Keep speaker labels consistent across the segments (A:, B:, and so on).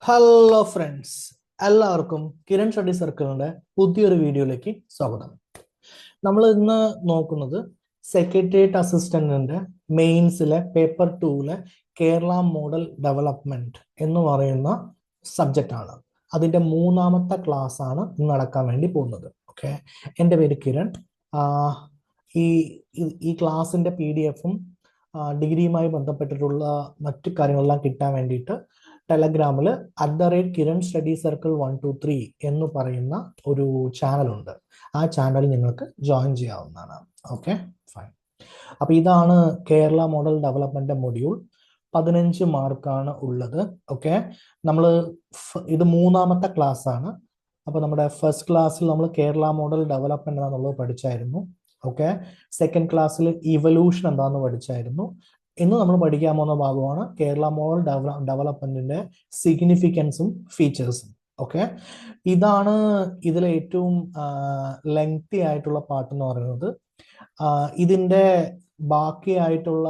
A: Hello friends, എല്ലാവർക്കും Kiran study സർക്കിളിന്റെ പുതിയൊരു വീഡിയോയിലേക്ക് സ്വാഗതം. നമ്മൾ ഇന്ന് നോക്കുന്നത് സെക്രട്ടേറിയറ്റ് അസിസ്റ്റന്റിന്റെ മെയിൻസിലെ പേപ്പർ 2 കേരള മോഡൽ ഡെവലപ്മെന്റ് എന്ന് പറയുന്ന സബ്ജക്റ്റ് ആണ്. അതിന്റെ 3ാമത്തെ ക്ലാസ് ആണ് ഇന്ന് നടക്കാൻ വേണ്ടി പോകുന്നത്. ഓക്കെ, എൻ്റെ പേര് കിരൺ. ഈ ഈ ക്ലാസിന്റെ PDF-ഉം ഡിഗ്രിയുമായി ബന്ധപ്പെട്ടിട്ടുള്ള മറ്റു കാര്യങ്ങളെല്ലാം കിട്ടാൻ വേണ്ടിയിട്ട് ടെലഗ്രാമിൽ @കിരൺ സ്റ്റഡി സർക്കിൾ 123 എന്ന് പറയുന്ന ഒരു ചാനലുണ്ട്. ആ ചാനൽ നിങ്ങൾക്ക് ജോയിൻ ചെയ്യാവുന്നതാണ്. Okay, fine. അപ്പൊ ഇതാണ് കേരള മോഡൽ ഡെവലപ്മെന്റ് മൊഡ്യൂൾ. 15 മാർക്കാണ് ഉള്ളത്. ഓക്കെ, നമ്മൾ ഇത് 3ാമത്തെ ക്ലാസ് ആണ്. അപ്പൊ നമ്മുടെ ഫസ്റ്റ് ക്ലാസ്സിൽ നമ്മൾ കേരള മോഡൽ ഡെവലപ്മെന്റ് എന്താണെന്നുള്ളത് പഠിച്ചായിരുന്നു. ഓക്കെ, സെക്കൻഡ് ക്ലാസ്സിൽ ഇവല്യൂഷൻ എന്താണെന്ന് പഠിച്ചായിരുന്നു. ഇന്ന് നമ്മൾ പഠിക്കാൻ പോകുന്ന ഭാഗമാണ് കേരള മോഡൽ ഡെവലപ്മെന്റിന്റെ സിഗ്നിഫിക്കൻസും ഫീച്ചേഴ്സും. ഓക്കെ, ഇതാണ് ഇതിലെ ഏറ്റവും ലെങ്തി ആയിട്ടുള്ള പാർട്ട് എന്ന് പറയുന്നത്. ഇതിന്റെ ബാക്കിയായിട്ടുള്ള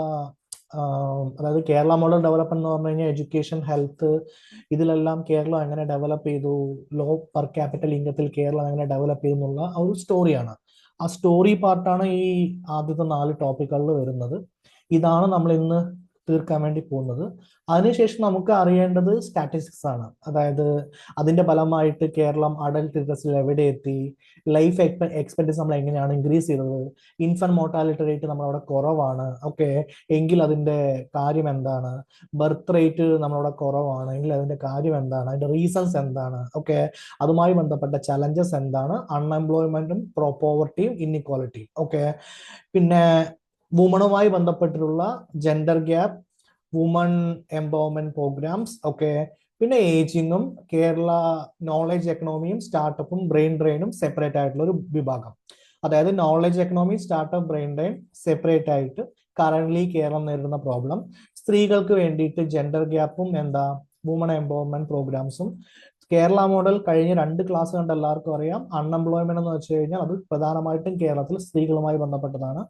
A: അതായത് കേരള മോഡൽ ഡെവലപ്മെന്റ് എന്ന് പറഞ്ഞു കഴിഞ്ഞാൽ എഡ്യൂക്കേഷൻ, ഹെൽത്ത്, ഇതിലെല്ലാം കേരളം എങ്ങനെ ഡെവലപ്പ് ചെയ്തു, ലോ പെർ ക്യാപിറ്റൽ ഇൻകത്തിൽ കേരളം എങ്ങനെ ഡെവലപ്പ് ചെയ്തു എന്നുള്ള ഒരു സ്റ്റോറിയാണ്. ആ സ്റ്റോറി പാർട്ടാണ് ഈ ആദ്യത്തെ 4 ടോപ്പിക്കുകളിൽ വരുന്നത്. ഇതാണ് നമ്മൾ ഇന്ന് തീർക്കാൻ വേണ്ടി പോകുന്നത്. അതിനുശേഷം നമുക്ക് അറിയേണ്ടത് സ്റ്റാറ്റിസ്റ്റിക്സ് ആണ്. അതായത് അതിന്റെ ഫലമായിട്ട് കേരളം അഡൽട്ട് ലിറ്ററസിയിൽ എവിടെ എത്തി, ലൈഫ് എക്സ്പെക്ടൻസി നമ്മൾ എങ്ങനെയാണ് ഇൻക്രീസ് ചെയ്തത്, ഇൻഫന്റ് മോർട്ടാലിറ്റി റേറ്റ് നമ്മളവിടെ കുറവാണ്. ഓക്കെ, എങ്കിൽ അതിന്റെ കാര്യം എന്താണ്, ബർത്ത് റേറ്റ് നമ്മളവിടെ കുറവാണ് എങ്കിൽ അതിന്റെ കാര്യം എന്താണ്, അതിന്റെ റീസൺസ് എന്താണ്, ഓക്കെ, അതുമായി ബന്ധപ്പെട്ട ചലഞ്ചസ് എന്താണ്, അൺഎംപ്ലോയ്മെന്റും പോവർട്ടിയും ഇൻഇക്വാലിറ്റിയും. ഓക്കെ, പിന്നെ വുമണുമായി ബന്ധപ്പെട്ടിട്ടുള്ള gender gap, woman empowerment programs. Okay, പിന്നെ ഏജിങ്ങും കേരള നോളജ് എക്കണോമിയും സ്റ്റാർട്ടപ്പും ബ്രെയിൻ ഡ്രെയിനും സെപ്പറേറ്റ് ആയിട്ടുള്ള ഒരു വിഭാഗം. അതായത് knowledge economy, startup, brain drain separate ആയിട്ട് കറന്റ്ലി കേരളം നേരിടുന്ന പ്രോബ്ലം. സ്ത്രീകൾക്ക് വേണ്ടിയിട്ട് ജെൻഡർ ഗ്യാപ്പും വുമൺ എംപവർമെന്റ് പ്രോഗ്രാംസും. കേരള മോഡൽ കഴിഞ്ഞ 2 ക്ലാസ് കണ്ട് എല്ലാവർക്കും അറിയാം. അൺഎംപ്ലോയ്മെന്റ് എന്ന് വെച്ച് കഴിഞ്ഞാൽ അത് പ്രധാനമായിട്ടും കേരളത്തിൽ സ്ത്രീകളുമായി ബന്ധപ്പെട്ടതാണ്.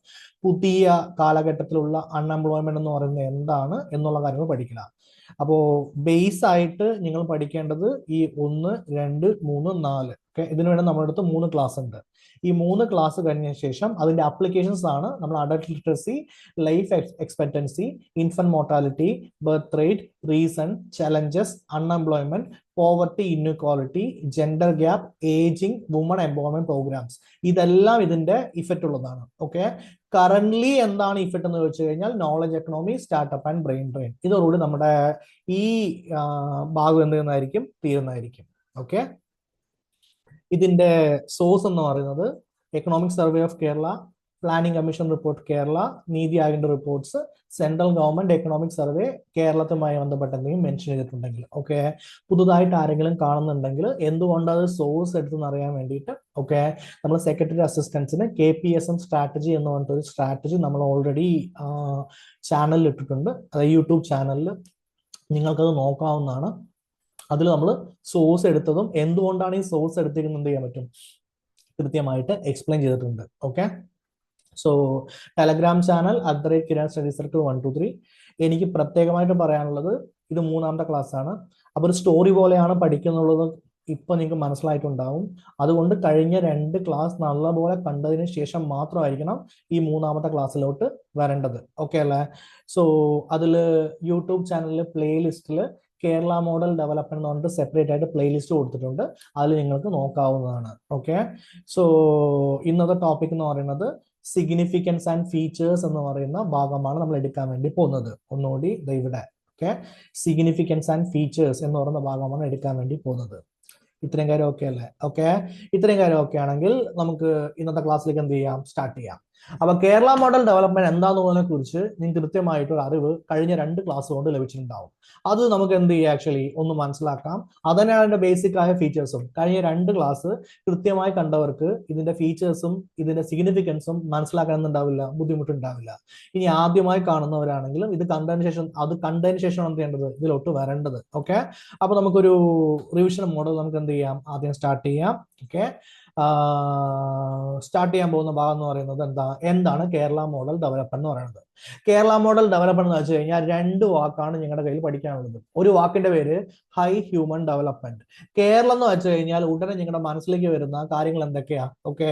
A: പുതിയ കാലഘട്ടത്തിലുള്ള അൺഎംപ്ലോയ്മെന്റ് എന്ന് പറയുന്നത് എന്താണ് എന്നുള്ള കാര്യങ്ങൾ പഠിക്കണം. അപ്പോ ബേസ് ആയിട്ട് നിങ്ങൾ പഠിക്കേണ്ടത് ഈ 1, 2, 3, 4. ഓക്കെ, ഇതിനു വേണ്ടി നമ്മുടെ അടുത്ത് 3 ക്ലാസ് ഉണ്ട്. ഈ 3 ക്ലാസ് കഴിഞ്ഞ ശേഷം അതിന്റെ ആപ്ലിക്കേഷൻസ് ആണ് നമ്മൾ adult literacy, life expectancy, infant mortality, birth rate, reason, challenges, unemployment, poverty, inequality, gender gap, ageing, woman empowerment programmes. ഇതെല്ലാം ഇതിന്റെ ഇഫക്റ്റ് ഉള്ളതാണ്. ഓക്കെ, കറന്റ്ലി എന്താണ് ഇഫക്റ്റ് എന്ന് ചോദിച്ചു കഴിഞ്ഞാൽ knowledge economy, startup and brain drain. ഇതോടുകൂടി നമ്മുടെ ഈ ഭാഗം എന്ത് ചെയ്യുന്നതായിരിക്കും, തീരുന്നതായിരിക്കും. ഓക്കെ, ഇതിന്റെ സോഴ്സ് എന്ന് പറയുന്നത് economic survey of Kerala, planning commission report Kerala, Niti ആയോഗിന്റെ റിപ്പോർട്ട്സ്, സെൻട്രൽ ഗവൺമെന്റ് എക്കണോമിക് സർവേ കേരളത്തുമായി ബന്ധപ്പെട്ട എന്തെങ്കിലും മെൻഷൻ ചെയ്തിട്ടുണ്ടെങ്കിൽ. ഓക്കെ, പുതുതായിട്ട് ആരെങ്കിലും കാണുന്നുണ്ടെങ്കിൽ എന്തുകൊണ്ട് അത് സോഴ്സ് എടുത്തെന്ന് അറിയാൻ വേണ്ടിയിട്ട്. ഓക്കെ, നമ്മൾ സെക്രട്ടറി അസിസ്റ്റൻസിന് KPSM സ്ട്രാറ്റജി എന്ന് പറഞ്ഞിട്ടൊരു സ്ട്രാറ്റജി നമ്മൾ ഓൾറെഡി ചാനലിൽ ഇട്ടിട്ടുണ്ട്. അതായത് യൂട്യൂബ് ചാനലിൽ നിങ്ങൾക്കത് നോക്കാവുന്നതാണ്. അതിൽ നമ്മൾ സോഴ്സ് എടുത്തതും എന്തുകൊണ്ടാണ് ഈ സോഴ്സ് എടുത്തിരിക്കുന്നത് എന്ത് ചെയ്യാൻ പറ്റും കൃത്യമായിട്ട് എക്സ്പ്ലെയിൻ ചെയ്തിട്ടുണ്ട്. Okay, so Telegram channel @Kiran study circle 123. എനിക്ക് പ്രത്യേകമായിട്ട് പറയാനുള്ളത് ഇത് 3ാമത്തെ ക്ലാസ് ആണ്. അപ്പൊ ഒരു സ്റ്റോറി പോലെയാണ് പഠിക്കുന്നുള്ളത് ഇപ്പൊ നിങ്ങൾക്ക് മനസ്സിലായിട്ടുണ്ടാവും. അതുകൊണ്ട് കഴിഞ്ഞ 2 ക്ലാസ് നല്ലപോലെ കണ്ടതിന് ശേഷം മാത്രമായിരിക്കണം ഈ 3ാമത്തെ ക്ലാസ്സിലോട്ട് വരേണ്ടത്. ഓക്കെ അല്ലേ? സോ അതിൽ യൂട്യൂബ് ചാനലിൽ പ്ലേലിസ്റ്റിൽ കേരള മോഡൽ ഡെവലപ്മെന്റ് എന്ന് പറഞ്ഞിട്ട് സെപ്പറേറ്റ് ആയിട്ട് പ്ലേലിസ്റ്റ് കൊടുത്തിട്ടുണ്ട്. അതിൽ നിങ്ങൾക്ക് നോക്കാവുന്നതാണ്. ഓക്കെ, സോ ഇന്നത്തെ ടോപ്പിക് എന്ന് പറയുന്നത് സിഗ്നിഫിക്കൻസ് ആൻഡ് ഫീച്ചേഴ്സ് എന്ന് പറയുന്ന ഭാഗമാണ് നമ്മൾ എടുക്കാൻ വേണ്ടി പോകുന്നത്. ഒന്നുകൂടി ഇവിടെ. ഓക്കെ, സിഗ്നിഫിക്കൻസ് ആൻഡ് ഫീച്ചേഴ്സ് എന്ന് പറയുന്ന ഭാഗമാണ് എടുക്കാൻ വേണ്ടി പോകുന്നത്. ഇത്രയും കാര്യം ഓക്കെ അല്ലേ? ഓക്കെ, ഇത്രയും കാര്യം ഓക്കെ ആണെങ്കിൽ നമുക്ക് ഇന്നത്തെ ക്ലാസ്സിലേക്ക് എന്ത് ചെയ്യാം, സ്റ്റാർട്ട് ചെയ്യാം. അപ്പൊ കേരള മോഡൽ ഡെവലപ്മെന്റ് എന്താണെന്നുള്ളതിനെ കുറിച്ച് നിങ്ങൾക്ക് കൃത്യമായിട്ടൊരു അറിവ് കഴിഞ്ഞ 2 ക്ലാസ് കൊണ്ട് ലഭിച്ചിട്ടുണ്ടാവും. അത് നമുക്ക് എന്ത് ചെയ്യാം, ആക്ച്വലി ഒന്ന് മനസ്സിലാക്കാം. അതന്നെ അതിന്റെ ബേസിക് ആയ ഫീച്ചേഴ്സും കഴിഞ്ഞ 2 ക്ലാസ് കൃത്യമായി കണ്ടവർക്ക് ഇതിന്റെ ഫീച്ചേഴ്സും ഇതിന്റെ സിഗ്നിഫിക്കൻസും മനസ്സിലാക്കാൻ ഉണ്ടാവില്ല, ബുദ്ധിമുട്ടുണ്ടാവില്ല. ഇനി ആദ്യമായി കാണുന്നവരാണെങ്കിലും ഇത് കണ്ടതിന് ശേഷം എന്ത് ചെയ്യേണ്ടത്, ഇതിലോട്ട് വരേണ്ടത്. ഓക്കെ, അപ്പൊ നമുക്കൊരു റിവിഷൻ മോഡൽ നമുക്ക് എന്ത് ചെയ്യാം, ആദ്യം സ്റ്റാർട്ട് ചെയ്യാം. ഓക്കെ, സ്റ്റാർട്ട് ചെയ്യാൻ പോകുന്ന ഭാഗം എന്ന് പറയുന്നത് എന്താണ് കേരള മോഡൽ ഡെവലപ്മെന്റ് എന്ന് പറയുന്നത്. കേരള മോഡൽ ഡെവലപ്മെന്റ് എന്ന് വെച്ച് കഴിഞ്ഞാൽ രണ്ട് വാക്കാണ് നിങ്ങളുടെ കയ്യിൽ പഠിക്കാനുള്ളത്. ഒരു വാക്കിന്റെ പേര് ഹൈ ഹ്യൂമൻ ഡെവലപ്മെന്റ്. കേരളം എന്ന് വെച്ച് കഴിഞ്ഞാൽ ഉടനെ നിങ്ങളുടെ മനസ്സിലേക്ക് വരുന്ന കാര്യങ്ങൾ എന്തൊക്കെയാ? ഓക്കെ,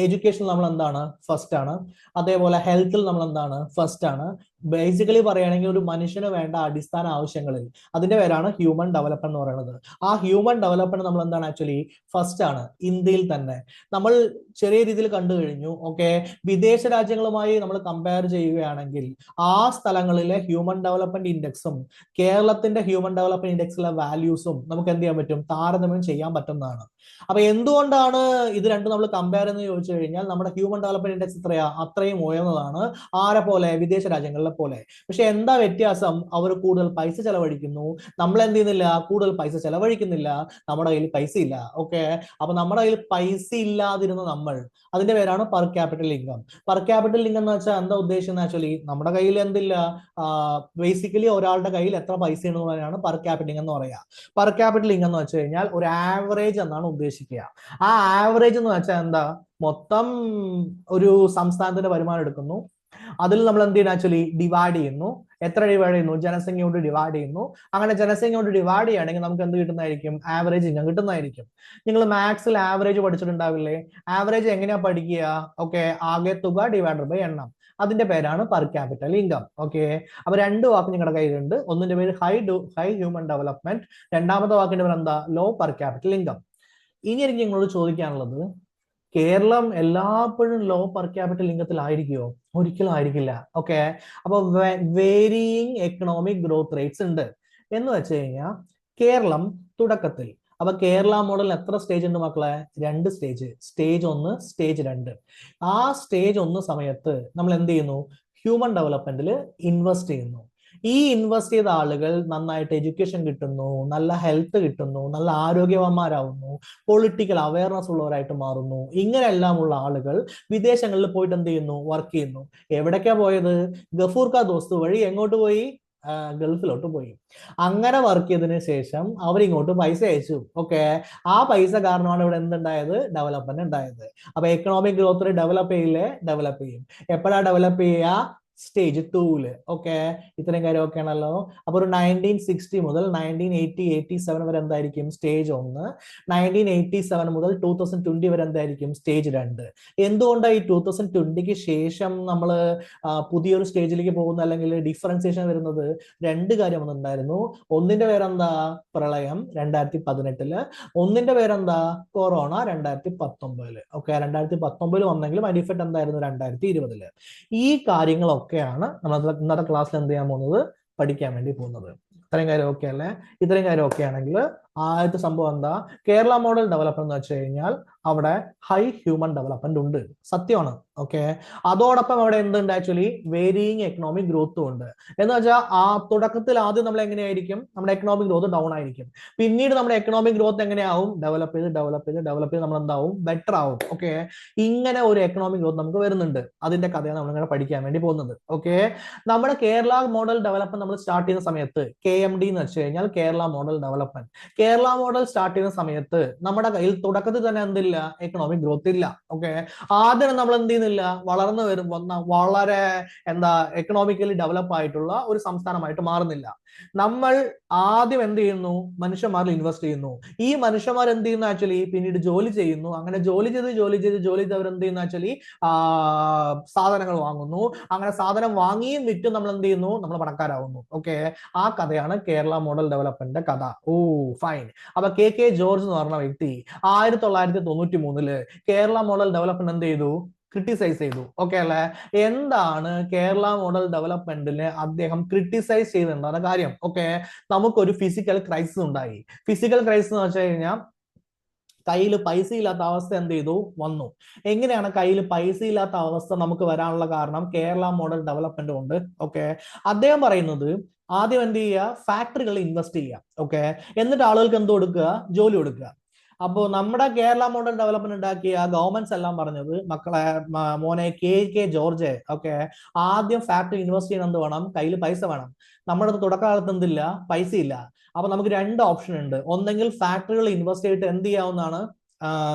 A: എഡ്യൂക്കേഷൻ നമ്മൾ എന്താണ്? ഫസ്റ്റ് ആണ്. അതേപോലെ ഹെൽത്തിൽ നമ്മൾ എന്താണ്? ഫസ്റ്റ് ആണ്. ബേസിക്കലി പറയുകയാണെങ്കിൽ ഒരു മനുഷ്യന് വേണ്ട അടിസ്ഥാന ആവശ്യങ്ങളിൽ അതിന്റെ പേരാണ് ഹ്യൂമൻ ഡെവലപ്മെന്റ് എന്ന് പറയുന്നത്. ആ ഹ്യൂമൻ ഡെവലപ്മെന്റ് നമ്മൾ എന്താണ് ആക്ച്വലി ഫസ്റ്റ് ആണ് ഇന്ത്യയിൽ തന്നെ. നമ്മൾ ചെറിയ രീതിയിൽ കണ്ടു കഴിഞ്ഞു. ഓക്കെ, വിദേശ രാജ്യങ്ങളുമായി നമ്മൾ കമ്പയർ ചെയ്യുകയാണെങ്കിൽ ആ സ്ഥലങ്ങളിലെ ഹ്യൂമൻ ഡെവലപ്മെന്റ് ഇൻഡെക്സും കേരളത്തിന്റെ ഹ്യൂമൻ ഡെവലപ്മെന്റ് ഇൻഡെക്സിലെ വാല്യൂസും നമുക്ക് എന്ത് ചെയ്യാൻ പറ്റും? താരതമ്യം ചെയ്യാൻ പറ്റുന്നതാണ്. അപ്പൊ എന്തുകൊണ്ടാണ് ഇത് രണ്ടും നമ്മൾ കമ്പയർ എന്ന് ചോദിച്ചു കഴിഞ്ഞാൽ നമ്മുടെ ഹ്യൂമൻ ഡെവലപ്മെന്റ് ഇൻഡെക്സ് എത്രയാ? അത്രയും ഉയർന്നതാണ്. ആരെ പോലെ? വിദേശ രാജ്യങ്ങളിലെ പോലെ. പക്ഷെ എന്താ വ്യത്യാസം? അവർ കൂടുതൽ പൈസ ചെലവഴിക്കുന്നു, നമ്മൾ എന്ത് ചെയ്യുന്നില്ല? കൂടുതൽ പൈസ ചെലവഴിക്കുന്നില്ല, നമ്മുടെ കയ്യിൽ പൈസ ഇല്ല. ഓക്കെ, അപ്പൊ നമ്മുടെ കയ്യിൽ പൈസ ഇല്ലാതിരുന്ന നമ്മൾ, അതിന്റെ പേരാണ് per capital income. Per capital income എന്ന് വെച്ചാൽ എന്താ ഉദ്ദേശിക്കുന്നത്? ആക്ച്വലി നമ്മുടെ കയ്യിൽ എന്തില്ല, ബേസിക്കലി ഒരാളുടെ കയ്യിൽ എത്ര പൈസ എന്ന് പറയാനാണ് പെർ ക്യാപിറ്റൽ ഇൻകം എന്ന് പറയുക. പെർ ക്യാപിറ്റൽ ഇൻകം എന്ന് വെച്ച് കഴിഞ്ഞാൽ ഒരു ആവറേജ് എന്നാണ് ഉദ്ദേശിക്കുക. ആ ആവറേജ് എന്ന് വെച്ചാൽ എന്താ? മൊത്തം ഒരു സംസ്ഥാനത്തിന്റെ വരുമാനം എടുക്കുന്നു, അതിൽ നമ്മൾ എന്ത് ചെയ്യുന്നു? ആക്ച്വലി ഡിവൈഡ് ചെയ്യുന്നു. എത്ര ഡിവൈഡ് ചെയ്യുന്നു? ജനസംഖ്യ കൊണ്ട് ഡിവൈഡ് ചെയ്യുന്നു. അങ്ങനെ ജനസംഖ്യ കൊണ്ട് ഡിവൈഡ് ചെയ്യുകയാണെങ്കിൽ നമുക്ക് എന്ത് കിട്ടുന്നതായിരിക്കും? ആവറേജ് ഇൻകം കിട്ടുന്നതായിരിക്കും. നിങ്ങൾ മാത്സിൽ ആവറേജ് പഠിച്ചിട്ടുണ്ടാവില്ലേ? ആവറേജ് എങ്ങനെയാ പഠിക്കുക? ഓക്കെ, ആകെ തുക ഡിവൈഡഡ് ബൈ എണ്ണം. അതിന്റെ പേരാണ് പെർ ക്യാപിറ്റൽ ഇൻകം. ഓക്കെ, അപ്പൊ രണ്ട് വാക്ക് നിങ്ങളുടെ കയ്യിലുണ്ട്. ഒന്നിന്റെ പേര് ഹൈ ഹ്യൂമൻ ഡെവലപ്മെന്റ്, രണ്ടാമത്തെ വാക്കിന്റെ പേര് എന്താ? Low per capital income. ഇനി എനിക്ക് നിങ്ങളോട് ചോദിക്കാനുള്ളത്, കേരളം എല്ലായ്പ്പോഴും ലോ പെർ ക്യാപിറ്റൽ ഇൻകത്തിലായിരിക്കുമോ? ഒരിക്കലും ആയിരിക്കില്ല. ഓക്കെ, അപ്പൊ വേരിയിങ് എക്കണോമിക് ഗ്രോത്ത് റേറ്റ്സ് ഉണ്ട്. എന്ന് വെച്ച് കഴിഞ്ഞാൽ കേരളം തുടക്കത്തിൽ, അപ്പൊ കേരള മോഡൽ എത്ര സ്റ്റേജ് ഉണ്ട് മക്കളെ? 2 സ്റ്റേജ്. Stage 1, stage 2. ആ സ്റ്റേജ് 1 സമയത്ത് നമ്മൾ എന്ത് ചെയ്യുന്നു? ഹ്യൂമൻ ഡെവലപ്മെന്റിൽ ഇൻവെസ്റ്റ് ചെയ്യുന്നു. ഈ ഇൻവെസ്റ്റ് ചെയ്ത ആളുകൾ നന്നായിട്ട് എഡ്യൂക്കേഷൻ കിട്ടുന്നു, നല്ല ഹെൽത്ത് കിട്ടുന്നു, നല്ല ആരോഗ്യവാന്മാരാവുന്നു, പൊളിറ്റിക്കൽ അവയർനെസ് ഉള്ളവരായിട്ട് മാറുന്നു. ഇങ്ങനെയെല്ലാം ഉള്ള ആളുകൾ വിദേശങ്ങളിൽ പോയിട്ട് എന്ത് ചെയ്യുന്നു? വർക്ക് ചെയ്യുന്നു. എവിടേക്കാ പോയത്? ഗഫൂർ കാ ദോസ്ത് വഴി എങ്ങോട്ട് പോയി? ഗൾഫിലോട്ട് പോയി. അങ്ങനെ വർക്ക് ചെയ്തതിനു ശേഷം അവരിങ്ങോട്ട് പൈസ അയച്ചു. ഓക്കെ, ആ പൈസ കാരണമാണ് ഇവിടെ എന്തുണ്ടായത്? ഡെവലപ്മെന്റ് ഉണ്ടായത്. അപ്പൊ എക്കണോമിക് ഗ്രോത്ത് ഡെവലപ്പ് ചെയ്യില്ലേ? ഡെവലപ്പ് ചെയ്യും. എപ്പോഴാ ഡെവലപ്പ് ചെയ്യുക? സ്റ്റേജ് 2. ഓക്കെ, ഇത്രയും കാര്യം ഓക്കെ ആണല്ലോ. അപ്പൊ ഒരു 1960 മുതൽ 1987 വരെ എന്തായിരിക്കും? സ്റ്റേജ് 1. 1987 മുതൽ 2020 വരെ എന്തായിരിക്കും? സ്റ്റേജ് 2. എന്തുകൊണ്ടാണ് ഈ 2020ക്ക് ശേഷം നമ്മൾ പുതിയൊരു സ്റ്റേജിലേക്ക് പോകുന്നത്, അല്ലെങ്കിൽ ഡിഫറൻസിയേഷൻ വരുന്നത്? 2 കാര്യം ഉണ്ടായിരുന്നു. ഒന്നിന്റെ പേരെന്താ? പ്രളയം 2018. ഒന്നിന്റെ പേരെന്താ? കൊറോണ 2019. ഓക്കെ, 2019 വന്നെങ്കിലും അതിന്റെ ഇഫക്റ്റ് എന്തായിരുന്നു? 2020. ഈ കാര്യങ്ങളൊക്കെയാണ് നമ്മൾ ഇന്നത്തെ ക്ലാസ്സിൽ എന്ത് ചെയ്യാൻ പോകുന്നത്? പഠിക്കാൻ വേണ്ടി പോകുന്നത്. ഇത്രയും കാര്യം ഓക്കെ അല്ലേ? ഇത്രയും കാര്യം ഓക്കെ ആണെങ്കിൽ ആദ്യത്തെ സംഭവം എന്താ? കേരള മോഡൽ ഡെവലപ്മെന്റ് എന്ന് വെച്ച് കഴിഞ്ഞാൽ അവിടെ ഹൈ ഹ്യൂമൻ ഡെവലപ്മെന്റ് ഉണ്ട്, സത്യമാണ്. ഓക്കെ, അതോടൊപ്പം അവിടെ എന്തുണ്ട്? ആക്ച്വലി വേരിയിങ് എക്കണോമിക് ഗ്രോത്തും ഉണ്ട്. എന്ന് വെച്ചാൽ ആ തുടക്കത്തിൽ ആദ്യം നമ്മൾ എങ്ങനെയായിരിക്കും? നമ്മുടെ എക്കണോമിക് ഗ്രോത്ത് ഡൗൺ ആയിരിക്കും. പിന്നീട് നമ്മുടെ എക്കണോമിക് ഗ്രോത്ത് എങ്ങനെയാവും? ഡെവലപ്പ് ചെയ്ത് നമ്മൾ എന്താവും? ബെറ്റർ ആവും. ഓക്കെ, ഇങ്ങനെ ഒരു എക്കണോമിക് ഗ്രോത്ത് നമുക്ക് വരുന്നുണ്ട്. അതിന്റെ കഥയാണ് നമ്മൾ ഇങ്ങനെ പഠിക്കാൻ വേണ്ടി പോകുന്നത്. ഓക്കെ, നമ്മുടെ കേരള മോഡൽ ഡെവലപ്മെന്റ് നമ്മൾ സ്റ്റാർട്ട് ചെയ്യുന്ന സമയത്ത് KMD എന്ന് വെച്ച് കഴിഞ്ഞാൽ Kerala model development. Kerala model start ചെയ്യുന്ന സമയത്ത് നമ്മുടെ കയ്യിൽ തുടക്കത്തിൽ തന്നെ എന്തില്ല? എക്കണോമിക് ഗ്രോത്ത് ഇല്ല. ഓക്കെ, ആദ്യം നമ്മൾ എന്ത് ചെയ്യുന്നില്ല? വളർന്നു വന്ന വളരെ എക്കണോമിക്കലി ഡെവലപ്പ് ആയിട്ടുള്ള ഒരു സംസ്ഥാനമായിട്ട് മാറുന്നില്ല. നമ്മൾ ആദ്യം എന്ത് ചെയ്യുന്നു? മനുഷ്യന്മാരിൽ ഇൻവെസ്റ്റ് ചെയ്യുന്നു. ഈ മനുഷ്യന്മാർ എന്ത് ചെയ്യുന്നു? ആക്ച്വലി പിന്നീട് ജോലി ചെയ്യുന്നു. അങ്ങനെ ജോലി ചെയ്ത് അവർ എന്ത് ചെയ്യുന്നു? ആക്ച്വലി സാധനങ്ങൾ വാങ്ങുന്നു. അങ്ങനെ സാധനം വാങ്ങിയും വിറ്റും നമ്മൾ എന്ത് ചെയ്യുന്നു? നമ്മൾ പണക്കാരാവുന്നു. ഓക്കെ, ആ കഥയാണ് കേരള മോഡൽ ഡെവലപ്മെന്റിന്റെ കഥ. Oh fine. അപ്പൊ KK ജോർജ് എന്ന് പറഞ്ഞ വ്യക്തി 1993 കേരള മോഡൽ ഡെവലപ്മെന്റ് എന്ത് ചെയ്തു? ക്രിട്ടിസൈസ് ചെയ്തു. ഓക്കെ അല്ലെ? എന്താണ് കേരള മോഡൽ ഡെവലപ്മെന്റിന് അദ്ദേഹം ക്രിട്ടിസൈസ് ചെയ്തിട്ടുണ്ടാകുന്ന കാര്യം? ഓക്കെ, നമുക്കൊരു ഫിസിക്കൽ ക്രൈസിസ് ഉണ്ടായി. ഫിസിക്കൽ ക്രൈസിസ് എന്ന് വെച്ച് കഴിഞ്ഞാൽ കയ്യിൽ പൈസ ഇല്ലാത്ത അവസ്ഥ എന്ത് ചെയ്തു? വന്നു. എങ്ങനെയാണ് കയ്യിൽ പൈസ ഇല്ലാത്ത അവസ്ഥ നമുക്ക് വരാനുള്ള കാരണം? കേരള മോഡൽ ഡെവലപ്മെന്റ് കൊണ്ട്. ഓക്കെ, അദ്ദേഹം പറയുന്നത് ആദ്യം എന്ത് ചെയ്യുക? ഫാക്ടറികളിൽ ഇൻവെസ്റ്റ് ചെയ്യുക. ഓക്കെ, എന്നിട്ട് ആളുകൾക്ക് എന്ത് കൊടുക്കുക? ജോലി കൊടുക്കുക. അപ്പോ നമ്മുടെ കേരള മോഡൽ ഡെവലപ്മെന്റ് ഉണ്ടാക്കിയ ഗവൺമെന്റ്സ് എല്ലാം പറഞ്ഞത്, മക്കളെ മോനെ KK ജോർജ്, ഓക്കെ, ആദ്യം ഫാക്ടറി ഇൻവെസ്റ്റ് ചെയ്യാൻ എന്ത് വേണം? കയ്യിൽ പൈസ വേണം. നമ്മുടെ തുടക്കകാലത്ത് എന്തില്ല? പൈസ ഇല്ല. അപ്പൊ നമുക്ക് 2 ഓപ്ഷൻ ഉണ്ട്. ഒന്നെങ്കിൽ ഫാക്ടറികൾ ഇൻവെസ്റ്റ് ചെയ്തിട്ട് എന്ത് ചെയ്യാവുന്നതാണ്?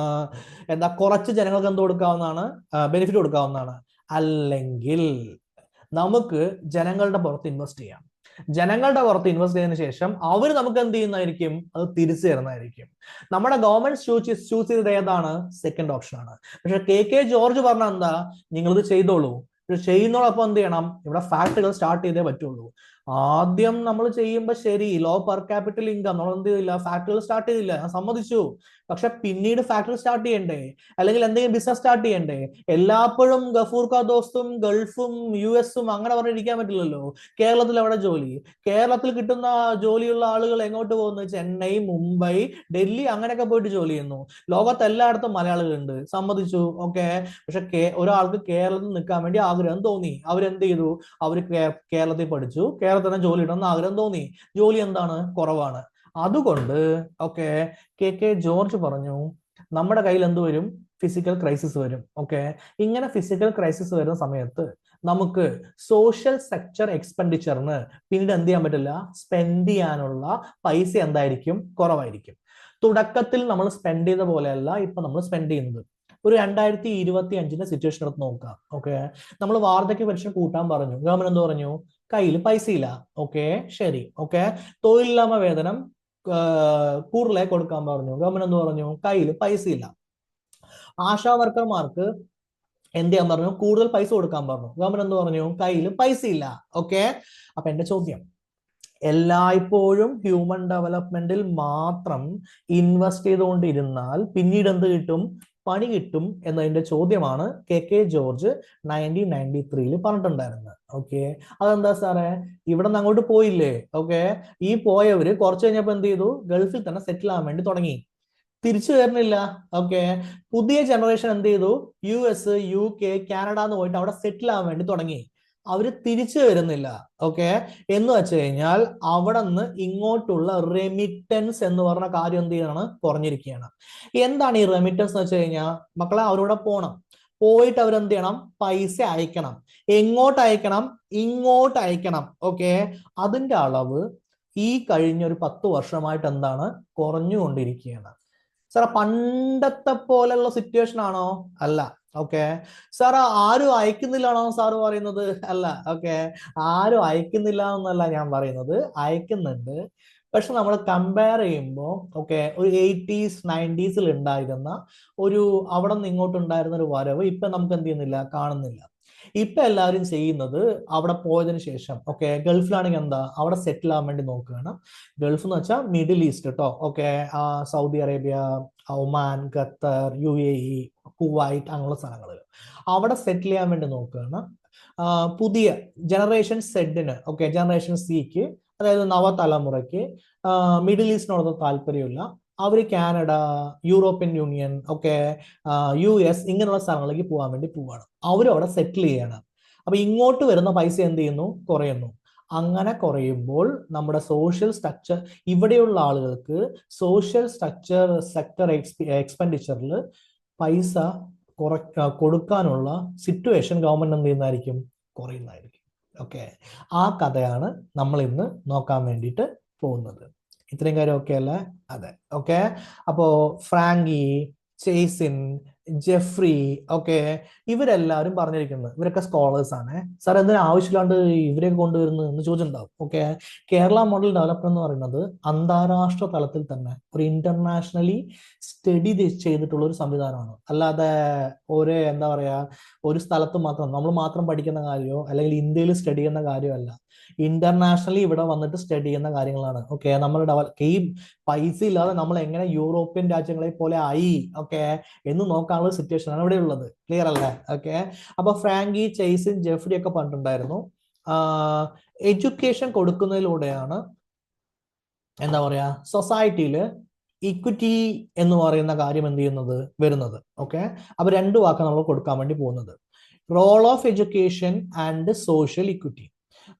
A: എന്താ കുറച്ച് ജനങ്ങൾക്ക് എന്ത് കൊടുക്കാവുന്നതാണ്, ബെനിഫിറ്റ് കൊടുക്കാവുന്നതാണ്. അല്ലെങ്കിൽ നമുക്ക് ജനങ്ങളുടെ പുറത്ത് ഇൻവെസ്റ്റ് ചെയ്യാം. ജനങ്ങളുടെ പുറത്ത് ഇൻവെസ്റ്റ് ചെയ്തതിനു ശേഷം അവർ നമുക്ക് എന്ത് ചെയ്യുന്നതായിരിക്കും, അത് തിരിച്ചു തരുന്നതായിരിക്കും. നമ്മുടെ ഗവൺമെന്റ് ചൂസ് ചെയ്തത് ഏതാണ്, സെക്കൻഡ് ഓപ്ഷൻ ആണ്. പക്ഷെ കെ ജോർജ് പറഞ്ഞ എന്താ, നിങ്ങളിത് ചെയ്തോളൂ. ചെയ്യുന്നതോടൊപ്പം എന്ത് ചെയ്യണം, ഇവിടെ ഫാക്ടുകൾ സ്റ്റാർട്ട് ചെയ്തേ പറ്റുള്ളൂ. ആദ്യം നമ്മൾ ചെയ്യുമ്പോൾ ശരി, ലോ പെർ ക്യാപിറ്റൽ ഇൻകം നമ്മൾ എന്ത് ചെയ്തില്ല, ഫാക്ടറികൾ സ്റ്റാർട്ട് ചെയ്തില്ല, ഞാൻ സമ്മതിച്ചു. പക്ഷെ പിന്നീട് ഫാക്ടറി സ്റ്റാർട്ട് ചെയ്യണ്ടേ, അല്ലെങ്കിൽ എന്തെങ്കിലും ബിസിനസ് സ്റ്റാർട്ട് ചെയ്യണ്ടേ? എല്ലാപ്പോഴും ഗഫൂർ ഖാ ദോസ്തും ഗൾഫും US അങ്ങനെ പറഞ്ഞിരിക്കാൻ പറ്റില്ലല്ലോ. കേരളത്തിൽ എവിടെ ജോലി? കേരളത്തിൽ കിട്ടുന്ന ജോലിയുള്ള ആളുകൾ എങ്ങോട്ട് പോകുന്നു? ചെന്നൈ, മുംബൈ, ഡൽഹി അങ്ങനെയൊക്കെ പോയിട്ട് ജോലി ചെയ്യുന്നു. ലോകത്ത് എല്ലായിടത്തും മലയാളികളുണ്ട്, സമ്മതിച്ചു, ഓക്കെ. പക്ഷെ ഒരാൾക്ക് കേരളത്തിൽ നിൽക്കാൻ വേണ്ടി ആഗ്രഹം തോന്നി, അവരെന്ത് ചെയ്തു, അവർ കേരളത്തിൽ പഠിച്ചു, കേരളത്തിൽ തന്നെ ജോലി ഇടണമെന്ന് ആഗ്രഹം തോന്നി. ജോലി എന്താണ്, കുറവാണ്. അതുകൊണ്ട് കെ ജോർജ് പറഞ്ഞു, നമ്മുടെ കയ്യിൽ എന്ത് വരും, ഫിസിക്കൽ ക്രൈസിസ് വരും. ഓക്കെ, ഇങ്ങനെ ഫിസിക്കൽ ക്രൈസിസ് വരുന്ന സമയത്ത് നമുക്ക് സോഷ്യൽ സെക്ടർ എക്സ്പെൻഡിച്ചറിന് പിന്നീട് എന്ത് ചെയ്യാൻ പറ്റില്ല, സ്പെൻഡ് ചെയ്യാനുള്ള പൈസ എന്തായിരിക്കും, കുറവായിരിക്കും. തുടക്കത്തിൽ നമ്മൾ സ്പെൻഡ് ചെയ്ത പോലെയല്ല ഇപ്പൊ നമ്മൾ സ്പെൻഡ് ചെയ്യുന്നത്. ഒരു 2025 സിറ്റുവേഷൻ എടുത്ത് നോക്കാം. ഓക്കെ, നമ്മൾ വാർദ്ധക്യ പെൻഷൻ കൂട്ടാൻ പറഞ്ഞു, ഗവൺമെന്റ് എന്ത് പറഞ്ഞു, കയ്യിൽ പൈസയില്ല. ഓക്കെ, ശരി. ഓക്കെ, തൊഴിലില്ലായ്മ വേതനം കൂടുതലായി കൊടുക്കാൻ പറഞ്ഞു, ഗവൺമെന്റ് എന്ത് പറഞ്ഞു, കയ്യിൽ പൈസയില്ല. ആശാ വർക്കർമാർക്ക് എന്ത് ചെയ്യാൻ പറഞ്ഞു, കൂടുതൽ പൈസ കൊടുക്കാൻ പറഞ്ഞു, ഗവൺമെന്റ് എന്ത് പറഞ്ഞു, കയ്യിൽ പൈസയില്ല. ഓക്കെ, അപ്പൊ എന്റെ ചോദ്യം, എല്ലായ്പ്പോഴും ഹ്യൂമൻ ഡെവലപ്മെന്റിൽ മാത്രം ഇൻവെസ്റ്റ് ചെയ്തുകൊണ്ടിരുന്നാൽ പിന്നീട് എന്ത് കിട്ടും, പണി കിട്ടും എന്നതിന്റെ ചോദ്യമാണ് കെ ജോർജ് 1993 പറഞ്ഞിട്ടുണ്ടായിരുന്നത്. ഓക്കെ, അതെന്താ സാറേ, ഇവിടെ നിന്ന് അങ്ങോട്ട് പോയില്ലേ? ഓക്കെ, ഈ പോയവര് കുറച്ച് കഴിഞ്ഞപ്പോ എന്ത് ചെയ്തു, ഗൾഫിൽ തന്നെ സെറ്റിൽ ആവാൻ വേണ്ടി തുടങ്ങി, തിരിച്ചു വരുന്നില്ല. ഓക്കെ, പുതിയ ജനറേഷൻ എന്ത് ചെയ്തു, US, UK, കാനഡ എന്ന് പോയിട്ട് അവിടെ സെറ്റിൽ ആവാൻ വേണ്ടി തുടങ്ങി. അവര് തിരിച്ചു വരുന്നില്ല. ഓക്കെ, എന്ന് വെച്ച് കഴിഞ്ഞാൽ അവിടെ നിന്ന് ഇങ്ങോട്ടുള്ള റെമിറ്റൻസ് എന്ന് പറഞ്ഞ കാര്യം എന്ത് ചെയ്യണം, കുറഞ്ഞിരിക്കുകയാണ്. എന്താണ് ഈ റെമിറ്റൻസ് എന്ന് വെച്ച് കഴിഞ്ഞാൽ, മക്കളെ അവരോട് പോണം, പോയിട്ട് അവരെന്ത് ചെയ്യണം, പൈസ അയക്കണം. എങ്ങോട്ട് അയക്കണം, ഇങ്ങോട്ട് അയക്കണം. ഓക്കെ, അതിന്റെ അളവ് ഈ കഴിഞ്ഞ ഒരു 10 വർഷമായിട്ട് എന്താണ്, കുറഞ്ഞുകൊണ്ടിരിക്കുകയാണ്. സാർ പണ്ടത്തെ പോലെയുള്ള സിറ്റുവേഷൻ ആണോ? അല്ല. ഓക്കെ, സാർ ആരും അയക്കുന്നില്ലാണോ സാറ് പറയുന്നത്? അല്ല. ഓക്കെ, ആരും അയക്കുന്നില്ല എന്നല്ല ഞാൻ പറയുന്നത്, അയക്കുന്നുണ്ട്. പക്ഷെ നമ്മൾ കമ്പയർ ചെയ്യുമ്പോൾ ഓക്കെ, ഒരു 80s 90s ഉണ്ടായിരുന്ന ഒരു അവിടെ നിന്ന് ഇങ്ങോട്ടുണ്ടായിരുന്ന ഒരു വരവ് ഇപ്പൊ നമുക്ക് എന്ത് ചെയ്യുന്നില്ല, കാണുന്നില്ല. ഇപ്പൊ എല്ലാവരും ചെയ്യുന്നത്, അവിടെ പോയതിനു ശേഷം ഓക്കെ, ഗൾഫിലാണെങ്കിൽ എന്താ, അവിടെ സെറ്റിൽ ആവാൻ വേണ്ടി നോക്കുകയാണ്. ഗൾഫ് എന്ന് വെച്ചാൽ മിഡിൽ ഈസ്റ്റ് കേട്ടോ. Okay, Saudi Arabia, Oman, Qatar, UAE, Kuwait അങ്ങനെയുള്ള സ്ഥലങ്ങളിൽ അവിടെ സെറ്റിൽ ചെയ്യാൻ വേണ്ടി നോക്കുകയാണ്. പുതിയ ജനറേഷൻ സെഡിന് ഓക്കെ, ജനറേഷൻ സിക്ക്, അതായത് നവതലമുറയ്ക്ക് മിഡിൽ ഈസ്റ്റിനോട് താല്പര്യമില്ല. അവർ Canada, European union, okay, US ഇങ്ങനെയുള്ള സ്ഥലങ്ങളിലേക്ക് പോകാൻ വേണ്ടി പോവാണ്. അവരവിടെ സെറ്റിൽ ചെയ്യാണ്. അപ്പൊ ഇങ്ങോട്ട് വരുന്ന പൈസ എന്ത് ചെയ്യുന്നു, കുറയുന്നു. അങ്ങനെ കുറയുമ്പോൾ നമ്മുടെ സോഷ്യൽ സ്ട്രക്ചർ, ഇവിടെയുള്ള ആളുകൾക്ക് സോഷ്യൽ സ്ട്രക്ചർ സെക്ടർ എക്സ്പെൻഡിച്ചറിൽ പൈസ കൊടുക്കാനുള്ള സിറ്റുവേഷൻ ഗവൺമെന്റ് എന്ത് ചെയ്യുന്നതായിരിക്കും, കുറയുന്നതായിരിക്കും. ഓക്കെ, ആ കഥയാണ് നമ്മൾ ഇന്ന് നോക്കാൻ വേണ്ടിയിട്ട് പോകുന്നത്. ഇത്രയും കാര്യം ഓക്കെ അല്ലേ? അതെ. ഓക്കെ, അപ്പോ ഫ്രാങ്കി, ചേസിൻ, ജെഫ്രി, ഓക്കെ, ഇവരെല്ലാവരും പറഞ്ഞിരിക്കുന്നത്, ഇവരൊക്കെ സ്കോളേഴ്സ് ആണ്. സാർ എന്തിനാ ആവശ്യമില്ലാണ്ട് ഇവരെയൊക്കെ കൊണ്ടുവരുന്നത് എന്ന് ചോദിച്ചിട്ടുണ്ടാവും. ഓക്കെ, കേരള മോഡൽ ഡെവലപ്മെന്റ് എന്ന് പറയുന്നത് അന്താരാഷ്ട്ര തലത്തിൽ തന്നെ ഒരു ഇന്റർനാഷണലി സ്റ്റഡി ചെയ്തിട്ടുള്ള ഒരു സംവിധാനമാണ്. അല്ലാതെ എന്താ പറയാ, ഒരു സ്ഥലത്ത് മാത്രം നമ്മൾ മാത്രം പഠിക്കുന്ന കാര്യമോ അല്ലെങ്കിൽ ഇന്ത്യയിൽ സ്റ്റഡി ചെയ്യുന്ന കാര്യമല്ല, ഇന്റർനാഷണലി ഇവിടെ വന്നിട്ട് സ്റ്റഡി ചെയ്യുന്ന കാര്യങ്ങളാണ്. ഓക്കെ, നമ്മൾ ഈ പൈസ ഇല്ലാതെ നമ്മൾ എങ്ങനെ യൂറോപ്യൻ രാജ്യങ്ങളെ പോലെ ആയി ഓക്കെ എന്ന് നോക്കാനുള്ള സിറ്റുവേഷൻ ആണ് ഇവിടെ ഉള്ളത്. ക്ലിയർ അല്ലേ? ഓക്കെ, അപ്പൊ ഫ്രാങ്കി, ചേസിൻ, ജെഫ്രി ഒക്കെ പറഞ്ഞിട്ടുണ്ടായിരുന്നു, എഡ്യൂക്കേഷൻ കൊടുക്കുന്നതിലൂടെയാണ് എന്താ പറയാ, സൊസൈറ്റിയിൽ ഇക്വിറ്റി എന്ന് പറയുന്ന കാര്യം എന്ത് ചെയ്യുന്നത്, വരുന്നത്. ഓക്കെ, അപ്പൊ 2 വാക്ക് നമ്മൾ കൊടുക്കാൻ വേണ്ടി പോകുന്നത്, role of education and social equity.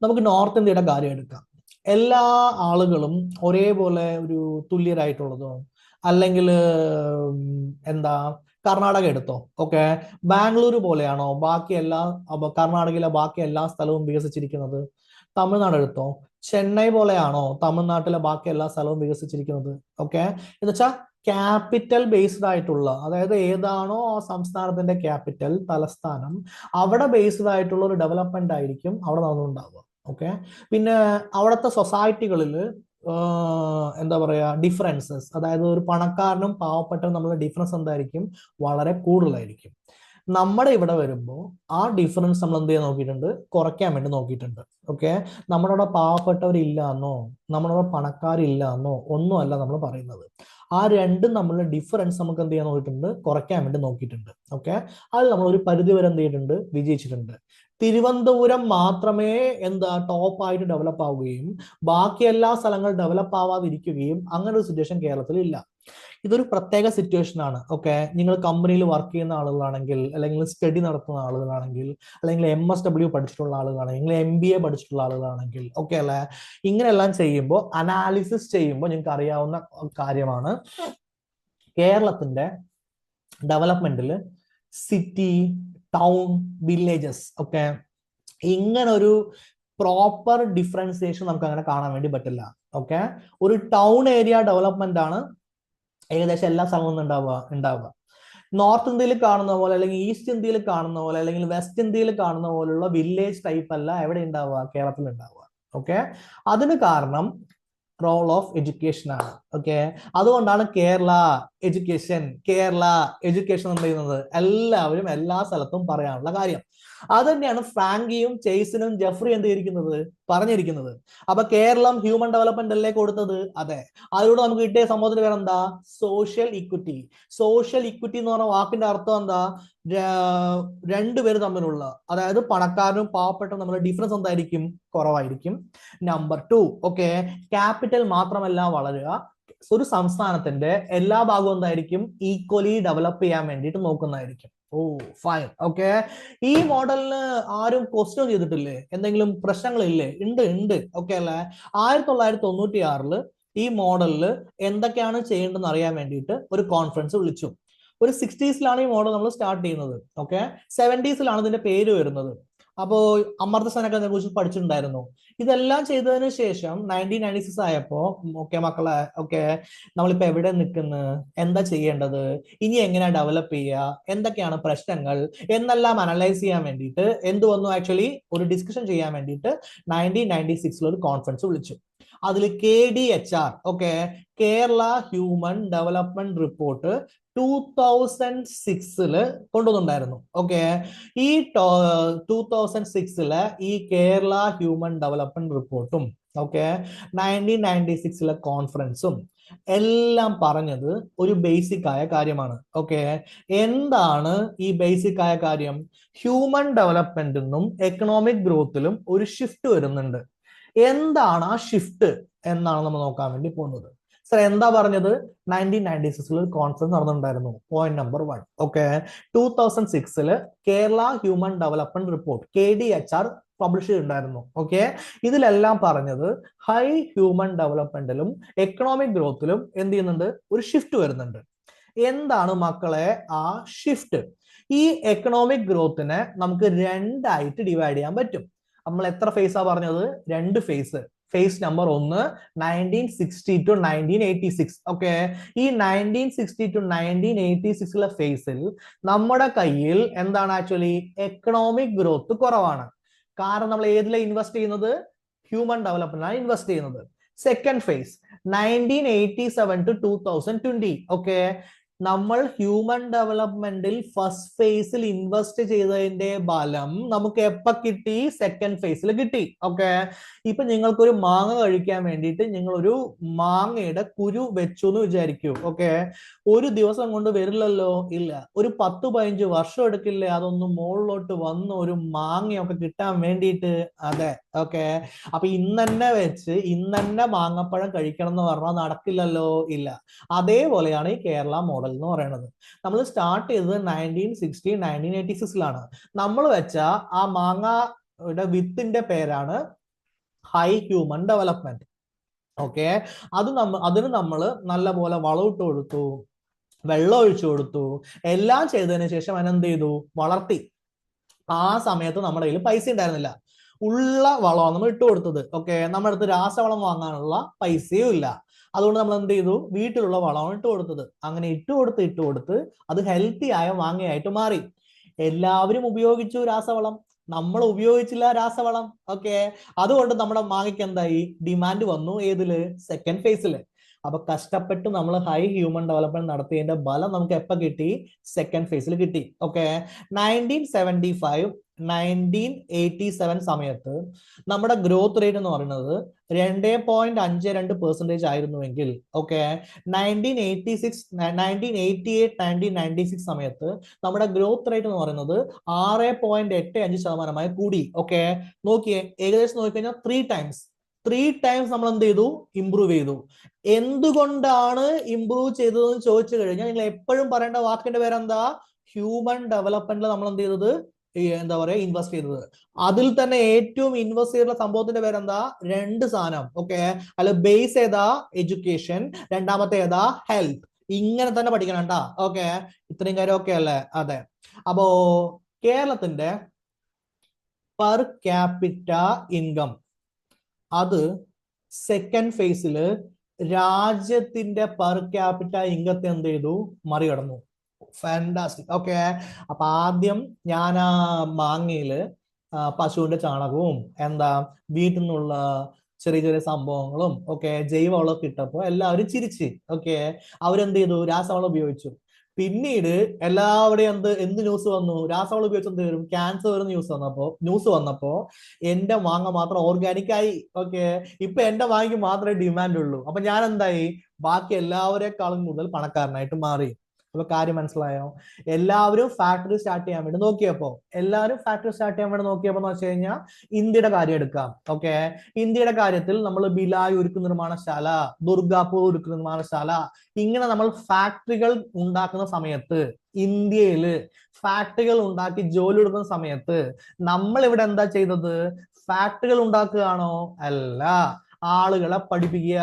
A: നമുക്ക് നോർത്ത് ഇന്ത്യയുടെ കാര്യം എടുക്കാം. എല്ലാ ആളുകളും ഒരേപോലെ ഒരു തുല്യരായിട്ടുള്ളതോ, അല്ലെങ്കിൽ എന്താ, കർണാടക എടുത്തോ. ഓക്കെ, ബാംഗ്ലൂർ പോലെയാണോ ബാക്കി എല്ലാ, കർണാടകയിലെ ബാക്കി എല്ലാ സ്ഥലവും വികസിച്ചിരിക്കുന്നത്? തമിഴ്നാട് എടുത്തോ, ചെന്നൈ പോലെയാണോ തമിഴ്നാട്ടിലെ ബാക്കി എല്ലാ സ്ഥലവും വികസിച്ചിരിക്കുന്നത്? ഓക്കെ, എന്ന് വെച്ചാൽ ക്യാപിറ്റൽ ബേസ്ഡ് ആയിട്ടുള്ള, അതായത് ഏതാണോ ആ സംസ്ഥാനത്തിന്റെ ക്യാപിറ്റൽ തലസ്ഥാനം, അവിടെ ബേസ്ഡ് ആയിട്ടുള്ള ഒരു ഡെവലപ്മെന്റ് ആയിരിക്കും അവിടെ നടന്നുണ്ടാവുക. ഓക്കെ, പിന്നെ അവിടുത്തെ സൊസൈറ്റികളിൽ എന്താ പറയാ ഡിഫറൻസസ്, അതായത് ഒരു പണക്കാരനും പാവപ്പെട്ടവനും തമ്മിലുള്ള ഡിഫറൻസ് എന്തായിരിക്കും? വളരെ കൂടുതലായിരിക്കും. നമ്മുടെ ഇവിടെ വരുമ്പോൾ ആ ഡിഫറൻസ് നമ്മൾ എന്ത് ചെയ്യാൻ നോക്കിയിട്ടുണ്ട്? കുറയ്ക്കാൻ വേണ്ടി നോക്കിയിട്ടുണ്ട്. ഓക്കെ, നമ്മുടെ അവിടെ പാവപ്പെട്ടവരില്ല എന്നോ നമ്മുടെ അവിടെ പണക്കാരില്ല എന്നോ ഒന്നുമല്ല നമ്മൾ പറയുന്നത്. ആ രണ്ടും തമ്മിലുള്ള ഡിഫറൻസ് നമുക്ക് എന്ത് ചെയ്യാൻ നോക്കിയിട്ടുണ്ട്? കുറയ്ക്കാൻ വേണ്ടി നോക്കിയിട്ടുണ്ട്. ഓക്കെ, അത് നമ്മൾ ഒരു പരിധി വരെ എന്ത് ചെയ്തിട്ടുണ്ട്? വിജയിച്ചിട്ടുണ്ട്. തിരുവനന്തപുരം മാത്രമേ എന്താ ടോപ്പായിട്ട് ഡെവലപ്പ് ആവുകയും ബാക്കി എല്ലാ സ്ഥലങ്ങളും ഡെവലപ്പ് ആവാതിരിക്കുകയും അങ്ങനെ ഒരു സിറ്റുവേഷൻ കേരളത്തിൽ ഇല്ല. ഇതൊരു പ്രത്യേക സിറ്റുവേഷൻ ആണ്. ഓക്കെ, നിങ്ങൾ കമ്പനിയിൽ വർക്ക് ചെയ്യുന്ന ആളുകളാണെങ്കിൽ, അല്ലെങ്കിൽ സ്റ്റഡി നടത്തുന്ന ആളുകളാണെങ്കിൽ, അല്ലെങ്കിൽ MSW പഠിച്ചിട്ടുള്ള ആളുകളാണെങ്കിൽ, MBA പഠിച്ചിട്ടുള്ള ആളുകളാണെങ്കിൽ, ഓക്കെ അല്ലെ, ഇങ്ങനെയെല്ലാം ചെയ്യുമ്പോൾ അനാലിസിസ് ചെയ്യുമ്പോൾ നിങ്ങൾക്ക് അറിയാവുന്ന കാര്യമാണ് കേരളത്തിന്റെ ഡെവലപ്മെന്റിൽ സിറ്റി, ടൗൺ, വില്ലേജസ്, ഓക്കെ, ഇങ്ങനെ ഒരു പ്രോപ്പർ ഡിഫറൻസിയേഷൻ നമുക്ക് അങ്ങനെ കാണാൻ വേണ്ടി പറ്റില്ല. ഓക്കെ, ഒരു ടൗൺ ഏരിയ ഡെവലപ്മെന്റ് ആണ് ഏകദേശം എല്ലാ സ്ഥലങ്ങളും ഉണ്ടാവുക. നോർത്ത് ഇന്ത്യയിൽ കാണുന്ന പോലെ, അല്ലെങ്കിൽ ഈസ്റ്റ് ഇന്ത്യയിൽ കാണുന്ന പോലെ, അല്ലെങ്കിൽ വെസ്റ്റ് ഇന്ത്യയിൽ കാണുന്ന പോലുള്ള വില്ലേജ് ടൈപ്പ് അല്ല എവിടെ ഉണ്ടാവുക? കേരളത്തിൽ ഉണ്ടാവുക. ഓക്കെ, അതിന് കാരണം റോൾ ഓഫ് എഡ്യൂക്കേഷൻ ആണ്. ഓക്കെ, അതുകൊണ്ടാണ് കേരള എഡ്യൂക്കേഷൻ എന്ന് പറയുന്നത് എല്ലാവരും എല്ലാ സ്ഥലത്തും പറയാനുള്ള കാര്യം. അത് തന്നെയാണ് ഫ്രാങ്കിയും ചേസിനും ജെഫ്രി എന്ത് ചെയ്തിരിക്കുന്നത്? പറഞ്ഞിരിക്കുന്നത്. അപ്പൊ കേരളം ഹ്യൂമൻ ഡെവലപ്മെന്റ് അല്ലേ കൊടുത്തത്? അതെ. അതിലൂടെ നമുക്ക് കിട്ടിയ സംഭവത്തിന് പേര് എന്താ? Social equity. സോഷ്യൽ ഇക്വിറ്റി എന്ന് പറഞ്ഞ വാക്കിന്റെ അർത്ഥം എന്താ? രണ്ടുപേര് തമ്മിലുള്ള, അതായത് പണക്കാരനും പാവപ്പെട്ടവരും തമ്മിലുള്ള ഡിഫറൻസ് എന്തായിരിക്കും? കുറവായിരിക്കും. നമ്പർ 2, ഓക്കെ, ക്യാപിറ്റൽ മാത്രമല്ല വളരുക, ഒരു സംസ്ഥാനത്തിന്റെ എല്ലാ ഭാഗവും എന്തായിരിക്കും? ഈക്വലി ഡെവലപ്പ് ചെയ്യാൻ വേണ്ടിയിട്ട് നോക്കുന്നതായിരിക്കും. Oh fine. ഓക്കെ, ഈ മോഡലിന് ആരും ക്വസ്റ്റ്യൻ ചെയ്തിട്ടില്ലേ? എന്തെങ്കിലും പ്രശ്നങ്ങളില്ലേ? ഉണ്ട്. ഓക്കെ അല്ലെ. 1996 ഈ മോഡലിൽ എന്തൊക്കെയാണ് ചെയ്യേണ്ടതെന്ന് അറിയാൻ വേണ്ടിയിട്ട് ഒരു കോൺഫറൻസ് വിളിച്ചു. ഒരു 60s ഈ മോഡൽ നമ്മൾ സ്റ്റാർട്ട് ചെയ്യുന്നത്. ഓക്കെ, 70s ഇതിന്റെ പേര് വരുന്നത്. അപ്പോ അമർത്ത സെനൊക്കെ അതിനെ കുറിച്ച് പഠിച്ചിട്ടുണ്ടായിരുന്നു. ഇതെല്ലാം ചെയ്തതിന് ശേഷം 1996 ആയപ്പോ, ഓക്കെ മക്കളെ, ഓക്കെ, നമ്മളിപ്പോ എവിടെ നിൽക്കുന്നു, എന്താ ചെയ്യേണ്ടത്, ഇനി എങ്ങനെയാ ഡെവലപ്പ് ചെയ്യുക, എന്തൊക്കെയാണ് പ്രശ്നങ്ങൾ എന്നെല്ലാം അനലൈസ് ചെയ്യാൻ വേണ്ടിയിട്ട് എന്ത് വന്നു? ആക്ച്വലി ഒരു ഡിസ്കഷൻ ചെയ്യാൻ വേണ്ടിയിട്ട് 1996 ഒരു കോൺഫറൻസ് വിളിച്ചു. അതിൽ KDHR, okay, Kerala human development report 2006 കൊണ്ടുവന്നിട്ടുണ്ടായിരുന്നു. ഓക്കെ, ഈ 2006 ഈ കേരള ഹ്യൂമൻ ഡെവലപ്മെന്റ് റിപ്പോർട്ടും, ഓക്കെ, 1996 കോൺഫറൻസും എല്ലാം പറഞ്ഞത് ഒരു ബേസിക് ആയ കാര്യമാണ്. ഓക്കെ, എന്താണ് ഈ ബേസിക് ആയ കാര്യം? ഹ്യൂമൻ ഡെവലപ്മെന്റിനും എക്കണോമിക് ഗ്രോത്തിലും ഒരു ഷിഫ്റ്റ് വരുന്നുണ്ട്. എന്താണ് ആ ഷിഫ്റ്റ് എന്നാണ് നമ്മൾ നോക്കാൻ വേണ്ടി പോകുന്നത്. സർ എന്താ പറഞ്ഞത്? 1996 ഒരു കോൺഫറൻസ് നടന്നിട്ടുണ്ടായിരുന്നു. Point number 1. Okay, 2006 Kerala human development report KDHR publish ചെയ്തിട്ടുണ്ടായിരുന്നു. ഓക്കെ, ഇതിലെല്ലാം പറഞ്ഞത് ഹൈ ഹ്യൂമൻ ഡെവലപ്മെന്റിലും എക്കണോമിക് ഗ്രോത്തിലും എന്ത് ചെയ്യുന്നുണ്ട്? ഒരു ഷിഫ്റ്റ് വരുന്നുണ്ട്. എന്താണ് മക്കളെ ആ ഷിഫ്റ്റ്? ഈ എക്കണോമിക് ഗ്രോത്തിനെ നമുക്ക് രണ്ടായിട്ട് ഡിവൈഡ് ചെയ്യാൻ പറ്റും. നമ്മൾ എത്ര ഫേസാ പറഞ്ഞത്? 2 phase. Phase number 1 1960 to 1986. Okay, ഈ 1960 to 1986 ഫേസിൽ നമ്മുടെ കയ്യിൽ എന്താണ്? ആക്ച്വലി എക്കണോമിക് ഗ്രോത്ത് കുറവാണ്. കാരണം നമ്മൾ ഏതിലാണ് ഇൻവെസ്റ്റ് ചെയ്യുന്നത്? ഹ്യൂമൻ ഡെവലപ്മെന്റിലാണ് ഇൻവെസ്റ്റ് ചെയ്യുന്നത്. Second phase 1987 to 2020. ഓക്കെ, നമ്മൾ ഹ്യൂമൻ ഡെവലപ്മെന്റിൽ ഫസ്റ്റ് ഫേസിൽ ഇൻവെസ്റ്റ് ചെയ്തതിന്റെ ഫലം നമുക്ക് എപ്പോ കിട്ടി? സെക്കൻഡ് ഫേസിൽ കിട്ടി. ഓക്കെ, ഇപ്പൊ നിങ്ങൾക്കൊരു മാങ്ങ കഴിക്കാൻ വേണ്ടിയിട്ട് നിങ്ങൾ ഒരു മാങ്ങയുടെ കുരു വെച്ചു എന്ന് വിചാരിക്കൂ. ഓക്കെ, ഒരു ദിവസം കൊണ്ട് വരില്ലല്ലോ. ഇല്ല, ഒരു 10-15 വർഷം എടുക്കില്ലേ അതൊന്ന് മുകളിലോട്ട് വന്ന് ഒരു മാങ്ങയൊക്കെ കിട്ടാൻ വേണ്ടിയിട്ട്? അതെ. ഓക്കെ, അപ്പൊ ഇന്നെ വെച്ച് ഇന്നെ മാങ്ങപ്പഴം കഴിക്കണം എന്ന് പറഞ്ഞാൽ നടക്കില്ലല്ലോ. ഇല്ല. അതേപോലെയാണ് ഈ കേരള മോഡൽ എന്ന് പറയുന്നത്. നമ്മൾ സ്റ്റാർട്ട് ചെയ്തത് 1960 1986 നമ്മൾ വെച്ച ആ മാങ്ങയുടെ വിത്തിന്റെ പേരാണ് ഹൈ ഹ്യൂമൻ ഡെവലപ്മെന്റ്. ഓക്കെ, അതിന് നമ്മൾ നല്ലപോലെ വളമിട്ട് കൊടുത്തു, വെള്ളം ഒഴിച്ചു കൊടുത്തു, എല്ലാം ചെയ്തതിന് ശേഷം അതിനെന്ത് ചെയ്തു? വളർത്തി. ആ സമയത്ത് നമ്മുടെ കയ്യിൽ പൈസ ഉണ്ടായിരുന്നില്ല. ഉള്ള വളമാണ് നമ്മൾ ഇട്ട് കൊടുത്തത്. ഓക്കെ, നമ്മുടെ അടുത്ത് രാസവളം വാങ്ങാനുള്ള പൈസയും ഇല്ല. അതുകൊണ്ട് നമ്മൾ എന്ത് ചെയ്തു? വീട്ടിലുള്ള വളമാണ് ഇട്ട് കൊടുത്തത്. അങ്ങനെ ഇട്ട് കൊടുത്ത് അത് ഹെൽത്തി ആയ മാങ്ങയായിട്ട് മാറി. എല്ലാവരും ഉപയോഗിച്ചു രാസവളം, നമ്മൾ ഉപയോഗിച്ചില്ല രാസവളം. ഓക്കെ, അതുകൊണ്ട് നമ്മുടെ മാങ്ങയ്ക്ക് എന്തായി? ഡിമാൻഡ് വന്നു. ഏതില്? സെക്കൻഡ് ഫേസില്. അപ്പൊ കഷ്ടപ്പെട്ട് നമ്മൾ ഹൈ ഹ്യൂമൻ ഡെവലപ്മെന്റ് നടത്തിയതിന്റെ ബലം നമുക്ക് എപ്പോ കിട്ടി? സെക്കൻഡ് ഫേസിൽ കിട്ടി. ഓക്കെ, 1987 സമയത്ത് നമ്മുടെ ഗ്രോത്ത് റേറ്റ് എന്ന് പറയുന്നത് 2.52% ആയിരുന്നുവെങ്കിൽ, ഓക്കെ, 1986 സമയത്ത് നമ്മുടെ ഗ്രോത്ത് റേറ്റ് എന്ന് പറയുന്നത് 6.85% കൂടി. ഓക്കെ, നോക്കിയേ, ഏകദേശം നോക്കിക്കഴിഞ്ഞാൽ 3 ടൈംസ് നമ്മൾ എന്ത് ചെയ്തു? ഇംപ്രൂവ് ചെയ്തു. എന്തുകൊണ്ടാണ് ഇംപ്രൂവ് ചെയ്തതെന്ന് ചോദിച്ചു കഴിഞ്ഞാൽ നിങ്ങൾ എപ്പോഴും പറയേണ്ട വാക്കിന്റെ പേരെന്താ? ഹ്യൂമൻ ഡെവലപ്മെന്റിൽ നമ്മൾ എന്ത് ചെയ്തത്? എന്താ പറയാ, ഇൻവെസ്റ്റ് ചെയ്തത്. അതിൽ തന്നെ ഏറ്റവും ഇൻവെസ്റ്റ് ചെയ്തിട്ടുള്ള സംഭവത്തിന്റെ പേരെന്താ? 2 സാധനം. ഓക്കെ, അല്ല, ബേസ് ഏതാ? എഡ്യൂക്കേഷൻ. രണ്ടാമത്തെ ഏതാ? ഹെൽത്ത്. ഇങ്ങനെ തന്നെ പഠിക്കണം കേട്ടാ. ഓക്കെ, ഇത്രയും കാര്യം ഓക്കെ അല്ലേ? അതെ. അപ്പോ കേരളത്തിന്റെ പെർ ക്യാപിറ്റ ഇൻകം അത് സെക്കൻഡ് ഫേസില് രാജ്യത്തിന്റെ പെർ ക്യാപിറ്റ ഇൻകത്തെ എന്ത് ചെയ്തു? മറികടന്നു. ഫാന്റാസ്റ്റിക്. ഓക്കെ, അപ്പൊ ആദ്യം ഞാൻ ആ മാങ്ങയില് പശുവിന്റെ ചാണകവും എന്താ വീട്ടിൽ നിന്നുള്ള ചെറിയ ചെറിയ സംഭവങ്ങളും ഒക്കെ ജൈവവളമൊക്കെ ഇട്ടപ്പോ എല്ലാവരും ചിരിച്ച്. ഓക്കെ, അവരെന്ത് ചെയ്തു? രാസവളം ഉപയോഗിച്ചു. പിന്നീട് എല്ലാവരുടെയും എന്ത് ന്യൂസ് വന്നു? രാസവളം ഉപയോഗിച്ച് എന്ത് വരും? ക്യാൻസർ വരുന്ന ന്യൂസ് വന്നപ്പോ എന്റെ മാങ്ങ മാത്രം ഓർഗാനിക് ആയി. ഓക്കെ, ഇപ്പൊ എന്റെ മാങ്ങയ്ക്ക് മാത്രമേ ഡിമാൻഡ് ഉള്ളൂ. അപ്പൊ ഞാൻ എന്തായി? ബാക്കി എല്ലാവരെക്കാളും കൂടുതൽ പണക്കാരനായിട്ട് മാറി. അപ്പൊ കാര്യം മനസ്സിലായോ? എല്ലാവരും ഫാക്ടറി സ്റ്റാർട്ട് ചെയ്യാൻ വേണ്ടി നോക്കിയപ്പോ എന്ന് വെച്ച് കഴിഞ്ഞാൽ ഇന്ത്യയുടെ കാര്യം എടുക്കാം. ഓക്കെ, ഇന്ത്യയുടെ കാര്യത്തിൽ നമ്മൾ ഭിലായ് ഉരുക്ക് നിർമ്മാണശാല, ദുർഗാപൂർ ഉരുക്ക് നിർമ്മാണശാല, ഇങ്ങനെ നമ്മൾ ഫാക്ടറികൾ ഉണ്ടാക്കുന്ന സമയത്ത്, ഇന്ത്യയില് ഫാക്ടറികൾ ഉണ്ടാക്കി ജോലി എടുക്കുന്ന സമയത്ത് നമ്മൾ ഇവിടെ എന്താ ചെയ്തത്? ഫാക്ടറികൾ ഉണ്ടാക്കുകയാണോ? അല്ല, ആളുകളെ പഠിപ്പിക്കുക.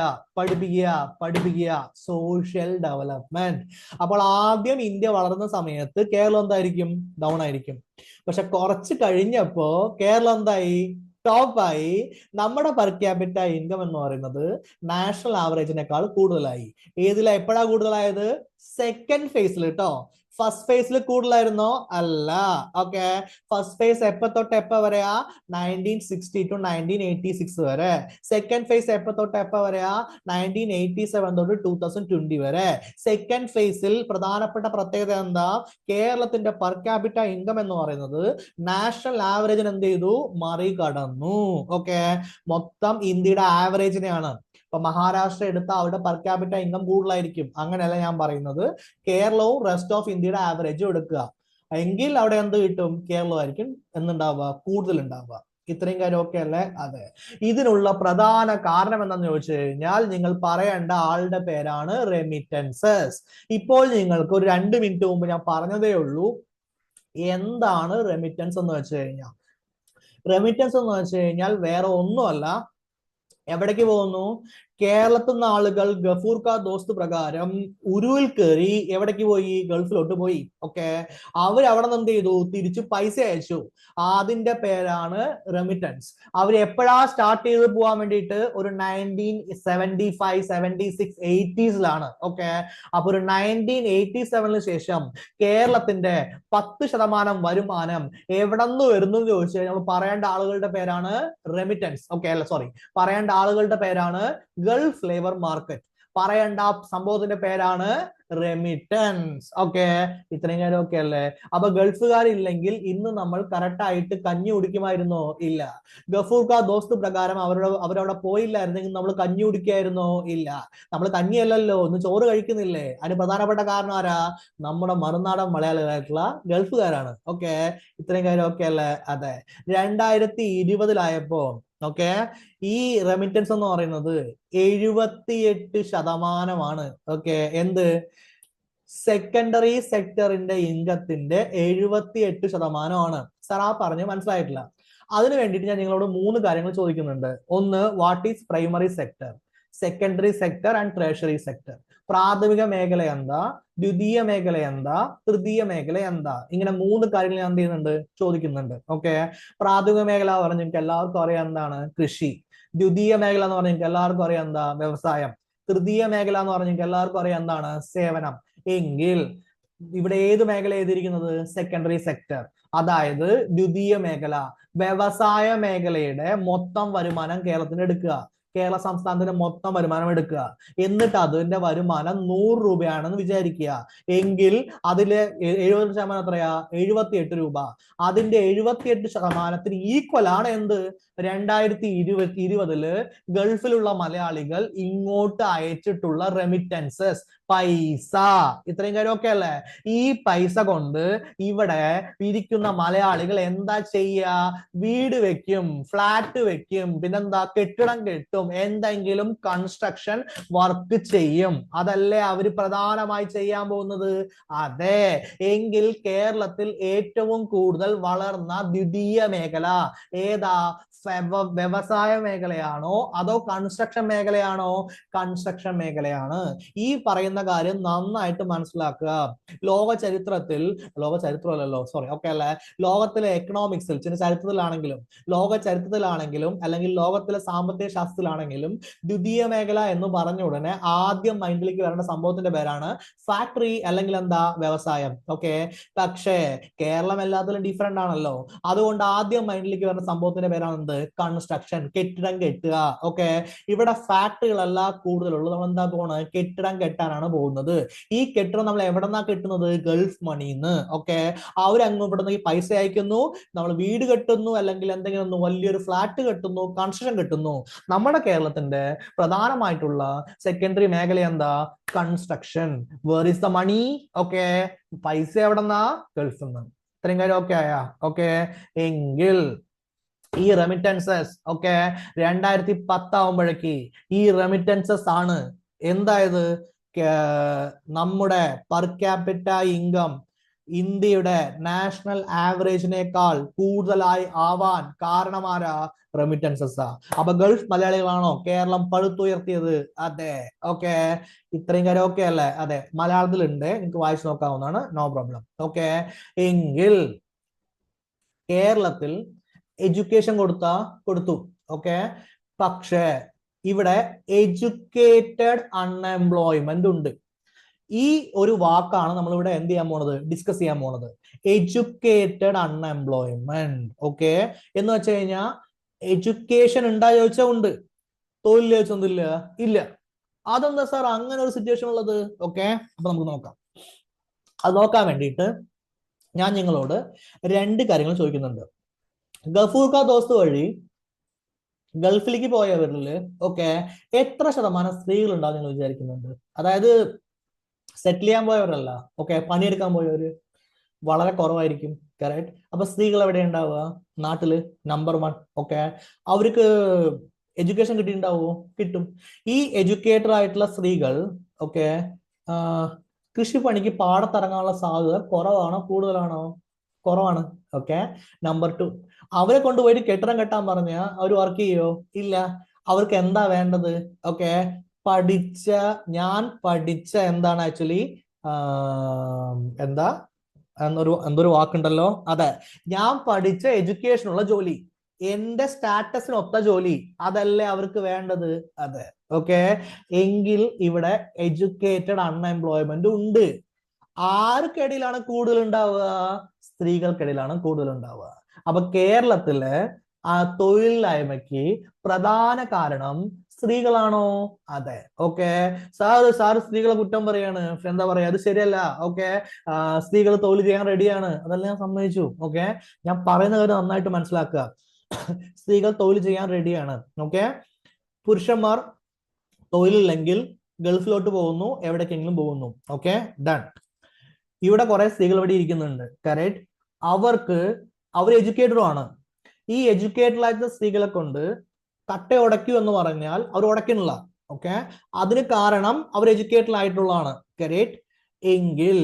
A: Social development. അപ്പോൾ ആദ്യം ഇന്ത്യ വളർന്ന സമയത്ത് കേരളം എന്തായിരിക്കും? ഡൗൺ ആയിരിക്കും. പക്ഷെ കുറച്ച് കഴിഞ്ഞപ്പോ കേരളം എന്തായി? ടോപ്പായി. നമ്മുടെ പെർ ക്യാപിറ്റ ഇൻകം എന്ന് പറയുന്നത് നാഷണൽ ആവറേജിനേക്കാൾ കൂടുതലായി. ഏതിലാ? എപ്പോഴാ കൂടുതലായത്? സെക്കൻഡ് ഫേസിൽ കേട്ടോ. ഫസ്റ്റ് ഫേസിൽ കൂടുതലായിരുന്നോ? അല്ല. ഓക്കെ, ഫസ്റ്റ് ഫേസ് എപ്പോ തൊട്ട് എപ്പോ വരെയാ? 1960 to 1986 വരെ. സെക്കൻഡ് ഫേസ് എപ്പോ തൊട്ട് എപ്പോ വരെയാ? 1987 തൊട്ട് 2020 വരെ. സെക്കൻഡ് ഫേസിൽ പ്രധാനപ്പെട്ട പ്രത്യേകത എന്താ? കേരളത്തിന്റെ പെർ ക്യാപിറ്റ ഇൻകം എന്ന് പറയുന്നത് നാഷണൽ ആവറേജിന് എന്ത് ചെയ്തു? മറികടന്നു. ഓക്കെ, മൊത്തം ഇന്ത്യയുടെ ആവറേജിനെയാണ്. ഇപ്പൊ മഹാരാഷ്ട്ര എടുത്ത അവരുടെ പെർ ക്യാപിറ്റ ഇൻകം കൂടുതലായിരിക്കും. അങ്ങനെയല്ല ഞാൻ പറയുന്നത്. കേരളവും റെസ്റ്റ് ഓഫ് ഇന്ത്യയുടെ ആവറേജും എടുക്കുക എങ്കിൽ അവിടെ എന്ത് കിട്ടും? കേരളമായിരിക്കും എന്തുണ്ടാവുക? കൂടുതൽ ഉണ്ടാവുക. ഇത്രയും കാര്യം ഓക്കെ അല്ലേ? അതെ. ഇതിനുള്ള പ്രധാന കാരണം എന്താണെന്ന് ചോദിച്ചു കഴിഞ്ഞാൽ നിങ്ങൾ പറയേണ്ട ആളുടെ പേരാണ് റെമിറ്റൻസസ്. ഇപ്പോൾ നിങ്ങൾക്ക് ഒരു 2 മിനിറ്റ് മുമ്പ് ഞാൻ പറഞ്ഞതേ ഉള്ളൂ എന്താണ് റെമിറ്റൻസ് എന്ന് വെച്ച് കഴിഞ്ഞാൽ. റെമിറ്റൻസ് എന്ന് വെച്ച് കഴിഞ്ഞാൽ വേറെ ഒന്നുമല്ല. എവിടേക്ക് പോകുന്നു? കേരളത്തിൽ നിന്ന് ആളുകൾ ഗഫൂർ കാ ദോസ്ത് പ്രകാരം ഉരുവിൽ കയറി എവിടേക്ക് പോയി? ഗൾഫിലോട്ട് പോയി. ഓക്കെ, അവിടെ നിന്ന് എന്ത് ചെയ്തു? തിരിച്ചു പൈസ അയച്ചു. അതിന്റെ പേരാണ് റെമിറ്റൻസ്. അവർ എപ്പോഴാ സ്റ്റാർട്ട് ചെയ്ത് പോകാൻ വേണ്ടിയിട്ട്? ഒരു 1975, 76, 80s ഓക്കെ, അപ്പൊ ഒരു 1987 ശേഷം കേരളത്തിന്റെ 10% വരുമാനം എവിടെ നിന്ന് വരുന്നു എന്ന് ചോദിച്ചു കഴിഞ്ഞാൽ പറയേണ്ട ആളുകളുടെ പേരാണ് റെമിറ്റൻസ്. ഓക്കെ, അല്ല സോറി, പറയേണ്ട ആളുകളുടെ പേരാണ് ഗൾഫ് ലേബർ മാർക്കറ്റ്. പറയേണ്ട സംഭവത്തിന്റെ പേരാണ് റെമിറ്റൻസ്. ഓക്കെ, ഇത്രയും കാര്യം ഓക്കെ അല്ലേ? അപ്പൊ ഗൾഫുകാരില്ലെങ്കിൽ ഇന്ന് നമ്മൾ കറക്റ്റ് ആയിട്ട് കഞ്ഞി കുടിക്കുമായിരുന്നോ? ഇല്ല. ഗഫൂർ കാ ദോസ്ത് പ്രകാരം അവരവിടെ പോയില്ലായിരുന്നെങ്കിൽ നമ്മൾ കഞ്ഞി കുടിക്കായിരുന്നോ? ഇല്ല. നമ്മൾ കഞ്ഞിയല്ലല്ലോ, ഇന്ന് ചോറ് കഴിക്കുന്നില്ലേ? അതിന് പ്രധാനപ്പെട്ട കാരണം ആരാ? നമ്മുടെ മറുനാടൻ മലയാളികളായിട്ടുള്ള ഗൾഫുകാരാണ്. ഓക്കെ, ഇത്രയും കാര്യം ഓക്കെ അല്ലേ? അതെ. 2020 ഓക്കെ, ഈ റെമിറ്റൻസ് എന്ന് പറയുന്നത് 78%. ഓക്കെ, എന്ത്? സെക്കൻഡറി സെക്ടറിന്റെ ഇൻകത്തിന്റെ 78%. സാർ ആ പറഞ്ഞ് മനസ്സിലായിട്ടില്ല. അതിനു വേണ്ടിയിട്ട് ഞാൻ നിങ്ങളോട് 3 കാര്യങ്ങൾ ചോദിക്കുന്നുണ്ട്. ഒന്ന്, what is primary sector? Secondary sector and treasury sector. പ്രാഥമിക മേഖല എന്താ, ദ്വിതീയ മേഖല എന്താ, തൃതീയ മേഖല എന്താ, ഇങ്ങനെ 3 കാര്യങ്ങൾ ഞാൻ എന്ത് ചെയ്യുന്നുണ്ട്, ചോദിക്കുന്നുണ്ട്. ഓക്കെ, പ്രാഥമിക മേഖല പറഞ്ഞ് നിങ്ങൾക്ക് എല്ലാവർക്കും അറിയാം എന്താണ്, കൃഷി. ദ്വിതീയ മേഖല എന്ന് പറഞ്ഞാൽ നിങ്ങൾക്ക് എല്ലാവർക്കും അറിയാം എന്താ, വ്യവസായം. തൃതീയ മേഖല എന്ന് പറഞ്ഞാൽ നിങ്ങൾക്ക് എല്ലാവർക്കും അറിയാം എന്താണ്, സേവനം. എങ്കിൽ ഇവിടെ ഏത് മേഖല എഴുതിയിരിക്കുന്നത്, സെക്കൻഡറി സെക്ടർ, അതായത് ദ്വിതീയ മേഖല. വ്യവസായ മേഖലയുടെ മൊത്തം വരുമാനം കേരളത്തിന് എടുക്കുക, കേരള സംസ്ഥാനത്തിന്റെ മൊത്തം വരുമാനം എടുക്കുക, എന്നിട്ട് അതിന്റെ വരുമാനം 100 രൂപയാണെന്ന് വിചാരിക്കുക. എങ്കിൽ അതില് 70% എത്രയാ, 78 രൂപ. അതിന്റെ 78% ഈക്വൽ ആണ് എന്ത്, 2020 ഗൾഫിലുള്ള മലയാളികൾ ഇങ്ങോട്ട് അയച്ചിട്ടുള്ള റെമിറ്റൻസസ് പൈസ. ഇത്രയും കാര്യം ഓക്കെ അല്ലേ? ഈ പൈസ കൊണ്ട് ഇവിടെ ഇരിക്കുന്ന മലയാളികൾ എന്താ ചെയ്യുക, വീട് വെക്കും, ഫ്ലാറ്റ് വെക്കും, പിന്നെന്താ, കെട്ടിടം കെട്ടും, എന്തെങ്കിലും കൺസ്ട്രക്ഷൻ വർക്ക് ചെയ്യും. അതല്ലേ അവര് പ്രധാനമായി ചെയ്യാൻ പോകുന്നത്? അതെ. എങ്കിൽ കേരളത്തിൽ ഏറ്റവും കൂടുതൽ വളർന്ന ദ്വിതീയ മേഖല ഏതാ, വ്യവസായ മേഖലയാണോ അതോ കൺസ്ട്രക്ഷൻ മേഖലയാണോ? കൺസ്ട്രക്ഷൻ മേഖലയാണ്. ഈ പറയുന്ന കാര്യം നന്നായിട്ട് മനസ്സിലാക്കുക. ലോക ചരിത്രമല്ലല്ലോ, സോറി, ഓക്കെ അല്ലേ, ലോകത്തിലെ എക്കണോമിക്സിൽ, ചരിത്രത്തിലാണെങ്കിലും ലോക ചരിത്രത്തിലാണെങ്കിലും അല്ലെങ്കിൽ ലോകത്തിലെ സാമ്പത്തിക ശാസ്ത്രത്തിലാണെങ്കിലും ദ്വിതീയ മേഖല എന്ന് പറഞ്ഞ ഉടനെ ആദ്യം മൈൻഡിലേക്ക് വരേണ്ട സംഭവത്തിന്റെ പേരാണ് ഫാക്ടറി അല്ലെങ്കിൽ എന്താ, വ്യവസായം. ഓക്കെ, പക്ഷേ കേരളം എല്ലാത്തിലും ഡിഫറെന്റ് ആണല്ലോ. അതുകൊണ്ട് ആദ്യം മൈൻഡിലേക്ക് വരുന്ന സംഭവത്തിന്റെ പേരാണ് എന്ത്, കൺസ്ട്രക്ഷൻ, കെട്ടിടം കെട്ടുക. ഓക്കെ, ഇവിടെ ഫാക്ടറികളല്ല കൂടുതലുള്ളത്, നമ്മൾ എന്താ പോകുന്നത്, കെട്ടിടം കെട്ടാനാണ് പോകുന്നത്. ഈ കെട്ടിടം നമ്മൾ എവിടെന്നാ കിട്ടുന്നത്, ഗൾഫ് മണിന്ന്. ഓക്കെ, അവരങ്ങ് ഇവിടുന്ന് ഈ പൈസ അയക്കുന്നു, നമ്മൾ വീട് കെട്ടുന്നു, അല്ലെങ്കിൽ എന്തെങ്കിലും ഒന്ന് വലിയൊരു ഫ്ലാറ്റ് കെട്ടുന്നു, കൺസ്ട്രക്ഷൻ കെട്ടുന്നു. നമ്മുടെ കേരളത്തിന്റെ പ്രധാനമായിട്ടുള്ള സെക്കൻഡറി മേഖല എന്താ, construction. Where is the money? Okay, പൈസ എവിടെന്നാ, ഗൾഫിൽ നിന്ന്. ഇത്രയും കാര്യം ഓക്കെ ആയാ? ഓക്കെ, എങ്കിൽ ഈ റെമിറ്റൻസസ് ഓക്കെ 2010 ആവുമ്പോഴേക്ക് ഈ റെമിറ്റൻസസ് ആണ് എന്തായത്, നമ്മുടെ പെർ ക്യാപിറ്റ ഇൻകം ഇന്ത്യയുടെ നാഷണൽ ആവറേജിനേക്കാൾ കൂടുതലായി ആവാൻ കാരണമാരാ, റെമിറ്റൻസസ്. അപ്പൊ ഗൾഫ് മലയാളികളാണോ കേരളം പടുത്തുയർത്തിയത്? അതെ. ഓക്കെ, ഇത്രയും കാര്യം ഓക്കെ അല്ലേ? അതെ, മലയാളത്തിലുണ്ട്, നിങ്ങൾക്ക് വായിച്ചു നോക്കാവുന്നതാണ്, നോ പ്രോബ്ലം. ഓക്കെ, എങ്കിൽ കേരളത്തിൽ എഡ്യൂക്കേഷൻ കൊടുത്തു. ഓക്കെ, പക്ഷേ ഇവിടെ എഡ്യൂക്കേറ്റഡ് അൺഎംപ്ലോയ്മെന്റ് ഉണ്ട്. ഈ ഒരു വാക്കാണ് നമ്മൾ ഇവിടെ എന്ത് ചെയ്യാൻ പോണത്, ഡിസ്കസ് ചെയ്യാൻ പോണത്. Educated unemployment. ഓക്കെ, എന്ന് വെച്ച് കഴിഞ്ഞാൽ എഡ്യൂക്കേഷൻ ഉണ്ടാ ചോദിച്ചാൽ ഉണ്ട്, തൊഴിൽ ചോദിച്ചൊന്നുമില്ല, ഇല്ല. അതെന്താ സാർ അങ്ങനെ ഒരു സിറ്റുവേഷൻ ഉള്ളത്? ഓക്കെ, അപ്പൊ നമുക്ക് നോക്കാം. അത് നോക്കാൻ വേണ്ടിയിട്ട് ഞാൻ നിങ്ങളോട് 2 കാര്യങ്ങൾ ചോദിക്കുന്നുണ്ട്. ഗഫൂർ ക ദോസ്ത് വഴി ഗൾഫിലേക്ക് പോയവരിൽ ഓക്കെ എത്ര ശതമാനം സ്ത്രീകൾ ഉണ്ടാവും നിങ്ങൾ വിചാരിക്കുന്നുണ്ട്? അതായത് സെറ്റിൽ ചെയ്യാൻ പോയവരല്ല, ഓക്കെ, പണിയെടുക്കാൻ പോയവര് വളരെ കുറവായിരിക്കും. കറക്റ്റ്. അപ്പൊ സ്ത്രീകൾ എവിടെ ഉണ്ടാവുക? നാട്ടില് നമ്പർ 1. ഓക്കെ, അവർക്ക് എഡ്യൂക്കേഷൻ കിട്ടിയിട്ടുണ്ടാവുമോ? കിട്ടും. ഈ എഡ്യൂക്കേറ്റഡ് ആയിട്ടുള്ള സ്ത്രീകൾ ഓക്കെ കൃഷിപ്പണിക്ക് പാടത്തിറങ്ങാനുള്ള സാധ്യത കുറവാണോ കൂടുതലാണോ? കുറവാണ്. ഓക്കെ, നമ്പർ 2, അവരെ കൊണ്ടുപോയിട്ട് കെട്ടിടം കെട്ടാൻ പറഞ്ഞാൽ അവർ വർക്ക് ചെയ്യോ? ഇല്ല. അവർക്ക് എന്താ വേണ്ടത്? ഓക്കെ, ഞാൻ പഠിച്ച എന്താണ് ആക്ച്വലി എന്താ എന്തൊരു വാക്കുണ്ടല്ലോ, അതെ, ഞാൻ പഠിച്ച എഡ്യൂക്കേഷനുള്ള ജോലി, എന്റെ സ്റ്റാറ്റസിനൊത്ത ജോലി, അതല്ലേ അവർക്ക് വേണ്ടത്? അതെ. ഓക്കെ, എങ്കിൽ ഇവിടെ എഡ്യൂക്കേറ്റഡ് അൺഎംപ്ലോയ്മെന്റ് ഉണ്ട്. ആർക്കിടയിലാണ് കൂടുതൽ ഉണ്ടാവുക? സ്ത്രീകൾക്കിടയിലാണ് കൂടുതൽ ഉണ്ടാവുക. അപ്പൊ കേരളത്തിലെ തൊഴിലില്ലായ്മയ്ക്ക് പ്രധാന കാരണം സ്ത്രീകളാണോ? അതെ. ഓക്കെ, സാറ് സ്ത്രീകളെ കുറ്റം പറയാണ്, എന്താ പറയാ, അത് ശരിയല്ല. ഓക്കെ, സ്ത്രീകൾ തൊഴിൽ ചെയ്യാൻ റെഡിയാണ്, അതെല്ലാം ഞാൻ സമ്മതിച്ചു. ഓക്കെ, ഞാൻ പറയുന്ന കാര്യം നന്നായിട്ട് മനസ്സിലാക്കുക. സ്ത്രീകൾ തൊഴിൽ ചെയ്യാൻ റെഡിയാണ്. ഓക്കെ, പുരുഷന്മാർ തൊഴിലില്ലെങ്കിൽ ഗൾഫിലോട്ട് പോകുന്നു, എവിടേക്കെങ്കിലും പോകുന്നു. Okay, done. ഇവിടെ കുറെ സ്ത്രീകൾ ഇവിടെ ഇരിക്കുന്നുണ്ട്. കറക്റ്റ്. അവർ എഡ്യൂക്കേറ്റഡും ആണ്. ഈ എഡ്യൂക്കേറ്റഡ് ആയിട്ടുള്ള സ്ത്രീകളെ കൊണ്ട് കട്ട ഉടയ്ക്കൂ എന്ന് പറഞ്ഞാൽ അവർ ഉടയ്ക്കുന്നില്ല. ഓക്കെ, അതിന് കാരണം അവർ എഡ്യൂക്കേറ്റഡ് ആയിട്ടുള്ളതാണ്. കറക്റ്റ്. എങ്കിൽ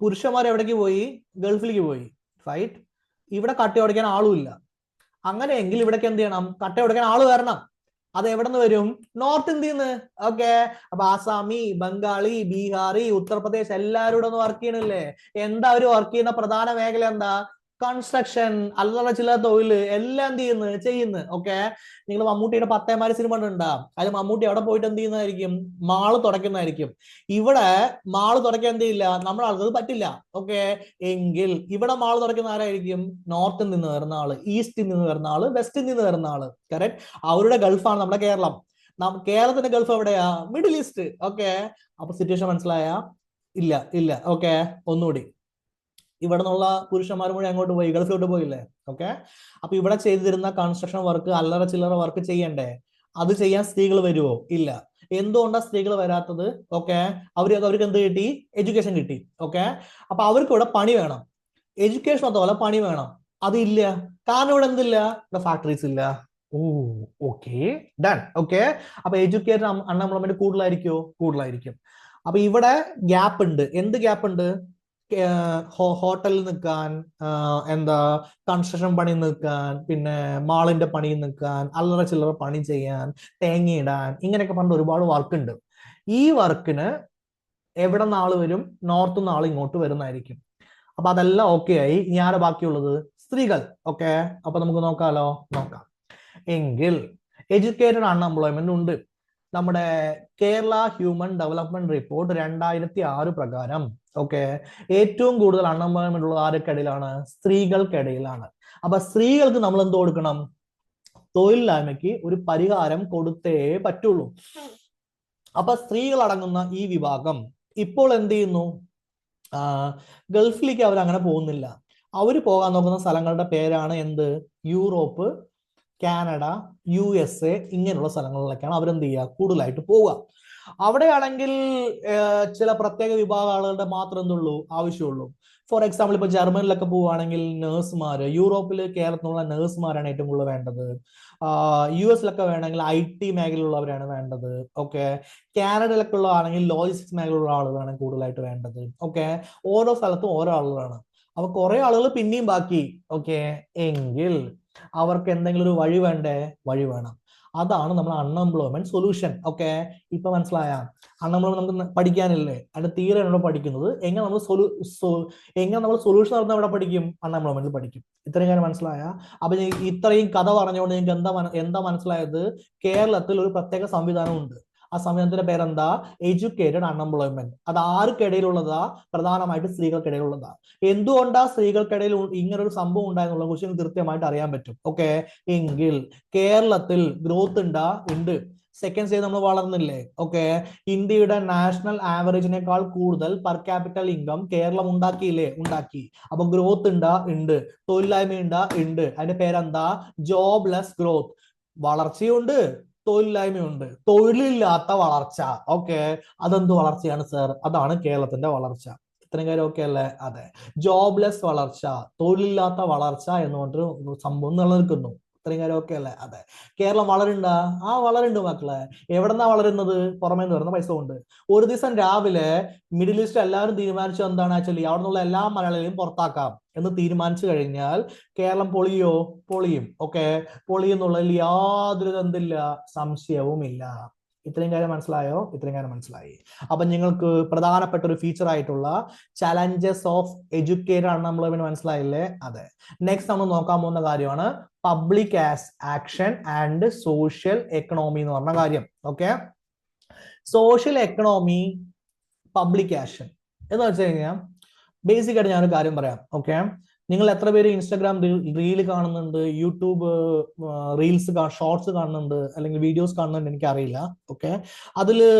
A: പുരുഷന്മാർ എവിടേക്ക് പോയി? ഗൾഫിലേക്ക് പോയി. റൈറ്റ്. ഇവിടെ കട്ട ഉടയ്ക്കാൻ ആളുമില്ല. അങ്ങനെയെങ്കിൽ ഇവിടേക്ക് എന്ത് ചെയ്യണം? കട്ട ഉടയ്ക്കാൻ ആള് വരണം. അത് എവിടെ നിന്ന് വരും? നോർത്ത് ഇന്ത്യയിൽ നിന്ന്. ഓക്കെ, അപ്പൊ ആസാമി, ബംഗാളി, ബീഹാറി, ഉത്തർപ്രദേശ് എല്ലാവരും ഇവിടെ ഒന്ന് വർക്ക് ചെയ്യണില്ലേ? എന്താ അവര് വർക്ക് ചെയ്യുന്ന പ്രധാന മേഖല എന്താ? കൺസ്ട്രക്ഷൻ, അല്ലറ ചില്ലറ തൊഴില് എല്ലാം ചെയ്യുന്നു. ഓക്കെ, നിങ്ങൾ മമ്മൂട്ടിയുടെ പത്തേമാരി സിനിമ ഉണ്ടാ, അതിൽ മമ്മൂട്ടി അവിടെ പോയിട്ട് എന്ത് ചെയ്യുന്നതായിരിക്കും? മാള് തുടയ്ക്കുന്നതായിരിക്കും. ഇവിടെ മാള് തുടയ്ക്കാൻ എന്ത് ചെയ്യില്ല, നമ്മുടെ ആൾക്കത് പറ്റില്ല. ഓക്കെ, എങ്കിൽ ഇവിടെ മാള് തുടയ്ക്കുന്ന ആരായിരിക്കും? നോർത്തിൽ നിന്ന് വരുന്ന ആള്, ഈസ്റ്റിൽ നിന്ന് വരുന്ന ആള്, വെസ്റ്റിൽ നിന്ന് വരുന്ന ആള്. കറക്റ്റ്. അവരുടെ ഗൾഫാണ് നമ്മുടെ കേരളം. കേരളത്തിന്റെ ഗൾഫ് എവിടെയാ? Middle east. ഓക്കെ, അപ്പൊ സിറ്റുവേഷൻ മനസ്സിലായ? ഇല്ല ഇല്ല. ഓക്കെ, ഒന്നുകൂടി. ഇവിടെ നിന്നുള്ള പുരുഷന്മാർ മുഴുവൻ അങ്ങോട്ട് പോയി, ഗൾഫിലോട്ട് പോയില്ലേ? ഓക്കെ, അപ്പൊ ഇവിടെ ചെയ്തിരുന്ന കൺസ്ട്രക്ഷൻ വർക്ക്, അല്ലറ ചില്ലറ വർക്ക് ചെയ്യണ്ടേ? അത് ചെയ്യാൻ സ്ത്രീകൾ വരുമോ? ഇല്ല. എന്തുകൊണ്ടാണ് സ്ത്രീകൾ വരാത്തത്? ഓക്കെ, അവർക്ക് എന്ത് കിട്ടി? എഡ്യൂക്കേഷൻ കിട്ടി. ഓക്കെ, അപ്പൊ അവർക്ക് ഇവിടെ പണി വേണം. എഡ്യൂക്കേഷൻ അതുപോലെ പണി വേണം. അതില്ല. കാരണം ഇവിടെ എന്തില്ല? ഇവിടെ ഫാക്ടറീസ് ഇല്ല. ഓ, ഓക്കെ, ഡൺ. ഓക്കെ, അപ്പൊ എഡ്യൂക്കേറ്റഡ് അൺഎംപ്ലോയ്മെന്റ് കൂടുതലായിരിക്കുമോ? കൂടുതലായിരിക്കും. അപ്പൊ ഇവിടെ ഗ്യാപ്പ് ഉണ്ട്. എന്ത് ഗ്യാപ്പ് ഉണ്ട്? ഹോട്ടലിൽ നിൽക്കാൻ, എന്താ കൺസ്ട്രക്ഷൻ പണി നിൽക്കാൻ, പിന്നെ മാളിന്റെ പണി നിൽക്കാൻ, അല്ലറ ചില്ലറ പണി ചെയ്യാൻ, തേങ്ങയിടാൻ, ഇങ്ങനെയൊക്കെ പറഞ്ഞ ഒരുപാട് വർക്ക് ഉണ്ട്. ഈ വർക്കിന് എവിടെ നിന്ന് ആള് വരും? നോർത്ത് നിന്ന് ആൾ ഇങ്ങോട്ട് വരുന്നതായിരിക്കും. അപ്പൊ അതെല്ലാം ഓക്കെ ആയി. ഇനി ആരാ ബാക്കിയുള്ളത്? സ്ത്രീകൾ. ഓക്കെ, അപ്പൊ നമുക്ക് നോക്കാം. എങ്കിൽ എഡ്യൂക്കേറ്റഡ് അൺഎംപ്ലോയ്മെന്റ് ഉണ്ട്. നമ്മുടെ കേരള ഹ്യൂമൻ ഡെവലപ്മെന്റ് റിപ്പോർട്ട് 2006 പ്രകാരം ഓക്കെ, ഏറ്റവും കൂടുതൽ അൺഎംപ്ലോയ്മെന്റ് ഉള്ളത് ആർക്കിടയിലാണ്? സ്ത്രീകൾക്കിടയിലാണ്. അപ്പൊ സ്ത്രീകൾക്ക് നമ്മൾ എന്ത് കൊടുക്കണം? തൊഴിലില്ലായ്മയ്ക്ക് ഒരു പരിഹാരം കൊടുത്തേ പറ്റുള്ളൂ. അപ്പൊ സ്ത്രീകൾ അടങ്ങുന്ന ഈ വിഭാഗം ഇപ്പോൾ എന്ത് ചെയ്യുന്നു? ഗൾഫിലേക്ക് അവർ അങ്ങനെ പോകുന്നില്ല. അവർ പോകാൻ നോക്കുന്ന സ്ഥലങ്ങളുടെ പേരാണ് എന്ത്? യൂറോപ്പ്, കാനഡ, USA ഇങ്ങനെയുള്ള സ്ഥലങ്ങളിലൊക്കെയാണ് അവരെന്ത് ചെയ്യുക? കൂടുതലായിട്ട് പോവുക. അവിടെയാണെങ്കിൽ ചില പ്രത്യേക വിഭാഗം ആളുകളുടെ മാത്രം എന്തുള്ളൂ? ആവശ്യമുള്ളൂ. ഫോർ എക്സാമ്പിൾ, ഇപ്പൊ ജർമ്മനിലൊക്കെ പോവുകയാണെങ്കിൽ നേഴ്സുമാര്, യൂറോപ്പില് കേരളത്തിലുള്ള നേഴ്സുമാരാണ് ഏറ്റവും കൂടുതൽ വേണ്ടത്. US വേണമെങ്കിൽ IT മേഖലയിലുള്ളവരാണ് വേണ്ടത്. ഓക്കെ, കാനഡയിലൊക്കെ ഉള്ളതാണെങ്കിൽ ലോജിസ്റ്റിക്സ് മേഖലയിലുള്ള ആളുകളാണ് കൂടുതലായിട്ട് വേണ്ടത്. ഓക്കെ, ഓരോ സ്ഥലത്തും ഓരോ ആളുകളാണ്. അപ്പൊ കുറെ ആളുകൾ പിന്നെയും ബാക്കി. ഓക്കെ, എങ്കിൽ അവർക്ക് എന്തെങ്കിലും ഒരു വഴി വേണ്ടേ? വഴി വേണം. അതാണ് നമ്മൾ അൺഎംപ്ലോയ്മെന്റ് സൊല്യൂഷൻ. ഓക്കെ, ഇപ്പൊ മനസ്സിലായ? അൺഎംപ്ലോയ്മെന്റ് നമുക്ക് പഠിക്കാനില്ലേ? അതിന്റെ തീരെ നമ്മൾ പഠിക്കുന്നത് എങ്ങനെ നമ്മൾ സൊല്യൂഷൻ നടന്ന എവിടെ പഠിക്കും? അൺഎംപ്ലോയ്മെന്റിൽ പഠിക്കും. ഇത്രയും കാര്യം മനസ്സിലായ? അപ്പൊ ഇത്രയും കഥ പറഞ്ഞുകൊണ്ട് നിങ്ങൾക്ക് എന്താ മനസ്സിലായത്? കേരളത്തിൽ ഒരു പ്രത്യേക സംവിധാനം ഉണ്ട്. ആ സംവിധാനത്തിന്റെ പേരെന്താ? Educated unemployment. അത് ആർക്കിടയിലുള്ളതാ? പ്രധാനമായിട്ട് സ്ത്രീകൾക്കിടയിലുള്ളതാ. എന്തുകൊണ്ടാ സ്ത്രീകൾക്കിടയിൽ ഇങ്ങനൊരു സംഭവം ഉണ്ടായെന്നുള്ള ക്വസ്റ്റ്യൻ കൃത്യമായിട്ട് അറിയാൻ പറ്റും. ഓക്കെ, എങ്കിൽ കേരളത്തിൽ ഗ്രോത്ത് ഉണ്ട്. സെക്കൻഡ് സ്റ്റേജ് നമ്മൾ വളർന്നില്ലേ? ഓക്കെ, ഇന്ത്യയുടെ നാഷണൽ ആവറേജിനേക്കാൾ കൂടുതൽ പെർ ക്യാപിറ്റൽ ഇൻകം കേരളം ഉണ്ടാക്കിയില്ലേ? ഉണ്ടാക്കി. അപ്പൊ ഗ്രോത്ത് ഉണ്ട്. തൊഴിലില്ലായ്മ ഉണ്ട്. അതിന്റെ പേരെന്താ? Jobless growth. വളർച്ചയുണ്ട്, തൊഴിലില്ലായ്മയുണ്ട്. തൊഴിലില്ലാത്ത വളർച്ച. ഓക്കെ, അതെന്ത് വളർച്ചയാണ് സർ? അതാണ് കേരളത്തിന്റെ വളർച്ച. ഇത്രയും കാര്യം ഓക്കെ അല്ലേ? അതെ, ജോബ്ലെസ് വളർച്ച, തൊഴിലില്ലാത്ത വളർച്ച എന്ന് പറഞ്ഞിട്ട് സംഭവം നിലനിൽക്കുന്നു. ഇത്രയും കാര്യം ഓക്കെ അല്ലേ? അതെ. കേരളം വളരുണ്ട? വളരുണ്ട് മക്കളെ. എവിടെന്നാ വളരുന്നത്? പുറമേ നിന്ന് വരുന്ന പൈസ കൊണ്ട്. ഒരു ദിവസം രാവിലെ മിഡിൽ ഈസ്റ്റ് എല്ലാവരും തീരുമാനിച്ചു എന്താണ്? ആക്ച്വലി അവിടെ നിന്നുള്ള എല്ലാ മലയാളികളെയും പുറത്താക്കാം എന്ന് തീരുമാനിച്ചു കഴിഞ്ഞാൽ കേരളം പൊളിയോ? പൊളിയും. ഓക്കെ, പൊളിയെന്നുള്ളതിൽ യാതൊരു എന്തില്ല, സംശയവുമില്ല. ഇത്രയും കാര്യം മനസ്സിലായോ? ഇത്രയും കാര്യം മനസ്സിലായി. അപ്പൊ നിങ്ങൾക്ക് പ്രധാനപ്പെട്ട ഒരു ഫീച്ചർ ആയിട്ടുള്ള ചലഞ്ചസ് ഓഫ് എഡ്യൂക്കേറ്റഡ് അൺഎംപ്ലോയ്മെന്റ് മനസ്സിലായില്ലേ? അതെ. നെക്സ്റ്റ് നമ്മൾ നോക്കാൻ പോകുന്ന കാര്യമാണ് public action and social economy എന്ന് പറഞ്ഞ കാര്യം. Okay, social economy, public action എന്ന് വെച്ച് കഴിഞ്ഞാൽ ബേസിക് ആയിട്ട് ഞാനൊരു കാര്യം പറയാം. ഓക്കെ, നിങ്ങൾ എത്ര പേര് ഇൻസ്റ്റാഗ്രാം റീല് കാണുന്നുണ്ട്, യൂട്യൂബ് ഷോർട്സ് കാണുന്നുണ്ട്, അല്ലെങ്കിൽ വീഡിയോസ് കാണുന്നുണ്ട്? എനിക്കറിയില്ല. ഓക്കെ, അതില്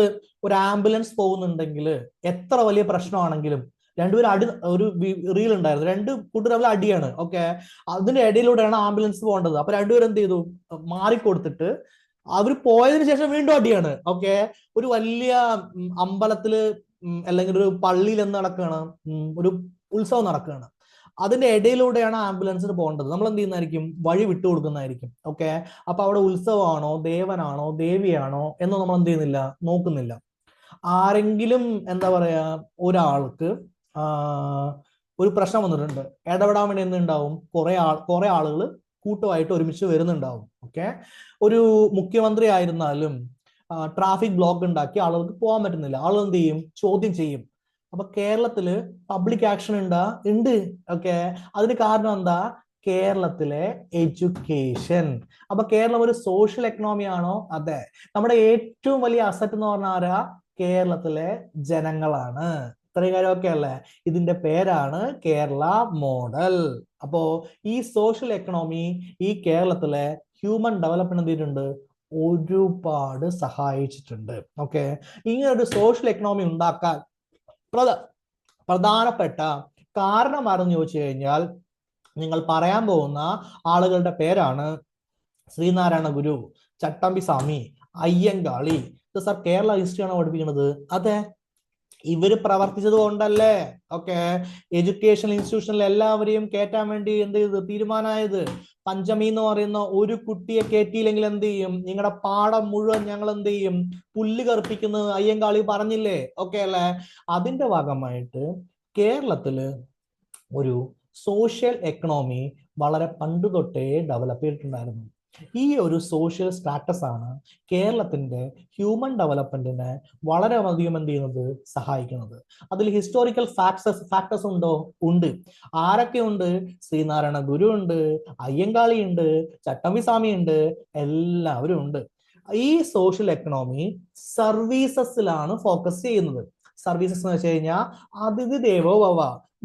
A: ഒരു ആംബുലൻസ് പോകുന്നുണ്ടെങ്കിൽ എത്ര വലിയ പ്രശ്നമാണെങ്കിലും രണ്ടുപേരും ഒരു റീൽ ഉണ്ടായിരുന്നു, രണ്ട് കൂട്ടർ തമ്മിൽ അടിയാണ്. ഓക്കെ, അതിന്റെ ഇടയിലൂടെയാണ് ആംബുലൻസ് പോകേണ്ടത്. അപ്പൊ രണ്ടുപേരും എന്ത് ചെയ്തു? മാറിക്കൊടുത്തിട്ട് അവർ പോയതിനു ശേഷം വീണ്ടും അടിയാണ്. ഓക്കെ, ഒരു വലിയ അമ്പലത്തില് അല്ലെങ്കിൽ ഒരു പള്ളിയിൽ എന്ത് നടക്കുകയാണ്? ഒരു ഉത്സവം നടക്കുകയാണ്. അതിന്റെ ഇടയിലൂടെയാണ് ആംബുലൻസിന് പോകേണ്ടത്. നമ്മൾ എന്ത് ചെയ്യുന്നതായിരിക്കും? വഴി വിട്ടു കൊടുക്കുന്നതായിരിക്കും. ഓക്കെ, അപ്പൊ അവിടെ ഉത്സവമാണോ, ദേവനാണോ, ദേവിയാണോ എന്ന് നമ്മൾ എന്ത് ചെയ്യുന്നില്ല, നോക്കുന്നില്ല. ആരെങ്കിലും എന്താ പറയാ, ഒരാൾക്ക് ഒരു പ്രശ്നം വന്നിട്ടുണ്ട്, ഇടപെടാൻ വേണ്ടി എന്തുണ്ടാവും? കുറെ ആളുകൾ കൂട്ടമായിട്ട് ഒരുമിച്ച് വരുന്നുണ്ടാവും. ഓക്കെ, ഒരു മുഖ്യമന്ത്രി ആയിരുന്നാലും ട്രാഫിക് ബ്ലോക്ക് ഉണ്ടാക്കി ആളുകൾക്ക് പോകാൻ പറ്റുന്നില്ല, ആളുകൾ എന്ത് ചെയ്യും? ചോദ്യം ചെയ്യും. അപ്പൊ കേരളത്തില് പബ്ലിക് ആക്ഷൻ ഉണ്ട്. ഓക്കെ, അതിന് കാരണം എന്താ? കേരളത്തിലെ എഡ്യൂക്കേഷൻ. അപ്പൊ കേരളം ഒരു സോഷ്യൽ എക്കണോമി ആണോ? അതെ. നമ്മുടെ ഏറ്റവും വലിയ അസറ്റ് എന്ന് പറഞ്ഞാൽ ആരാ? കേരളത്തിലെ ജനങ്ങളാണ്. ഇത്രയും കാര്യമൊക്കെ അല്ലേ? ഇതിന്റെ പേരാണ് കേരള മോഡൽ. അപ്പോ ഈ സോഷ്യൽ എക്കണോമി ഈ കേരളത്തിലെ ഹ്യൂമൻ ഡെവലപ്മെന്റ് ചെയ്തിട്ടുണ്ട്, ഒരുപാട് സഹായിച്ചിട്ടുണ്ട്. ഓക്കെ, ഇങ്ങനെ ഒരു സോഷ്യൽ എക്കണോമി ഉണ്ടാക്കാൻ പ്രധാനപ്പെട്ട കാരണം ആരെന്ന് ചോദിച്ചു കഴിഞ്ഞാൽ നിങ്ങൾ പറയാൻ പോകുന്ന ആളുകളുടെ പേരാണ് ശ്രീനാരായണ ഗുരു, ചട്ടമ്പി സ്വാമി, അയ്യങ്കാളി. ഇത് സാർ കേരള ഹിസ്റ്ററിയാണോ പഠിപ്പിക്കുന്നത്? അതെ, ഇവര് പ്രവർത്തിച്ചത് കൊണ്ടല്ലേ ഓക്കെ എഡ്യൂക്കേഷൻ ഇൻസ്റ്റിറ്റ്യൂഷനിൽ എല്ലാവരെയും കയറ്റാൻ വേണ്ടി എന്ത് ചെയ്ത് തീരുമാനമായത്? പഞ്ചമി എന്ന് പറയുന്ന ഒരു കുട്ടിയെ കയറ്റിയില്ലെങ്കിൽ എന്ത് ചെയ്യും? നിങ്ങളുടെ പാഠം മുഴുവൻ ഞങ്ങൾ എന്ത് ചെയ്യും? പുല്ല് കറുപ്പിക്കുന്നത് അയ്യങ്കാളി പറഞ്ഞില്ലേ? ഓക്കെ അല്ലേ? അതിന്റെ ഭാഗമായിട്ട് കേരളത്തില് ഒരു സോഷ്യൽ എക്കണോമി വളരെ പണ്ട് തൊട്ടേ ഡെവലപ്പ് ചെയ്തിട്ടുണ്ടായിരുന്നു. ഈ ഒരു സോഷ്യൽ സ്റ്റാറ്റസ് ആണ് കേരളത്തിന്റെ ഹ്യൂമൻ ഡെവലപ്മെന്റിനെ വളരെ അധികം എന്ത് ചെയ്യുന്നത്? സഹായിക്കുന്നത്. അതിൽ ഹിസ്റ്റോറിക്കൽ ഫാക്ടേഴ്സ് ഉണ്ടോ? ഉണ്ട്. ആരൊക്കെ ഉണ്ട്? ശ്രീനാരായണ ഗുരു ഉണ്ട്, അയ്യങ്കാളി ഉണ്ട്, ചട്ടമ്പി സ്വാമി ഉണ്ട്, എല്ലാവരും ഉണ്ട്. ഈ സോഷ്യൽ എക്കണോമി സർവീസസിലാണ് ഫോക്കസ് ചെയ്യുന്നത്. സർവീസസ് എന്ന് വെച്ച് കഴിഞ്ഞാൽ അതിഥി ദേവോ ഭവ.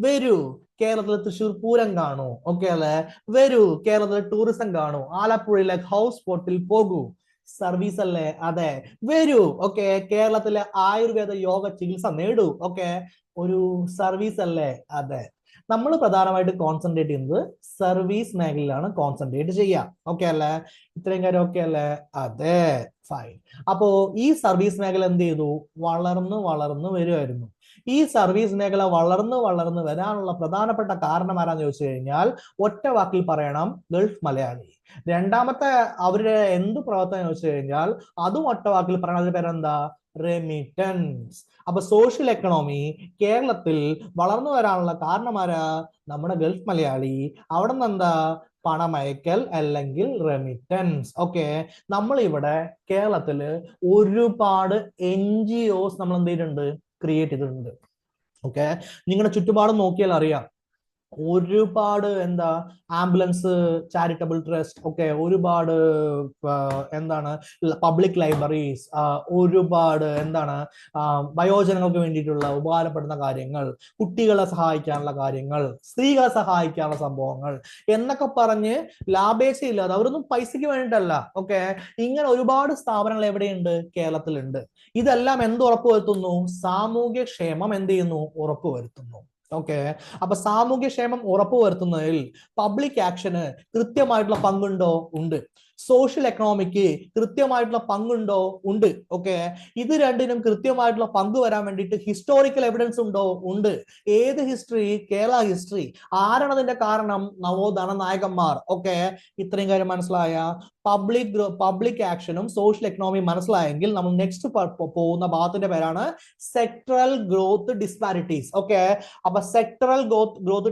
A: വരൂ കേരളത്തിലെ തൃശ്ശൂർ പൂരം കാണൂ, ഓക്കെ അല്ലെ? വരൂ കേരളത്തിലെ ടൂറിസം കാണൂ, ആലപ്പുഴയിലെ ഹൗസ് ബോട്ടിൽ പോകൂ. സർവീസ് അല്ലേ? അതെ. വരൂ ഓക്കെ കേരളത്തിലെ ആയുർവേദ യോഗ ചികിത്സ നേടൂ. ഓക്കെ, ഒരു സർവീസ് അല്ലേ? അതെ. നമ്മൾ പ്രധാനമായിട്ട് കോൺസെൻട്രേറ്റ് ചെയ്യുന്നത് സർവീസ് മേഖലയിലാണ് കോൺസെൻട്രേറ്റ് ചെയ്യുക. ഓക്കെ അല്ലേ? ഇത്രയും കാര്യം ഓക്കെ അല്ലേ? അതെ, ഫൈൻ. അപ്പോ ഈ സർവീസ് മേഖല എന്ത് ചെയ്തു? വളർന്നു വരുമായിരുന്നു. ഈ സർവീസ് മേഖല വളർന്നു വരാനുള്ള പ്രധാനപ്പെട്ട കാരണം ആരാന്ന് ചോദിച്ചു കഴിഞ്ഞാൽ ഒറ്റ വാക്കിൽ പറയണം, ഗൾഫ് മലയാളി. രണ്ടാമത്തെ അവരുടെ എന്ത് പ്രവർത്തനം ചോദിച്ചു കഴിഞ്ഞാൽ അതും ഒറ്റ വാക്കിൽ പറയണം, അതിന്റെ പേരെന്താ? റെമിറ്റൻസ്. അപ്പൊ സോഷ്യൽ എക്കണോമി കേരളത്തിൽ വളർന്നു വരാനുള്ള കാരണമാരാ? നമ്മുടെ ഗൾഫ് മലയാളി. അവിടെ നിന്ന് എന്താ? പണമയക്കൽ അല്ലെങ്കിൽ റെമിറ്റൻസ്. ഓക്കെ, നമ്മൾ ഇവിടെ കേരളത്തില് ഒരുപാട് NGOs നമ്മൾ എന്ത് ചെയ്തിട്ടുണ്ട്? ക്രിയേറ്റ് ചെയ്തിട്ടുണ്ട്. ഓക്കെ, നിങ്ങളുടെ ചുറ്റുപാടും നോക്കിയാൽ അറിയാം, ഒരുപാട് എന്താ ആംബുലൻസ് ചാരിറ്റബിൾ ട്രസ്റ്റ്, ഒക്കെ ഒരുപാട് എന്താണ് പബ്ലിക് ലൈബ്രറീസ്, ഒരുപാട് എന്താണ് വയോജനങ്ങൾക്ക് വേണ്ടിയിട്ടുള്ള ഉപകാരപ്പെടുന്ന കാര്യങ്ങൾ, കുട്ടികളെ സഹായിക്കാനുള്ള കാര്യങ്ങൾ, സ്ത്രീകളെ സഹായിക്കാനുള്ള സംഭവങ്ങൾ എന്നൊക്കെ പറഞ്ഞ് ലാഭേച്ഛയില്ലാതെ, അവരൊന്നും പൈസയ്ക്ക് വേണ്ടിയിട്ടല്ല. ഓക്കെ, ഇങ്ങനെ ഒരുപാട് സ്ഥാപനങ്ങൾ എവിടെയുണ്ട്? കേരളത്തിലുണ്ട്. ഇതെല്ലാം എന്ത് ഉറപ്പുവരുത്തുന്നു? സാമൂഹ്യക്ഷേമം എന്ത് ചെയ്യുന്നു? ഉറപ്പുവരുത്തുന്നു. ഓക്കെ, അപ്പൊ സാമൂഹ്യക്ഷേമം ഉറപ്പുവരുത്തുന്നതിൽ പബ്ലിക് ആക്ഷന് കൃത്യമായിട്ടുള്ള പങ്കുണ്ടോ? ഉണ്ട്. സോഷ്യൽ എക്കണോമിക്ക് കൃത്യമായിട്ടുള്ള പങ്കുണ്ടോ? ഉണ്ട്. ഓക്കെ, ഇത് രണ്ടിനും കൃത്യമായിട്ടുള്ള പങ്ക് വരാൻ വേണ്ടിയിട്ട് ഹിസ്റ്റോറിക്കൽ എവിഡൻസ് ഉണ്ടോ? ഉണ്ട്. ഏത് ഹിസ്റ്ററി? കേരള ഹിസ്റ്ററി. ആരാണ് അതിന്റെ കാരണം? നവോത്ഥാന നായകന്മാർ. ഓക്കെ, ഇത്രയും കാര്യം മനസ്സിലായ? പബ്ലിക് ആക്ഷനും സോഷ്യൽ എക്കണോമിയും മനസ്സിലായെങ്കിൽ നമ്മൾ നെക്സ്റ്റ് പോകുന്ന ഭാഗത്തിന്റെ പേരാണ് സെക്ടറൽ ഗ്രോത്ത് ഡിസ്പാരിറ്റീസ്. ഓക്കെ, അപ്പൊ സെക്ടറൽ ഗ്രോത്ത്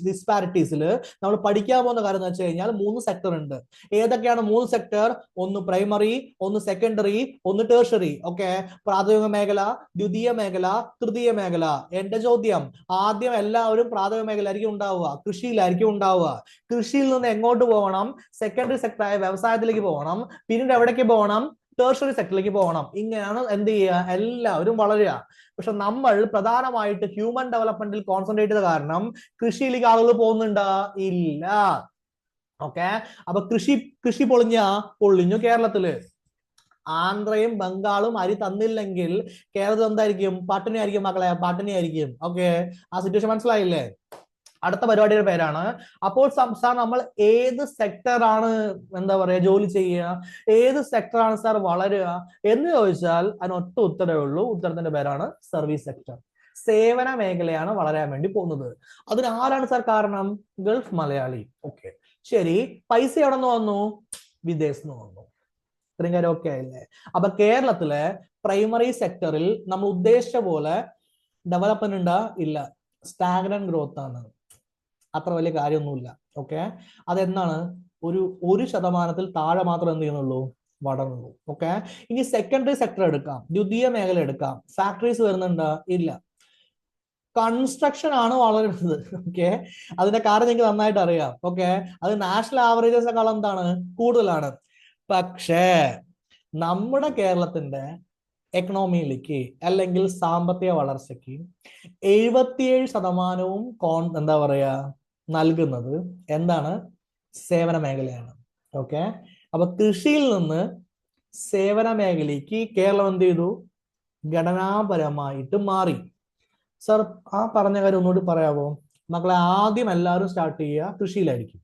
A: ഡിസ്പാരിറ്റീസിൽ നമ്മൾ പഠിക്കാൻ പോകുന്ന കാര്യം എന്ന് വെച്ച് കഴിഞ്ഞാൽ 3 സെക്ടർ ഉണ്ട്. ഏതൊക്കെയാണ് 3 സെക്ടർ? ഒന്ന് പ്രൈമറി, ഒന്ന് സെക്കൻഡറി, ഒന്ന് ടേർഷറി. ഓക്കെ, പ്രാഥമിക മേഖല, ദ്വിതീയ മേഖല, തൃതീയ മേഖല. എന്റെ ചോദ്യം, ആദ്യം എല്ലാവരും പ്രാഥമിക മേഖല ആയിരിക്കും ഉണ്ടാവുക, കൃഷിയിലായിരിക്കും ഉണ്ടാവുക. കൃഷിയിൽ നിന്ന് എങ്ങോട്ട് പോകണം? സെക്കൻഡറി സെക്ടറായ വ്യവസായത്തിലേക്ക് പോകണം. പിന്നീട് എവിടേക്ക് പോകണം? ടേർഷറി സെക്ടറിലേക്ക് പോകണം. ഇങ്ങനെയാണ് എന്ത് ചെയ്യുക? എല്ലാവരും വളരുക. പക്ഷെ നമ്മൾ പ്രധാനമായിട്ട് ഹ്യൂമൻ ഡെവലപ്മെന്റിൽ കോൺസെൻട്രേറ്റ് ചെയ്ത കാരണം കൃഷിയിലേക്ക് ആളുകൾ പോകുന്നുണ്ടോ? ഇല്ല. ഓക്കെ, അപ്പൊ കൃഷി പൊളിഞ്ഞു കേരളത്തില്. ആന്ധ്രയും ബംഗാളും അരി തന്നില്ലെങ്കിൽ കേരളത്തിൽ എന്തായിരിക്കും? പട്ടിണി ആയിരിക്കും മക്കളെ, പട്ടിണി ആയിരിക്കും. ഓക്കെ, ആ സിറ്റുവേഷൻ മനസ്സിലായില്ലേ? അടുത്ത പരിപാടിയുടെ പേരാണ്, അപ്പോൾ സംസ്ഥാനം നമ്മൾ ഏത് സെക്ടറാണ് എന്താ പറയാ ജോലി ചെയ്യുക, ഏത് സെക്ടറാണ് സാർ വളരുക എന്ന് ചോദിച്ചാൽ അതിന് ഒറ്റ ഉത്തരവേ ഉള്ളൂ. ഉത്തരത്തിന്റെ പേരാണ് സർവീസ് സെക്ടർ. സേവന മേഖലയാണ് വളരാൻ വേണ്ടി പോകുന്നത്. അതിന് ആരാണ് സാർ കാരണം? ഗൾഫ് മലയാളി. ഓക്കെ, ശരി. പൈസ എവിടെ നിന്ന് വന്നു? വിദേശത്ത് നിന്ന് വന്നു. ഇത്രയും കാര്യം ഓക്കെ ആയില്ലേ? അപ്പൊ കേരളത്തിലെ പ്രൈമറി സെക്ടറിൽ നമ്മൾ ഉദ്ദേശിച്ച പോലെ ഡെവലപ്മെന്റ് ഉണ്ടാ? ഇല്ല. സ്റ്റാഗ്നന്റ് ഗ്രോത്ത് ആണ്. അത്ര വലിയ കാര്യമൊന്നുമില്ല. ഓക്കെ, അതെന്താണ്? ഒരു ശതമാനത്തിൽ താഴെ മാത്രം എന്ത് ചെയ്യുന്നുള്ളൂ, വളർന്നുള്ളൂ. ഓക്കെ, ഇനി സെക്കൻഡറി സെക്ടർ എടുക്കാം, ദ്വിതീയ മേഖല എടുക്കാം. ഫാക്ടറീസ് വരുന്നുണ്ടോ? ഇല്ല. കൺസ്ട്രക്ഷൻ ആണ് വളരുന്നത്. ഓക്കെ, അതിന്റെ കാരണം നിങ്ങൾക്ക് നന്നായിട്ട് അറിയാം. ഓക്കെ, അത് നാഷണൽ ആവറേജസിനെക്കാൾ എന്താണ്, കൂടുതലാണ്. പക്ഷേ നമ്മുടെ കേരളത്തിന്റെ എക്കണോമിയിലേക്ക് അല്ലെങ്കിൽ സാമ്പത്തിക വളർച്ചയ്ക്ക് 77% എന്താ പറയാ നൽകുന്നത് എന്താണ്, സേവന മേഖലയാണ്. ഓക്കെ, അപ്പൊ കൃഷിയിൽ നിന്ന് സേവന മേഖലയ്ക്ക് കേരളം എന്ത് ചെയ്തു, ഘടനാപരമായിട്ട് മാറി. സർ, ആ പറഞ്ഞ കാര്യം ഒന്നുകൂടി പറയാമോ? മക്കളെ, ആദ്യം എല്ലാവരും സ്റ്റാർട്ട് ചെയ്യുക കൃഷിയിലായിരിക്കും.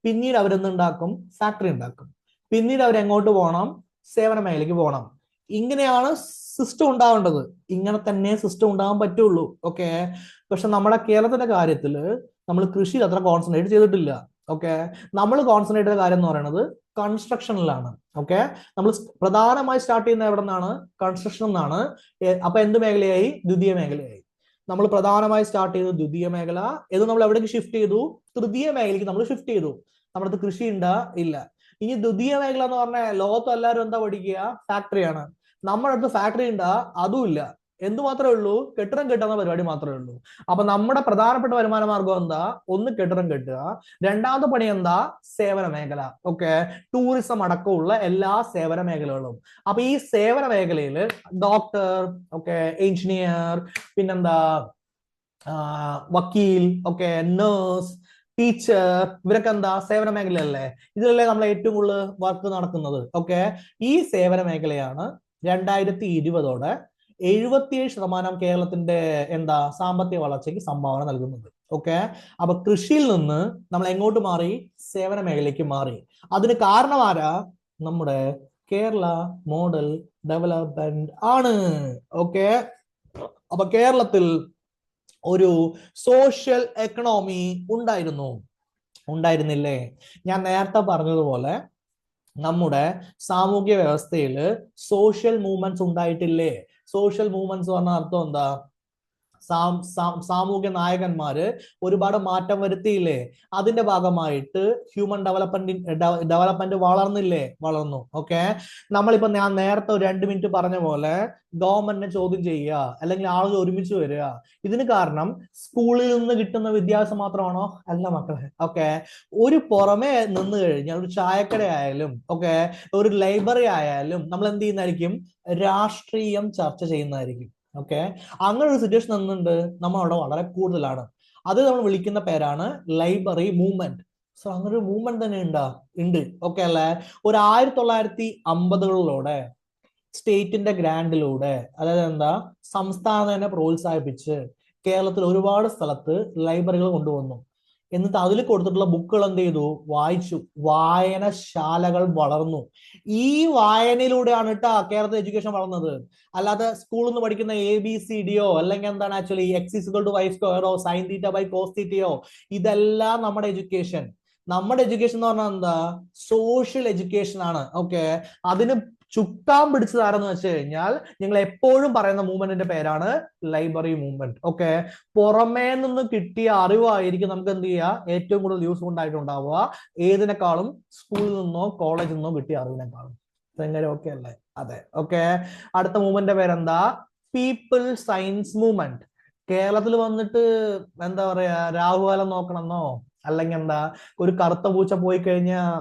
A: പിന്നീട് അവരെന്തുണ്ടാക്കും, ഫാക്ടറി ഉണ്ടാക്കും. പിന്നീട് അവരെങ്ങോട്ട് പോകണം, സേവന മേഖലയ്ക്ക് പോകണം. ഇങ്ങനെയാണ് സിസ്റ്റം ഉണ്ടാവേണ്ടത്. ഇങ്ങനെ തന്നെ സിസ്റ്റം ഉണ്ടാകാൻ പറ്റുള്ളൂ. ഓക്കെ, പക്ഷെ നമ്മുടെ കേരളത്തിന്റെ കാര്യത്തിൽ നമ്മൾ കൃഷിയിൽ അത്ര കോൺസെൻട്രേറ്റ് ചെയ്തിട്ടില്ല. ഓക്കെ, നമ്മൾ കോൺസെൻട്രേറ്റ് ചെയ്ത കാര്യം എന്ന് പറയുന്നത് കൺസ്ട്രക്ഷനിലാണ്. ഓക്കെ, നമ്മൾ പ്രധാനമായി സ്റ്റാർട്ട് ചെയ്യുന്ന എവിടെ നിന്നാണ്, കൺസ്ട്രക്ഷൻ എന്നാണ്. അപ്പൊ എന്ത് മേഖലയായി, ദ്വിതീയ മേഖലയായി. നമ്മൾ പ്രധാനമായി സ്റ്റാർട്ട് ചെയ്തു ദ്വിതീയ മേഖല. ഇത് നമ്മൾ എവിടേക്ക് ഷിഫ്റ്റ് ചെയ്തു, തൃതീയ മേഖലയ്ക്ക് നമ്മൾ ഷിഫ്റ്റ് ചെയ്തു. നമ്മുടെ അടുത്ത് കൃഷി ഉണ്ടാ, ഇല്ല. ഇനി ദ്വിതീയ മേഖല എന്ന് പറഞ്ഞാൽ ലോകത്ത് എല്ലാവരും എന്താ പഠിക്കുക, ഫാക്ടറിയാണ്. നമ്മുടെ അടുത്ത് ഫാക്ടറി ഉണ്ടാ, അതും ഇല്ല. എന്ത് മാത്രമേ ഉള്ളൂ, കെട്ടിടം കെട്ടുന്ന പരിപാടി മാത്രമേ ഉള്ളൂ. അപ്പൊ നമ്മുടെ പ്രധാനപ്പെട്ട വരുമാന മാർഗം എന്താ, ഒന്ന് കെട്ടിടം കെട്ടുക, രണ്ടാമത്തെ പണി എന്താ, സേവന മേഖല. ഓക്കെ, ടൂറിസം അടക്കമുള്ള എല്ലാ സേവന മേഖലകളും. അപ്പൊ ഈ സേവന മേഖലയിൽ ഡോക്ടർ, ഓക്കെ, എഞ്ചിനീയർ, പിന്നെന്താ വക്കീൽ, ഓക്കെ, നേഴ്സ്, ടീച്ചർ, ഇവരൊക്കെ എന്താ സേവന മേഖലയല്ലേ? ഇതിലല്ലേ നമ്മൾ ഏറ്റവും കൂടുതൽ വർക്ക് നടക്കുന്നത്. ഓക്കെ, ഈ സേവന മേഖലയാണ് 2020 77% കേരളത്തിന്റെ എന്താ സാമ്പത്തിക വളർച്ചയ്ക്ക് സംഭാവന നൽകുന്നത്. ഓക്കെ, അപ്പൊ കൃഷിയിൽ നിന്ന് നമ്മൾ എങ്ങോട്ട് മാറി, സേവന മേഖലയ്ക്ക് മാറി. അതിന് കാരണം ആരാ, നമ്മുടെ കേരള മോഡൽ ഡെവലപ്മെന്റ് ആണ്. ഓക്കെ, അപ്പൊ കേരളത്തിൽ ഒരു സോഷ്യൽ എക്കണോമി ഉണ്ടായിരുന്നില്ലേ? ഞാൻ നേരത്തെ പറഞ്ഞതുപോലെ നമ്മുടെ സാമൂഹ്യ വ്യവസ്ഥയിൽ സോഷ്യൽ മൂവ്മെന്റ്സ് ഉണ്ടായിട്ടില്ലേ? സോഷ്യൽ മൂവ്മെന്റ്സ് പറഞ്ഞ അർത്ഥം എന്താ, സാമൂഹ്യ നായകന്മാര് ഒരുപാട് മാറ്റം വരുത്തിയില്ലേ? അതിന്റെ ഭാഗമായിട്ട് ഹ്യൂമൻ ഡെവലപ്മെന്റ് വളർന്നില്ലേ? വളർന്നു. ഓക്കെ, നമ്മളിപ്പോ ഞാൻ നേരത്തെ ഒരു 2 മിനിറ്റ് പറഞ്ഞ പോലെ ഗവൺമെന്റിനെ ചോദ്യം ചെയ്യുക, അല്ലെങ്കിൽ ആളുകൾ ഒരുമിച്ച് വരിക. ഇതിന് കാരണം സ്കൂളിൽ നിന്ന് കിട്ടുന്ന വിദ്യാഭ്യാസം മാത്രമാണോ? അല്ല മക്കളെ. ഓക്കെ, ഒരു പുറമെ നിന്ന് കഴിഞ്ഞാൽ ഒരു ചായക്കട ആയാലും, ഓക്കെ, ഒരു ലൈബ്രറി ആയാലും നമ്മൾ എന്ത് ചെയ്യുന്നതായിരിക്കും, രാഷ്ട്രീയം ചർച്ച ചെയ്യുന്നതായിരിക്കും. ഓക്കെ, അങ്ങനെ ഒരു സിറ്റുവേഷൻ എന്നുണ്ട് നമ്മളവിടെ വളരെ കൂടുതലാണ്. അത് നമ്മൾ വിളിക്കുന്ന പേരാണ് ലൈബ്രറി മൂവ്മെന്റ്. സോ അങ്ങനെ ഒരു മൂവ്മെന്റ് തന്നെ ഉണ്ട്. ഓക്കെ അല്ലേ? ഒരു 1950-കളിലൂടെ സ്റ്റേറ്റിന്റെ ഗ്രാൻഡിലൂടെ, അതായത് എന്താ, സംസ്ഥാനം തന്നെ പ്രോത്സാഹിപ്പിച്ച് കേരളത്തിൽ ഒരുപാട് സ്ഥലത്ത് ലൈബ്രറികൾ കൊണ്ടുവന്നു. എന്നിട്ട് അതിൽ കൊടുത്തിട്ടുള്ള ബുക്കുകൾ എന്ത് ചെയ്തു, വായിച്ചു. വായനശാലകൾ വളർന്നു. ഈ വായനയിലൂടെയാണ് കേട്ടാ കേരളത്തിൽ എഡ്യൂക്കേഷൻ വളർന്നത്. അല്ലാതെ സ്കൂളിൽ നിന്ന് പഠിക്കുന്ന ABCDയോ അല്ലെങ്കിൽ എന്താണ് actually x=y², sine theta by cos തീറ്റയോ, ഇതെല്ലാം നമ്മുടെ എഡ്യൂക്കേഷൻ. നമ്മുടെ എഡ്യൂക്കേഷൻ എന്ന് പറഞ്ഞാൽ എന്താ, സോഷ്യൽ എഡ്യൂക്കേഷൻ ആണ്. ഓക്കെ, അതിന് ചുക്കാൻ പിടിച്ചതാരെന്ന് വെച്ച് കഴിഞ്ഞാൽ നിങ്ങൾ എപ്പോഴും പറയുന്ന മൂവ്മെന്റിന്റെ പേരാണ് ലൈബ്രറി മൂവ്മെന്റ്. ഓക്കെ, പുറമേ നിന്ന് കിട്ടിയ അറിവായിരിക്കും നമുക്ക് എന്ത് ചെയ്യുക, ഏറ്റവും കൂടുതൽ യൂസ് ഉണ്ടായിട്ടുണ്ടാവുക. ഏതിനേക്കാളും സ്കൂളിൽ നിന്നോ കോളേജിൽ നിന്നോ കിട്ടിയ അറിവിനേക്കാളും. എങ്ങനെ? ഓക്കെ അല്ലേ? അതെ. ഓക്കെ, അടുത്ത മൂവ്മെന്റിന്റെ പേരെന്താ, പീപ്പിൾ സയൻസ് മൂവ്മെന്റ്. കേരളത്തിൽ വന്നിട്ട് എന്താ പറയാ, രാഹുകാലം നോക്കണമെന്നോ, അല്ലെങ്കിൽ എന്താ ഒരു കറുത്ത പൂച്ച പോയി കഴിഞ്ഞാൽ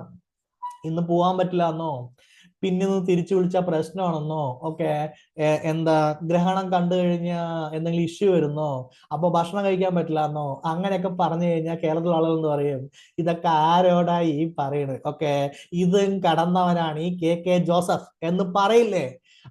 A: ഇന്ന് പോവാൻ പറ്റില്ല എന്നോ, പിന്നെ തിരിച്ചു വിളിച്ച പ്രശ്നമാണെന്നോ, ഓക്കെ, എന്താ ഗ്രഹണം കണ്ടു കഴിഞ്ഞാൽ എന്തെങ്കിലും ഇഷ്യൂ വരുന്നോ, അപ്പൊ ഭക്ഷണം കഴിക്കാൻ പറ്റില്ല എന്നോ, അങ്ങനെയൊക്കെ പറഞ്ഞു കഴിഞ്ഞാൽ കേരളത്തിലുള്ള ആളുകൾ എന്ന് പറയും, ഇതൊക്കെ ആരോടാ ഈ പറയുന്നത്? ഓക്കെ, ഇതും കടന്നവനാണ് ഈ KK ജോസഫ് എന്ന് പറയില്ലേ?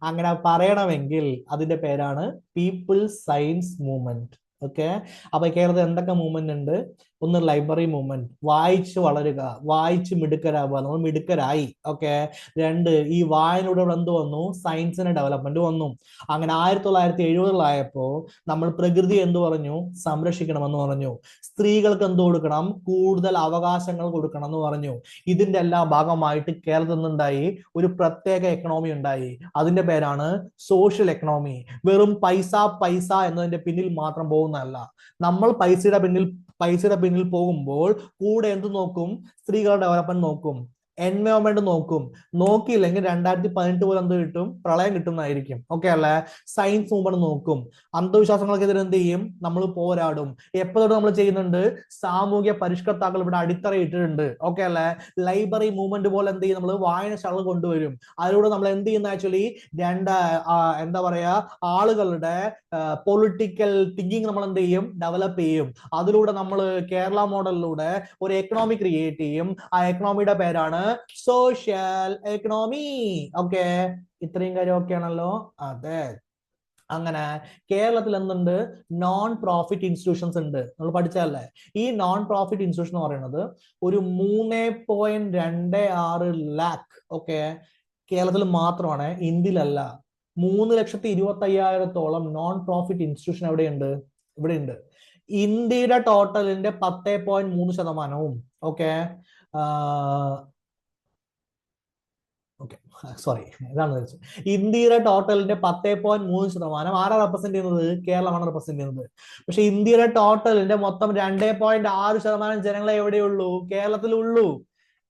A: അങ്ങനെ പറയണമെങ്കിൽ അതിന്റെ പേരാണ് പീപ്പിൾ സയൻസ് മൂവ്മെന്റ്. ഓക്കെ, അപ്പൊ കേരളത്തിൽ എന്തൊക്കെ മൂവ്മെന്റ് ഉണ്ട്? ഒന്ന് ലൈബ്രറി മൂവ്മെന്റ്, വായിച്ച് വളരുക, വായിച്ച് മിടുക്കരാകുക, നമ്മൾ മിടുക്കരായി. ഓക്കെ, 2 ഈ വായനയുടെ എന്ത് വന്നു, സയൻസിന് ഡെവലപ്മെന്റ് വന്നു. അങ്ങനെ 1970-കളായപ്പോ നമ്മൾ പ്രകൃതി എന്ത് പറഞ്ഞു, സംരക്ഷിക്കണമെന്ന് പറഞ്ഞു. സ്ത്രീകൾക്ക് എന്ത് കൊടുക്കണം, കൂടുതൽ അവകാശങ്ങൾ കൊടുക്കണം എന്ന് പറഞ്ഞു. ഇതിന്റെ എല്ലാ ഭാഗമായിട്ട് കേരളത്തിൽ നിന്നുണ്ടായി ഒരു പ്രത്യേക എക്കണോമി ഉണ്ടായി. അതിന്റെ പേരാണ് സോഷ്യൽ എക്കണോമി. വെറും പൈസ എന്നതിന്റെ പിന്നിൽ മാത്രം പോകുന്നതല്ല. നമ്മൾ പൈസയുടെ പിന്നിൽ പിന്നിൽ പോകുമ്പോൾ കൂടെ എന്ത് നോക്കും? സ്ത്രീകളുടെ ഡെവലപ്മെന്റ് നോക്കും, എൻവയോൺമെന്റ് നോക്കും. നോക്കിയില്ലെങ്കിൽ 2018 പോലെ എന്ത് കിട്ടും? പ്രളയം കിട്ടുന്നതായിരിക്കും. ഓക്കെ അല്ലേ? സയൻസ് മൂവ്മെന്റ് നോക്കും. അന്ധവിശ്വാസങ്ങൾക്കെതിരെ എന്ത് ചെയ്യും? നമ്മൾ പോരാടും. എപ്പോഴും നമ്മൾ ചെയ്യുന്നുണ്ട്? സാമൂഹ്യ പരിഷ്കർത്താക്കൾ ഇവിടെ അടിത്തറയിട്ടിട്ടുണ്ട്. ഓക്കെ അല്ലേ? ലൈബ്രറി മൂവ്മെന്റ് പോലെ എന്ത് ചെയ്യും? നമ്മൾ വായനശാല കൊണ്ടുവരും. അതിലൂടെ നമ്മൾ എന്ത് ചെയ്യുന്ന ആക്ച്വലി എന്താ പറയാ, ആളുകളുടെ പൊളിറ്റിക്കൽ തിങ്കിങ് നമ്മൾ എന്ത് ചെയ്യും? ഡെവലപ്പ് ചെയ്യും. അതിലൂടെ നമ്മൾ കേരള മോഡലിലൂടെ ഒരു എക്കണോമി ക്രിയേറ്റ് ചെയ്യും. ആ എക്കണോമിയുടെ പേരാണ് സോഷ്യൽ എക്കണോമി. ഓക്കെ, ഇത്രയും കാര്യം ഓക്കെ ആണല്ലോ? അതെ. അങ്ങനെ കേരളത്തിൽ എന്തുണ്ട്? നോൺ പ്രോഫിറ്റ് ഇൻസ്റ്റിറ്റ്യൂഷൻസ് ഉണ്ട്. നമ്മൾ പഠിച്ചതല്ലേ? ഈ നോൺ പ്രോഫിറ്റ് ഇൻസ്റ്റിറ്റ്യൂഷൻ എന്ന് പറയുന്നത് ഒരു 3.26 ലാക്ക്. ഓക്കെ, കേരളത്തിൽ മാത്രമാണ്, ഇന്ത്യയിലല്ല. 3,25,000 നോൺ പ്രോഫിറ്റ് ഇൻസ്റ്റിറ്റ്യൂഷൻ എവിടെയുണ്ട്? ഇവിടെ ഉണ്ട്. ഇന്ത്യയുടെ ടോട്ടലിന്റെ 10.3%. ഓക്കെ, സോറി, ഇതാണ് ഇന്ത്യയുടെ ടോട്ടലിന്റെ 10.3% ആരാ റെപ്രസെന്റ് ചെയ്യുന്നത്? കേരളമാണ് റെപ്രസെന്റ് ചെയ്യുന്നത്. പക്ഷെ ഇന്ത്യയുടെ ടോട്ടലിന്റെ മൊത്തം 2.6% ജനങ്ങളെ എവിടെയുള്ളൂ? കേരളത്തിലുള്ളൂ.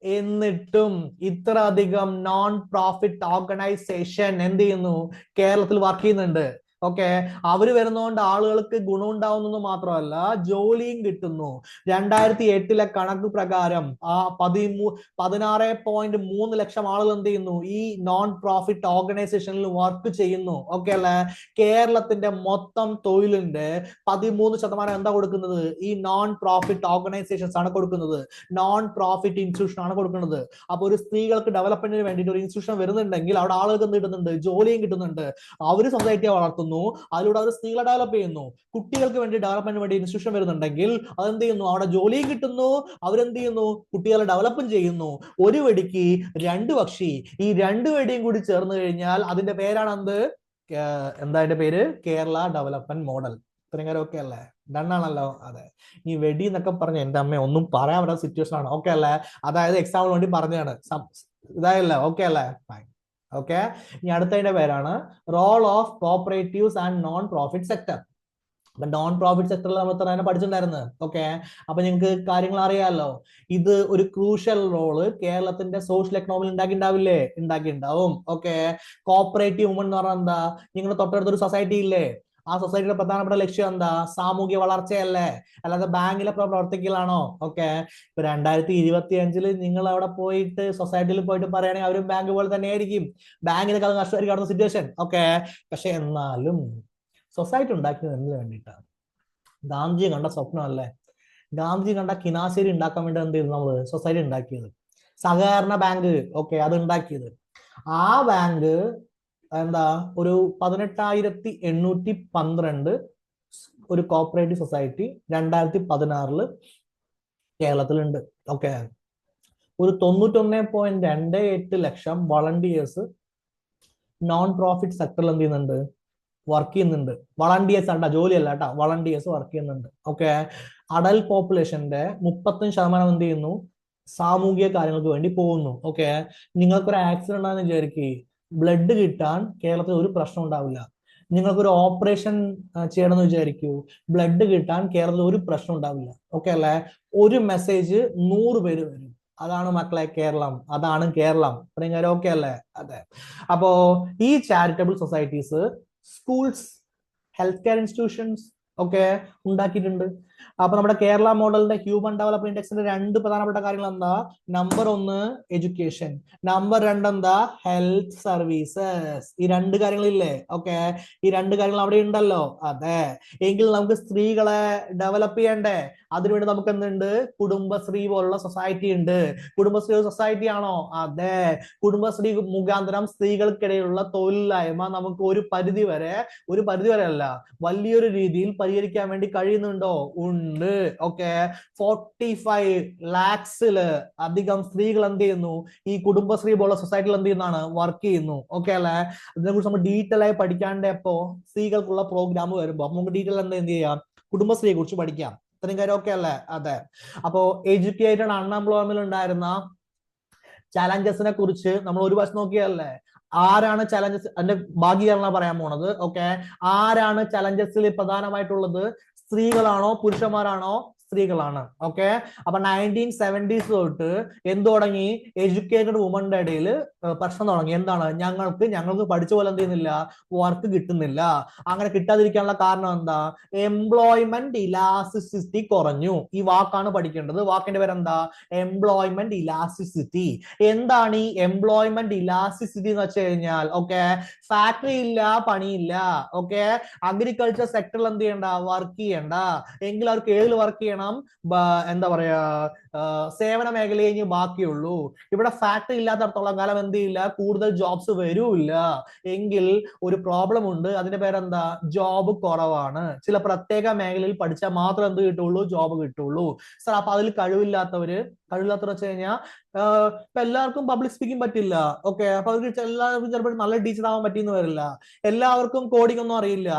A: എന്നിട്ടും ഇത്ര അധികം നോൺ പ്രോഫിറ്റ് ഓർഗനൈസേഷൻ എന്ത് ചെയ്യുന്നു? കേരളത്തിൽ വർക്ക് ചെയ്യുന്നുണ്ട്. ഓക്കെ, അവര് വരുന്നതുകൊണ്ട് ആളുകൾക്ക് ഗുണം ഉണ്ടാവുന്നത് മാത്രമല്ല, ജോലിയും കിട്ടുന്നു. 2008 കണക്ക് പ്രകാരം 16.3 ലക്ഷം ആളുകൾ എന്ത് ചെയ്യുന്നു? ഈ നോൺ പ്രോഫിറ്റ് ഓർഗനൈസേഷനിൽ വർക്ക് ചെയ്യുന്നു. ഓക്കെ അല്ലെ? കേരളത്തിന്റെ മൊത്തം തൊഴിലിന്റെ 13% എന്താ കൊടുക്കുന്നത്? ഈ നോൺ പ്രോഫിറ്റ് ഓർഗനൈസേഷൻസ് ആണ് കൊടുക്കുന്നത്. നോൺ പ്രോഫിറ്റ് ഇൻസ്റ്റിറ്റ്യൂഷൻ ആണ് കൊടുക്കുന്നത്. അപ്പൊ ഒരു സ്ത്രീകൾക്ക് ഡെവലപ്മെന്റിന് വേണ്ടിയിട്ട് ഒരു ഇൻസ്റ്റിറ്റ്യൂഷൻ വരുന്നുണ്ടെങ്കിൽ അവിടെ ആളുകൾക്ക് എന്ത് കിട്ടുന്നുണ്ട്? ജോലിയും കിട്ടുന്നുണ്ട്. അവര് സൊസൈറ്റിയെ വളർത്തുന്നു. അതിലൂടെ അവർ സ്ത്രീകളെ ഡെവലപ്പ് ചെയ്യുന്നു. കുട്ടികൾക്ക് വേണ്ടി ഡെവലപ്മെന്റിന് വേണ്ടി ഇൻസ്റ്റിറ്റ്യൂഷൻ വരുന്നുണ്ടെങ്കിൽ അതെന്ത് ചെയ്യുന്നു? അവിടെ ജോലിയും കിട്ടുന്നു. അവരെന്ത് ചെയ്യുന്നു? കുട്ടികളെ ഡെവലപ്പും ചെയ്യുന്നു. ഒരു വെടിക്ക് രണ്ട് പക്ഷി. ഈ രണ്ട് വെടിയും കൂടി ചേർന്ന് കഴിഞ്ഞാൽ അതിന്റെ പേരാണ് എന്ത്? എന്താ അതിന്റെ പേര്? Kerala development model. ഇത്രയും കാര്യം ഓക്കെ അല്ലേ? ഡണ്ണാണല്ലോ? അതെ. ഈ വെടി എന്നൊക്കെ പറഞ്ഞ എന്റെ അമ്മ ഒന്നും പറയാൻ പറ്റാത്ത സിറ്റുവേഷൻ ആണ്. ഓക്കെ അല്ലേ? അതായത് എക്സാമിന് വേണ്ടി പറഞ്ഞതാണ്. ഇതായല്ലോ? ഓക്കെ അല്ലേ? ഫൈൻ. ഓക്കെ, ഇനി അടുത്തതിന്റെ പേരാണ് role of cooperatives and non profit sector. അപ്പൊ നോൺ പ്രോഫിറ്റ് സെക്ടറിൽ നമ്മൾ തന്നെ പഠിച്ചിട്ടുണ്ടായിരുന്നത്. ഓക്കെ, അപ്പൊ നിങ്ങൾക്ക് കാര്യങ്ങൾ അറിയാമല്ലോ. ഇത് ഒരു ക്രൂഷ്യൽ റോള് കേരളത്തിന്റെ സോഷ്യൽ എക്കണോമിയിൽ ഉണ്ടാക്കിയിട്ടുണ്ടാവും. ഓക്കെ, കോപ്പറേറ്റീവ് മൂവ്മെന്റ് എന്ന് പറഞ്ഞാൽ എന്താ? നിങ്ങളുടെ തൊട്ടടുത്തൊരു സൊസൈറ്റി ഇല്ലേ? ആ സൊസൈറ്റിയുടെ പ്രധാനപ്പെട്ട ലക്ഷ്യം എന്താ? സാമൂഹ്യ വളർച്ചയല്ലേ? അല്ലാതെ ബാങ്കിലെ പ്രവർത്തിക്കലാണോ? ഓക്കെ, ഇപ്പൊ 2025 നിങ്ങൾ അവിടെ പോയിട്ട് സൊസൈറ്റിയിൽ പോയിട്ട് പറയുകയാണെങ്കിൽ അവരും ബാങ്ക് പോലെ തന്നെ ആയിരിക്കും. ബാങ്കിനെക്കാളും കഷ്ടമായിരിക്കും കാണുന്ന സിറ്റുവേഷൻ. ഓക്കെ, പക്ഷെ എന്നാലും സൊസൈറ്റി ഉണ്ടാക്കിയത് എന്തിനു വേണ്ടിയിട്ടാണ്? ഗാന്ധിജി കണ്ട സ്വപ്നമല്ലേ? ഗാന്ധിജി കണ്ട കിനാശേരി ഉണ്ടാക്കാൻ വേണ്ടി എന്ത് ചെയ്തു? നമ്മള് സൊസൈറ്റി ഉണ്ടാക്കിയത്, സഹകരണ ബാങ്ക്. ഓക്കെ, അത് ഉണ്ടാക്കിയത്. ആ ബാങ്ക് എന്താ? ഒരു 18,812 ഒരു കോപ്പറേറ്റീവ് സൊസൈറ്റി 2016 കേരളത്തിലുണ്ട്. ഓക്കെ, ഒരു 91.28 ലക്ഷം വളണ്ടിയേഴ്സ് നോൺ പ്രോഫിറ്റ് സെക്ടറിൽ എന്ത് ചെയ്യുന്നുണ്ട്? വർക്ക് ചെയ്യുന്നുണ്ട്. വളണ്ടിയേഴ്സ് ആണ്ട, ജോലിയല്ല കേട്ടോ, വളണ്ടിയേഴ്സ് വർക്ക് ചെയ്യുന്നുണ്ട്. ഓക്കെ, അഡൽട്ട് പോപ്പുലേഷന്റെ 35% എന്ത് ചെയ്യുന്നു? സാമൂഹിക കാര്യങ്ങൾക്ക് വേണ്ടി പോകുന്നു. ഓക്കെ, നിങ്ങൾക്കൊരു ആക്സിഡന്റ് ആണെന്ന് വിചാരിക്കുക, ബ്ലഡ് കിട്ടാൻ കേരളത്തിൽ ഒരു പ്രശ്നം ഉണ്ടാവില്ല. നിങ്ങൾക്കൊരു ഓപ്പറേഷൻ ചെയ്യണമെന്ന് വിചാരിക്കൂ, ബ്ലഡ് കിട്ടാൻ കേരളത്തിൽ ഒരു പ്രശ്നം ഉണ്ടാവില്ല. ഓക്കെ അല്ലേ? ഒരു മെസ്സേജ് 100 പേര് വരും. അതാണ് മക്കളെ കേരളം. അതാണ് കേരളം. ഇത്രയും കാര്യം ഓക്കെ അല്ലേ? അതെ. അപ്പോ ഈ charitable societies schools, health care institutions ഒക്കെ ഉണ്ടാക്കിയിട്ടുണ്ട്. അപ്പൊ നമ്മുടെ കേരള മോഡലിന്റെ ഹ്യൂമൻ ഡെവലപ്മെന്റ് ഇൻഡെക്സിന്റെ 2 പ്രധാനപ്പെട്ട കാര്യങ്ങൾ എന്താ? നമ്പർ 1 എഡ്യൂക്കേഷൻ, നമ്പർ 2 എന്താ? Health services. ഈ 2 കാര്യങ്ങളില്ലേ? ഓക്കെ, ഈ 2 കാര്യങ്ങൾ അവിടെ ഉണ്ടല്ലോ? അതെ. എങ്കിൽ നമുക്ക് സ്ത്രീകളെ ഡെവലപ്പ് ചെയ്യണ്ടേ? അതിനുവേണ്ടി നമുക്ക് എന്തുണ്ട്? കുടുംബശ്രീ പോലുള്ള സൊസൈറ്റി ഉണ്ട്. കുടുംബശ്രീ സൊസൈറ്റി ആണോ? അതെ. കുടുംബശ്രീ മുഖാന്തരം സ്ത്രീകൾക്കിടയിലുള്ള തൊഴിലില്ലായ്മ നമുക്ക് ഒരു പരിധി വരെ അല്ല, വലിയൊരു രീതിയിൽ പരിഹരിക്കാൻ വേണ്ടി കഴിയുന്നുണ്ടോ? ഉണ്ട്. ഓക്കെ, 45 ലാക്സില് അധികം സ്ത്രീകൾ എന്ത് ചെയ്യുന്നു? ഈ കുടുംബശ്രീ പോലുള്ള സൊസൈറ്റിയിൽ എന്ത് ചെയ്യുന്നതാണ്? വർക്ക് ചെയ്യുന്നു. ഓക്കെ അല്ലെ? അതിനെക്കുറിച്ച് നമ്മൾ ഡീറ്റെയിൽ ആയി പഠിക്കാണ്ട് എപ്പോ സ്ത്രീകൾക്കുള്ള പ്രോഗ്രാം വരുമ്പോ നമുക്ക് ഡീറ്റെയിൽ എന്ത് ചെയ്യാം? കുടുംബശ്രീയെ കുറിച്ച് പഠിക്കാം. ഇത്രയും കാര്യം ഓക്കെ അല്ലേ? അതെ. അപ്പോ എഡ്യൂക്കേറ്റഡ് അൺഎംപ്ലോയ്മെന്റ് ഉണ്ടായിരുന്ന ചാലഞ്ചസിനെ കുറിച്ച് നമ്മൾ ഒരു വശം നോക്കിയല്ലേ? ആരാണ് ചലഞ്ചസ്? അതിന്റെ ഭാഗീകരണം പറയാൻ പോണത്. ഓക്കെ, ആരാണ് ചലഞ്ചസിൽ പ്രധാനമായിട്ടുള്ളത്? സ്ത്രീകളാണോ പുരുഷന്മാരാണോ? സ്ത്രീകളാണ്. ഓക്കെ, അപ്പൊ 1970s തൊട്ട് എന്ത് തുടങ്ങി? എഡ്യൂക്കേറ്റഡ് വുമന്റെ ഇടയിൽ പ്രശ്നം തുടങ്ങി. എന്താണ്? ഞങ്ങൾക്ക് പഠിച്ച പോലെ എന്ത് ചെയ്യുന്നില്ല, വർക്ക് കിട്ടുന്നില്ല. അങ്ങനെ കിട്ടാതിരിക്കാനുള്ള കാരണം എന്താ? എംപ്ലോയ്മെന്റ് ഇലാസ്റ്റിസിറ്റി കുറഞ്ഞു. ഈ വാക്കാണ് പഠിക്കേണ്ടത്. വാക്കിന്റെ പേരെന്താ? Employment elasticity. എന്താണ് ഈ എംപ്ലോയ്മെന്റ് ഇലാസ്റ്റിസിറ്റി എന്ന് വെച്ച് കഴിഞ്ഞാൽ? ഓക്കെ, ഫാക്ടറി ഇല്ല, പണിയില്ല. ഓക്കെ, അഗ്രികൾച്ചർ സെക്ടറിൽ എന്ത് ചെയ്യണ്ട? വർക്ക് ചെയ്യണ്ട. എങ്കിൽ അവർക്ക് ഏതിൽ വർക്ക് ചെയ്യണം? എന്താ പറയാ, സേവന മേഖലയെ ഇനി ബാക്കിയുള്ളൂ. ഇവിടെ ഫാക്ടറി ഇല്ലാത്തടത്തോളം കാലം എന്ത് ചെയ്യില്ല, കൂടുതൽ ജോബ്സ് വരൂല്ല. എങ്കിൽ ഒരു പ്രോബ്ലം ഉണ്ട്. അതിന്റെ പേരെന്താ? ജോബ് കുറവാണ്. ചില പ്രത്യേക മേഖലയിൽ പഠിച്ചാൽ മാത്രം എന്ത് കിട്ടുള്ളൂ? ജോബ് കിട്ടുള്ളൂ. സാർ, അപ്പൊ അതിൽ കഴിവില്ലാത്തവർ വെച്ച് കഴിഞ്ഞാൽ ഇപ്പൊ എല്ലാവർക്കും പബ്ലിക് സ്പീക്കിംഗ് പറ്റില്ല. ഓക്കെ, അപ്പൊ അവർക്ക് എല്ലാവർക്കും ചിലപ്പോൾ നല്ല ടീച്ചർ ആവാൻ പറ്റിയെന്ന് വരില്ല. എല്ലാവർക്കും കോഡിംഗ് ഒന്നും അറിയില്ല.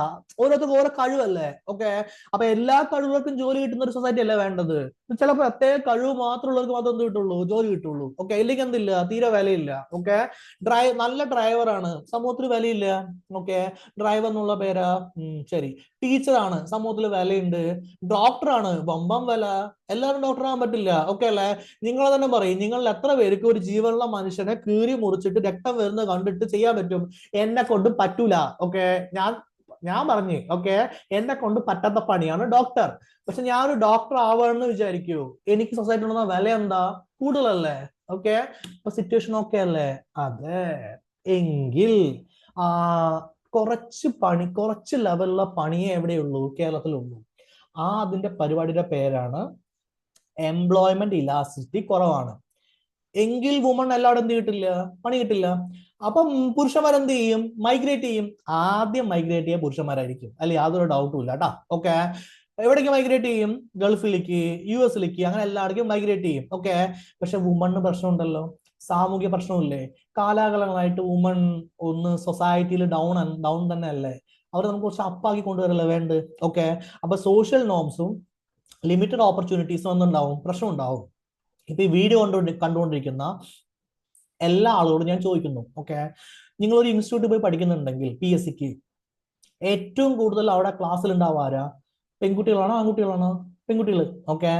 A: ഓരോരുത്തർക്കും ഓരോ കഴിവല്ലേ. ഓക്കെ, അപ്പൊ എല്ലാ കഴിവുകൾക്കും ജോലി കിട്ടുന്ന ഒരു സൊസൈറ്റി അല്ലേ വേണ്ടത്. ചില പ്രത്യേക കഴിവ് മാത്രമുള്ളവർക്ക് മാത്രം എന്ത് കിട്ടുള്ളൂ? ജോലി കിട്ടുള്ളൂ. ഓക്കെ, ഇല്ലെങ്കിൽ എന്തില്ല, തീരെ വിലയില്ല. ഓക്കെ, നല്ല ഡ്രൈവറാണ്, സമൂഹത്തിൽ വിലയില്ല. ഓക്കെ, ഡ്രൈവർ എന്നുള്ള പേരാ. ശരി. ടീച്ചറാണ്, സമൂഹത്തിൽ വിലയുണ്ട്. ഡോക്ടറാണ്, വമ്പം വില. എല്ലാവരും ഡോക്ടർ ആവാൻ പറ്റില്ല. ഓക്കെ അല്ലെ? നിങ്ങൾ തന്നെ പറയും, നിങ്ങളിൽ എത്ര പേർക്ക് ഒരു ജീവനുള്ള മനുഷ്യനെ കീറി മുറിച്ചിട്ട് രക്തം വരുന്നത് കണ്ടിട്ട് ചെയ്യാൻ പറ്റും? എന്നെ കൊണ്ട് പറ്റൂല. ഓക്കെ, ഞാൻ പറഞ്ഞു. ഓക്കെ, എന്നെ കൊണ്ട് പറ്റാത്ത പണിയാണ് ഡോക്ടർ. പക്ഷെ ഞാൻ ഒരു ഡോക്ടർ ആവാണെന്ന് വിചാരിക്കൂ, എനിക്ക് സൊസൈറ്റി ഉള്ള വില എന്താ? കൂടുതലല്ലേ. ഓക്കെ, അപ്പൊ സിറ്റുവേഷൻ ഓക്കെ അല്ലേ? അതെ. എങ്കിൽ കുറച്ച് ലെവലിലുള്ള പണിയെ എവിടെയുള്ളൂ? കേരളത്തിലുള്ളൂ. അതിന്റെ പരിപാടിയുടെ പേരാണ് എംപ്ലോയ്മെന്റ് ഇലാസ്റ്റിസിറ്റി കുറവാണ്. എങ്കിൽ വുമൺ എല്ലാവരും എന്ത് കിട്ടില്ല? പണി കിട്ടില്ല. അപ്പം പുരുഷന്മാരെന്ത് ചെയ്യും? മൈഗ്രേറ്റ് ചെയ്യും. ആദ്യം മൈഗ്രേറ്റ് ചെയ്യുക പുരുഷന്മാരായിരിക്കും, അല്ലെ? യാതൊരു ഡൗട്ടും ഇല്ല കേട്ടാ. ഓക്കെ, എവിടേക്ക് മൈഗ്രേറ്റ് ചെയ്യും? ഗൾഫിലേക്ക്, US-ലേക്ക്, അങ്ങനെ എല്ലായിടേക്കും മൈഗ്രേറ്റ് ചെയ്യും. ഓക്കെ, പക്ഷെ വുമണ് പ്രശ്നമുണ്ടല്ലോ, സാമൂഹ്യ പ്രശ്നമില്ലേ? കാലാകാലങ്ങളായിട്ട് വുമൺ ഒന്ന് സൊസൈറ്റിയിൽ ഡൗൺ തന്നെ അല്ലേ? അവർ നമുക്ക് കുറച്ച് അപ്പാക്കി കൊണ്ടുവരല്ലേ വേണ്ട? ഓക്കെ, അപ്പൊ സോഷ്യൽ നോംസും ലിമിറ്റഡ് ഓപ്പർച്യൂണിറ്റീസും ഒന്നുണ്ടാവും, പ്രശ്നം ഉണ്ടാവും. ഇപ്പൊ ഈ വീഡിയോ കണ്ടുകൊണ്ടിരിക്കുന്ന എല്ലാ ആളുകളോടും ഞാൻ ചോദിക്കുന്നു, ഓക്കെ, നിങ്ങൾ ഒരു ഇൻസ്റ്റിറ്റ്യൂട്ടിൽ പോയി പഠിക്കുന്നുണ്ടെങ്കിൽ PSCക്ക് ഏറ്റവും കൂടുതൽ അവിടെ ക്ലാസ്സിൽ ഉണ്ടാവാരാ? പെൺകുട്ടികളാണോ ആൺകുട്ടികളാണോ? പെൺകുട്ടികൾ. ഓക്കെ,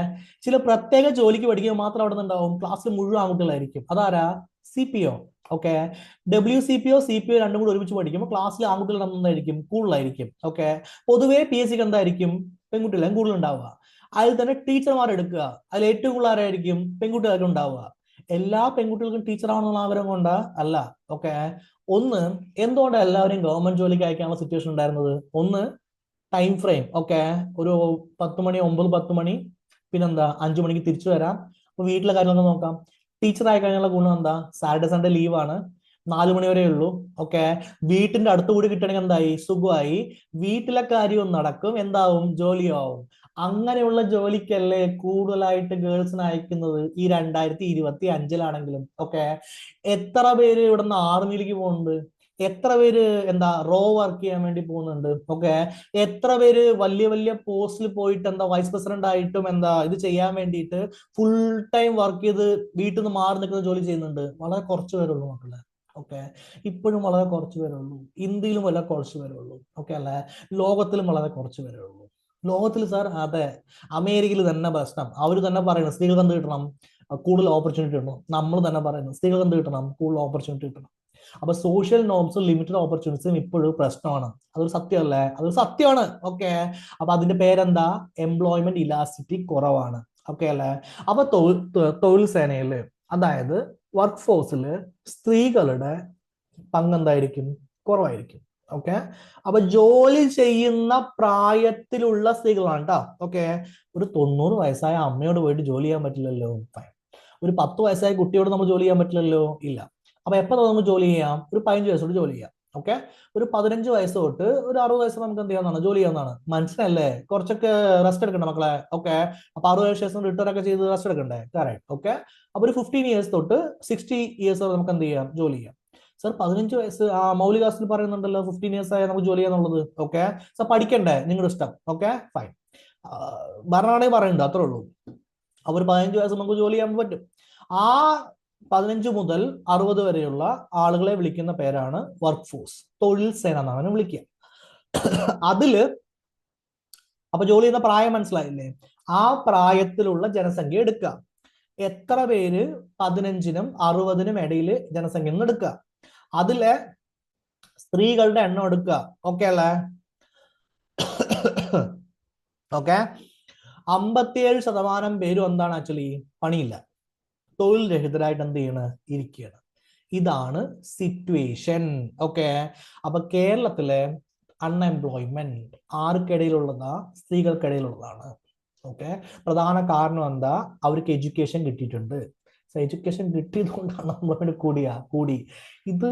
A: ചില പ്രത്യേക ജോലിക്ക് പഠിക്കുക മാത്രം അവിടെ നിന്നുണ്ടാവും, ക്ലാസ്സിൽ മുഴുവൻ ആൺകുട്ടികളായിരിക്കും. അതാരാ? CPO. ഓക്കെ, WCPO CPO രണ്ടും കൂടി ഒരുമിച്ച് പഠിക്കുമ്പോൾ ക്ലാസ്സിൽ ആൺകുട്ടികൾ നന്നായിരിക്കും, കൂടുതലായിരിക്കും. ഓക്കെ, പൊതുവേ PSCക്ക് എന്തായിരിക്കും? പെൺകുട്ടികളും കൂടുതൽ ഉണ്ടാവുക. അതിൽ തന്നെ ടീച്ചർമാർ എടുക്കുക, അതിൽ ഏറ്റവും കൂടുതൽ ആരായിരിക്കും? പെൺകുട്ടികൾക്ക് ഉണ്ടാവുക. എല്ലാ പെൺകുട്ടികൾക്കും ടീച്ചർ ആവണമെന്നുള്ള ആഗ്രഹം കൊണ്ടാ? അല്ല. ഓക്കെ, ഒന്ന്, എന്തുകൊണ്ടാണ് എല്ലാവരും ഗവൺമെന്റ് ജോലിക്ക് അയക്കാനുള്ള സിറ്റുവേഷൻ ഉണ്ടായിരുന്നത്? ഒന്ന്, ടൈം ഫ്രെയിം. ഓക്കെ, ഒരു 10 മണി, 9-10 മണി, പിന്നെന്താ 5 മണിക്ക് തിരിച്ചു വരാം. അപ്പൊ വീട്ടിലെ കാര്യങ്ങളൊക്കെ നോക്കാം. ടീച്ചർ ആയി കഴിഞ്ഞുള്ള ഗുണം എന്താ? സാറ്റർഡേ സൺഡേ ലീവാണ്, 4 മണി വരെ ഉള്ളൂ. ഓക്കെ, വീട്ടിന്റെ അടുത്തുകൂടി കിട്ടണമെങ്കിൽ എന്തായി? സുഖമായി. വീട്ടിലെ കാര്യവും നടക്കും, എന്താവും? ജോലിയാവും. അങ്ങനെയുള്ള ജോലിക്കല്ലേ കൂടുതലായിട്ട് ഗേൾസിനെ അയക്കുന്നത് ഈ 2025-ലാണെങ്കിലും. ഓക്കെ, എത്ര പേര് ഇവിടുന്ന് ആർമിയിലേക്ക് പോകുന്നുണ്ട്? എത്ര പേര് റോ വർക്ക് ചെയ്യാൻ വേണ്ടി പോകുന്നുണ്ട്? ഓക്കെ, എത്ര പേര് വലിയ വലിയ പോസ്റ്റിൽ പോയിട്ട് വൈസ് പ്രസിഡന്റ് ആയിട്ടും ഇത് ചെയ്യാൻ വേണ്ടിയിട്ട് ഫുൾ ടൈം വർക്ക് ചെയ്ത് വീട്ടിൽ നിന്ന് മാറി നിൽക്കുന്ന ജോലി ചെയ്യുന്നുണ്ട്? വളരെ കുറച്ച് പേരുള്ളൂ മക്കളെ. ഓക്കെ, ഇപ്പോഴും വളരെ കുറച്ച് പേരുള്ളൂ. ഇന്ത്യയിലും വളരെ കുറച്ച് പേരുള്ളൂ. ഓക്കെ അല്ലെ? ലോകത്തിലും വളരെ കുറച്ച് പേരുള്ളൂ. ലോകത്തിൽ സാർ, അതെ, അമേരിക്കയിൽ തന്നെ പ്രശ്നം. അവർ തന്നെ പറയുന്നത് സ്ത്രീകൾക്ക് എന്ത് കിട്ടണം? കൂടുതൽ ഓപ്പർച്യൂണിറ്റി കിട്ടണം. നമ്മൾ തന്നെ പറയുന്നത് സ്ത്രീകൾക്ക് എന്ത് കിട്ടണം? കൂടുതൽ ഓപ്പർച്യൂണിറ്റി കിട്ടണം. അപ്പൊ സോഷ്യൽ നോംസും ലിമിറ്റഡ് ഓപ്പർച്യൂണിറ്റീസും ഇപ്പോഴും പ്രശ്നമാണ്. അതൊരു സത്യമല്ലേ? അതൊരു സത്യമാണ്. ഓക്കെ, അപ്പൊ അതിന്റെ പേരെന്താ? എംപ്ലോയ്മെന്റ് ഇലാസ്റ്റിറ്റി കുറവാണ്. ഓക്കെ അല്ലെ? അപ്പൊ തൊഴിൽ സേനയില്, അതായത് വർക്ക് ഫോഴ്സിൽ സ്ത്രീകളുടെ പങ്ക് എന്തായിരിക്കും? കുറവായിരിക്കും. ഓക്കെ, അപ്പൊ ജോലി ചെയ്യുന്ന പ്രായത്തിലുള്ള സ്ത്രീകളാണ് കേട്ടോ. ഓക്കെ, ഒരു 90 വയസ്സായ അമ്മയോട് പോയിട്ട് ജോലി ചെയ്യാൻ പറ്റില്ലല്ലോ. ഒരു 10 വയസ്സായ കുട്ടിയോട് നമ്മൾ ജോലി ചെയ്യാൻ പറ്റില്ലല്ലോ. ഇല്ല. അപ്പൊ എപ്പോ നമുക്ക് ജോലി ചെയ്യാം? ഒരു 15 വയസ്സോട് ജോലി ചെയ്യാം. ഓക്കെ, ഒരു 15 വയസ്സ് തൊട്ട് ഒരു 60 വയസ്സ് നമുക്ക് എന്ത് ചെയ്യാവുന്നതാണ്? ജോലി ചെയ്യാവുന്നതാണ്. മനസ്സിലല്ലേ? കുറച്ചൊക്കെ റെസ്റ്റ് എടുക്കണ്ട മക്കളെ. ഓക്കെ, അപ്പൊ 60 വയസ്സ് ശേഷം റിട്ടയർ ഒക്കെ ചെയ്ത് റെസ്റ്റ് എടുക്കണ്ടേ? കറക്റ്റ്. ഓക്കെ, അപ്പൊ ഒരു 15 ഇയേഴ്സ് തൊട്ട് 60 ഇയേഴ്സ് വരെ നമുക്ക് എന്ത് ചെയ്യാം? ജോലി ചെയ്യാം. സർ, 15 വയസ്സ് മൗലികാസ്തിൽ പറയുന്നുണ്ടല്ലോ 15 ഇയേഴ്സ് ആയാൽ നമുക്ക് ജോലി ചെയ്യാന്നുള്ളത്. ഓക്കെ, സർ, പഠിക്കണ്ടേ? നിങ്ങളുടെ ഇഷ്ടം. Okay, fine. ഭരണഘടന പറയുന്നുണ്ട്, അത്രേ ഉള്ളൂ. അവർ 15 വയസ്സ് നമുക്ക് ജോലി ചെയ്യാൻ പറ്റും. ആ 15 മുതൽ 60 വരെയുള്ള ആളുകളെ വിളിക്കുന്ന പേരാണ് വർക്ക് ഫോഴ്സ്, തൊഴിൽ സേന എന്നാണ് വിളിക്കുക. അതില് അപ്പൊ ജോലി ചെയ്യുന്ന പ്രായം മനസ്സിലായില്ലേ? ആ പ്രായത്തിലുള്ള ജനസംഖ്യ എടുക്കുക. എത്ര പേര് 15-നും 60-നും ഇടയിൽ ജനസംഖ്യ എന്ന് എടുക്കുക. അതിലെ സ്ത്രീകളുടെ എണ്ണം എടുക്കുക. ഓക്കെ അല്ലേ? ഓക്കെ. 57% പേരും എന്താണ് ആക്ച്വലി പണിയില്ല, തൊഴിൽ രഹിതരായിട്ട് എന്ത് ചെയ്യണ്, ഇരിക്കുകയാണ്. ഇതാണ് സിറ്റുവേഷൻ. ഓക്കെ. അപ്പൊ കേരളത്തിലെ അൺഎംപ്ലോയ്മെന്റ് ആർക്കിടയിലുള്ളതാ? സ്ത്രീകൾക്കിടയിലുള്ളതാണ്. ഓക്കെ. പ്രധാന കാരണം എന്താ? അവർക്ക് എഡ്യൂക്കേഷൻ കിട്ടിയിട്ടുണ്ട്. എഡ്യൂക്കേഷൻ കിട്ടിയത് കൊണ്ടാണ് നമ്മളോട് കൂടി. ഇത്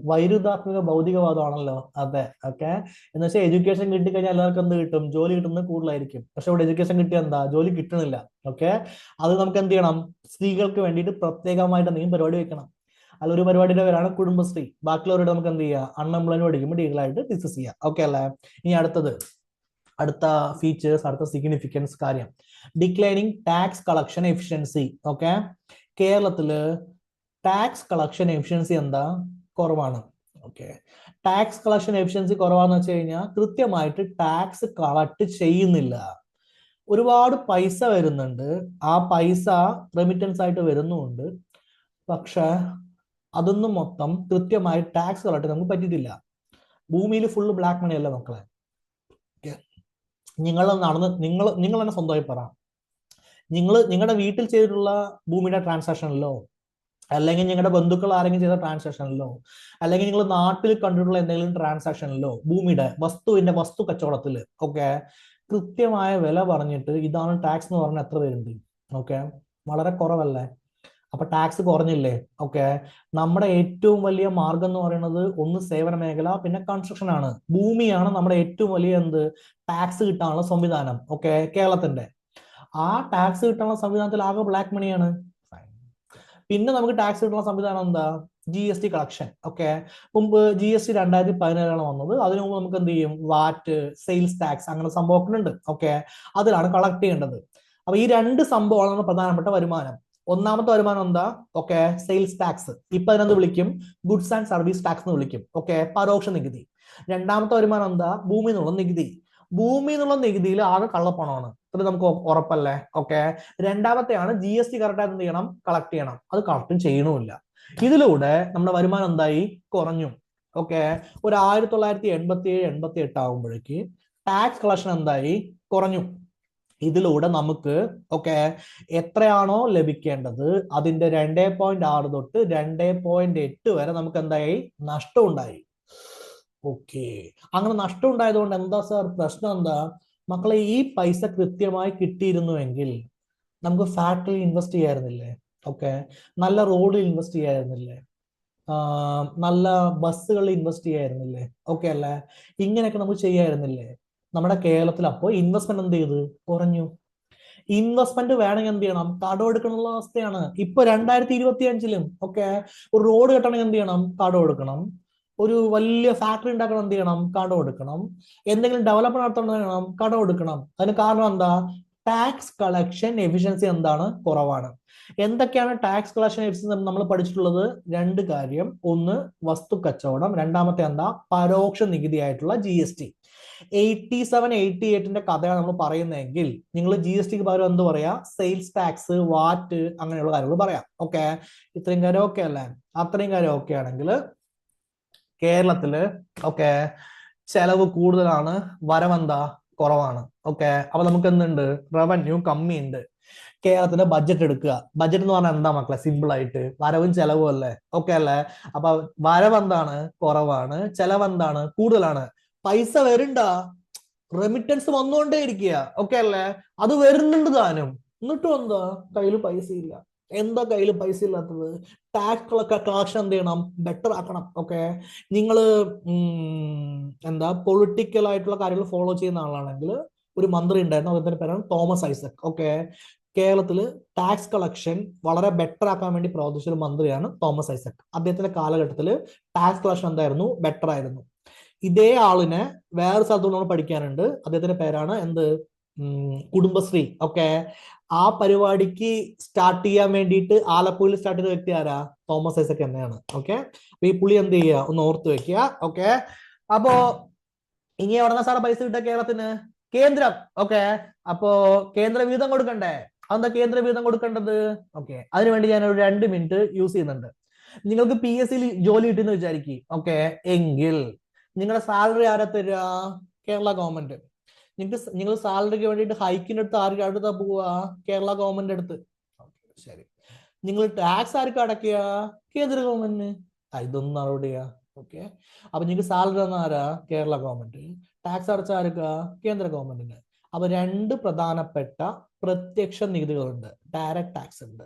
A: വൈരുദ്ധാത്മിക ഭൗതികവാദമാണല്ലോ. അതെ. ഓക്കെ. എന്ന് വെച്ചാൽ എഡ്യൂക്കേഷൻ കിട്ടിക്കഴിഞ്ഞാൽ എല്ലാവർക്കും എന്ത് കിട്ടും? ജോലി കിട്ടുന്നത് കൂടുതലായിരിക്കും. പക്ഷെ ഇവിടെ എഡ്യൂക്കേഷൻ കിട്ടിയ എന്താ? ജോലി കിട്ടണില്ല. ഓക്കെ. അത് നമുക്ക് എന്ത് ചെയ്യണം? സ്ത്രീകൾക്ക് വേണ്ടിയിട്ട് പ്രത്യേകമായിട്ട് എന്തെങ്കിലും പരിപാടി വെക്കണം. അല്ല, ഒരു പരിപാടിയുടെ പേരാണ് കുടുംബശ്രീ. ബാക്കിയുള്ളവരോട് നമുക്ക് എന്ത് ചെയ്യാം? അൺഎംപ്ലോയ്മെന്റ് പഠിക്കുമ്പോൾ ഡീറ്റെയിലായിട്ട് ഡിസ്കസ് ചെയ്യാം. ഓക്കെ അല്ലേ? ഇനി അടുത്ത ഫീച്ചേഴ്സ്, അടുത്ത സിഗ്നിഫിക്കൻസ് കാര്യം, declining tax collection efficiency. Okay. കേരളത്തില് ടാക്സ് കളക്ഷൻ എഫിഷ്യൻസി എന്താ? കുറവാണ്. ഓക്കെ. ടാക്സ് കളക്ഷൻ എഫിഷ്യൻസി കുറവാന്ന് വെച്ച് കഴിഞ്ഞാൽ കൃത്യമായിട്ട് ടാക്സ് കളക്ട് ചെയ്യുന്നില്ല. ഒരുപാട് പൈസ വരുന്നുണ്ട്, ആ പൈസ റെമിറ്റൻസ് ആയിട്ട് വരുന്നുമുണ്ട്, പക്ഷെ അതൊന്നും മൊത്തം കൃത്യമായി ടാക്സ് കളക്ട് നമുക്ക് പറ്റിയിട്ടില്ല. ഭൂമിയിൽ ഫുള്ള് ബ്ലാക്ക് മണി അല്ല മക്കളെ. നിങ്ങൾ തന്നെ സ്വന്തമായി പറ, നിങ്ങളുടെ വീട്ടിൽ ചെയ്തിട്ടുള്ള ഭൂമിയുടെ ട്രാൻസാക്ഷനിലോ, അല്ലെങ്കിൽ നിങ്ങളുടെ ബന്ധുക്കൾ ആരെങ്കിലും ചെയ്ത ട്രാൻസാക്ഷനിലോ, അല്ലെങ്കിൽ നിങ്ങൾ നാട്ടിൽ കണ്ടിട്ടുള്ള എന്തെങ്കിലും ട്രാൻസാക്ഷനിലോ, ഭൂമിയുടെ വസ്തു കച്ചവടത്തിൽ ഒക്കെ കൃത്യമായ വില പറഞ്ഞിട്ട് ഇതാണ് ടാക്സ് എന്ന് പറഞ്ഞാൽ എത്ര പേരുണ്ട്? ഓക്കെ. വളരെ കുറവല്ലേ? അപ്പൊ ടാക്സ് കുറഞ്ഞില്ലേ? ഓക്കെ. നമ്മുടെ ഏറ്റവും വലിയ മാർഗം എന്ന് പറയുന്നത് ഒന്ന് സേവന മേഖല, പിന്നെ കൺസ്ട്രക്ഷൻ ആണ്. ഭൂമിയാണ് നമ്മുടെ ഏറ്റവും വലിയ ടാക്സ് കിട്ടാനുള്ള സംവിധാനം. ഓക്കെ. കേരളത്തിന്റെ ആ ടാക്സ് കിട്ടാനുള്ള സംവിധാനത്തിൽ ആകെ ബ്ലാക്ക് മണിയാണ്. പിന്നെ നമുക്ക് ടാക്സ് കിട്ടുന്ന സംവിധാനം എന്താ? GST collection. ഓക്കെ. മുമ്പ് GST 2017 വന്നത്. അതിനു മുമ്പ് നമുക്ക് എന്ത് ചെയ്യും? വാറ്റ്, സെയിൽസ് ടാക്സ്, അങ്ങനെ സംഭവമൊക്കെ ഉണ്ട്. ഓക്കെ. അതിലാണ് കളക്ട് ചെയ്യേണ്ടത്. അപ്പൊ ഈ രണ്ട് സംഭവമാണ് പ്രധാനപ്പെട്ട വരുമാനം. ഒന്നാമത്തെ വരുമാനം എന്താ? Okay, sales tax. ഇപ്പൊ അതിനെന്ത് വിളിക്കും? ഗുഡ്സ് ആൻഡ് സർവീസ് ടാക്സ് എന്ന് വിളിക്കും. ഓക്കെ, പരോക്ഷ നികുതി. രണ്ടാമത്തെ വരുമാനം എന്താ? ഭൂമി എന്നുള്ള നികുതി. ഭൂമി എന്നുള്ള നികുതിയിൽ ആകെ കള്ളപ്പണമാണ്, അത് നമുക്ക് ഉറപ്പല്ലേ? ഓക്കെ. രണ്ടാമത്തെയാണ് GST കറക്റ്റായിട്ട് എന്ത് ചെയ്യണം? കളക്ട് ചെയ്യണം. അത് കളക്ട് ചെയ്യണമില്ല. ഇതിലൂടെ നമ്മുടെ വരുമാനം എന്തായി? കുറഞ്ഞു. ഓക്കെ. ഒരു 1987-88 ആകുമ്പോഴേക്ക് ടാക്സ് കളക്ഷൻ എന്തായി? കുറഞ്ഞു. ഇതിലൂടെ നമുക്ക് ഓക്കെ എത്രയാണോ ലഭിക്കേണ്ടത് അതിന്റെ 2.6 തൊട്ട് 2.8 വരെ നമുക്ക് എന്തായി? നഷ്ടം ഉണ്ടായി. ഓക്കെ. അങ്ങനെ നഷ്ടം ഉണ്ടായതുകൊണ്ട് എന്താ സാർ പ്രശ്നം? എന്താ മക്കളെ? ഈ പൈസ കൃത്യമായി കിട്ടിയിരുന്നുവെങ്കിൽ നമുക്ക് ഫാക്ടറിയിൽ ഇൻവെസ്റ്റ് ചെയ്യായിരുന്നില്ലേ? ഓക്കെ. നല്ല റോഡിൽ ഇൻവെസ്റ്റ് ചെയ്യായിരുന്നില്ലേ? നല്ല ബസ്സുകളിൽ ഇൻവെസ്റ്റ് ചെയ്യായിരുന്നില്ലേ? ഓക്കെ അല്ലേ? ഇങ്ങനെയൊക്കെ നമുക്ക് ചെയ്യായിരുന്നില്ലേ? നമ്മുടെ കേരളത്തിൽ അപ്പോൾ ഇൻവെസ്റ്റ്മെന്റ് എന്ത് ചെയ്ത്? കുറഞ്ഞു. ഇൻവെസ്റ്റ്മെന്റ് വേണമെങ്കിൽ എന്ത് ചെയ്യണം? കടം എടുക്കണമെന്നുള്ള അവസ്ഥയാണ്. ഇപ്പൊ 2025-ലും ഓക്കെ ഒരു റോഡ് കെട്ടണമെങ്കിൽ എന്ത് ചെയ്യണം? കടം എടുക്കണം. ഒരു വലിയ ഫാക്ടറി ഉണ്ടാക്കണം, എന്ത് ചെയ്യണം? കടം എടുക്കണം. എന്തെങ്കിലും ഡെവലപ്മെന്റ് നടത്തണം, കടം എടുക്കണം. അതിന് കാരണം എന്താ? ടാക്സ് കളക്ഷൻ എഫിഷ്യൻസി എന്താണ്? കുറവാണ്. എന്തൊക്കെയാണ് ടാക്സ് കളക്ഷൻ എഫിഷ്യൻസി നമ്മൾ പഠിച്ചിട്ടുള്ളത്? രണ്ട് കാര്യം. ഒന്ന് വസ്തു കച്ചവടം, രണ്ടാമത്തെ എന്താ? പരോക്ഷ നികുതി ആയിട്ടുള്ള GST. 87-88 കഥയാണ് നമ്മൾ പറയുന്നതെങ്കിൽ നിങ്ങൾ GSTക്ക് പകരം എന്ത് പറയാ? സെയിൽസ് ടാക്സ്, വാറ്റ്, അങ്ങനെയുള്ള കാര്യങ്ങൾ പറയാം. ഓക്കെ. ഇത്രയും കാര്യം ഓക്കെ അല്ലേ? അത്രയും കാര്യം ഓക്കെ ആണെങ്കിൽ കേരളത്തില് ഓക്കെ ചെലവ് കൂടുതലാണ്, വരവെന്താ? കുറവാണ്. ഓക്കെ. അപ്പൊ നമുക്ക് എന്തുണ്ട്? റവന്യൂ കമ്മിയുണ്ട്. കേരളത്തിന്റെ ബഡ്ജറ്റ് എടുക്കുക. ബഡ്ജറ്റ് എന്ന് പറഞ്ഞാൽ എന്താ മക്കളെ? സിമ്പിൾ ആയിട്ട് വരവും ചെലവും അല്ലേ? ഓക്കെ അല്ലേ? അപ്പൊ വരവെന്താണ്? കുറവാണ്. ചെലവെന്താണ്? കൂടുതലാണ്. പൈസ വരണ്ട, റെമിറ്റൻസ് വന്നുകൊണ്ടേ ഇരിക്കുക. ഓക്കെ അല്ലേ? അത് വരുന്നുണ്ട് താനും, എന്നിട്ടും എന്താ? കയ്യിൽ പൈസ ഇല്ല. എന്താ കയ്യിൽ പൈസ ഇല്ലാത്തത്? ടാക്സ് കളക്ഷൻ എന്ത് ചെയ്യണം? ബെറ്റർ ആക്കണം. ഓക്കെ. നിങ്ങള് എന്താ പൊളിറ്റിക്കൽ ആയിട്ടുള്ള കാര്യങ്ങൾ ഫോളോ ചെയ്യുന്ന ആളാണെങ്കിൽ ഒരു മന്ത്രി ഉണ്ടായിരുന്നു, അദ്ദേഹത്തിന്റെ പേരാണ് തോമസ് ഐസക്. ഓക്കെ. കേരളത്തില് ടാക്സ് കളക്ഷൻ വളരെ ബെറ്റർ ആക്കാൻ വേണ്ടി പ്രവർത്തിച്ച ഒരു മന്ത്രിയാണ് തോമസ് ഐസക്. അദ്ദേഹത്തിന്റെ കാലഘട്ടത്തിൽ ടാക്സ് കളക്ഷൻ എന്തായിരുന്നു? ബെറ്റർ ആയിരുന്നു. ഇതേ ആളിനെ വേറെ സ്ഥലത്തും നമ്മൾ പഠിക്കാനുണ്ട്. അദ്ദേഹത്തിന്റെ പേരാണ് കുടുംബശ്രീ. ഓക്കെ. ആ പരിപാടിക്ക് സ്റ്റാർട്ട് ചെയ്യാൻ വേണ്ടിയിട്ട് ആലപ്പുഴയിൽ സ്റ്റാർട്ട് ചെയ്ത വ്യക്തി ആരാ? തോമസ് ഐസക് തന്നെയാണ്. ഓക്കെ. അപ്പൊ ഈ പുള്ളി എന്ത് ചെയ്യുക? ഒന്ന് ഓർത്ത് വെക്കുക. ഓക്കെ. അപ്പോ ഇനി എവിടെന്നാ സാറേ പൈസ കിട്ടുക കേരളത്തിന്? കേന്ദ്രം. ഓക്കെ, അപ്പോ കേന്ദ്ര വീതം കൊടുക്കണ്ടേ? അതെന്താ കേന്ദ്ര വീതം കൊടുക്കേണ്ടത്? ഓക്കെ, അതിനുവേണ്ടി ഞാൻ ഒരു 2 മിനിറ്റ് യൂസ് ചെയ്യുന്നുണ്ട്. നിങ്ങൾക്ക് PSC ജോലി കിട്ടുമെന്ന് വിചാരിക്കും. ഓക്കെ, എങ്കിൽ നിങ്ങളുടെ സാലറി ആരാ തരിക? കേരള ഗവൺമെന്റ്. നിങ്ങൾ സാലറിക്ക് വേണ്ടിയിട്ട് ഹൈക്കിന്റെ അടുത്ത് അടുത്താ പോവുക? കേരള ഗവൺമെന്റ് അടുത്ത്. ശരി, നിങ്ങൾ ടാക്സ് ആർക്ക് അടയ്ക്കുക? കേന്ദ്ര ഗവൺമെന്റിന്. ഇതൊന്നും നടപടിയാ. ഓക്കെ, അപ്പൊ നിങ്ങൾക്ക് സാലറി തന്ന ആരാ? കേരള ഗവൺമെന്റ്. ടാക്സ് അടച്ച ആർക്കാ? കേന്ദ്ര ഗവൺമെന്റിന്. അപ്പൊ 2 പ്രധാനപ്പെട്ട പ്രത്യക്ഷ നികുതികളുണ്ട്, ഡയറക്ട് ടാക്സ് ഉണ്ട്.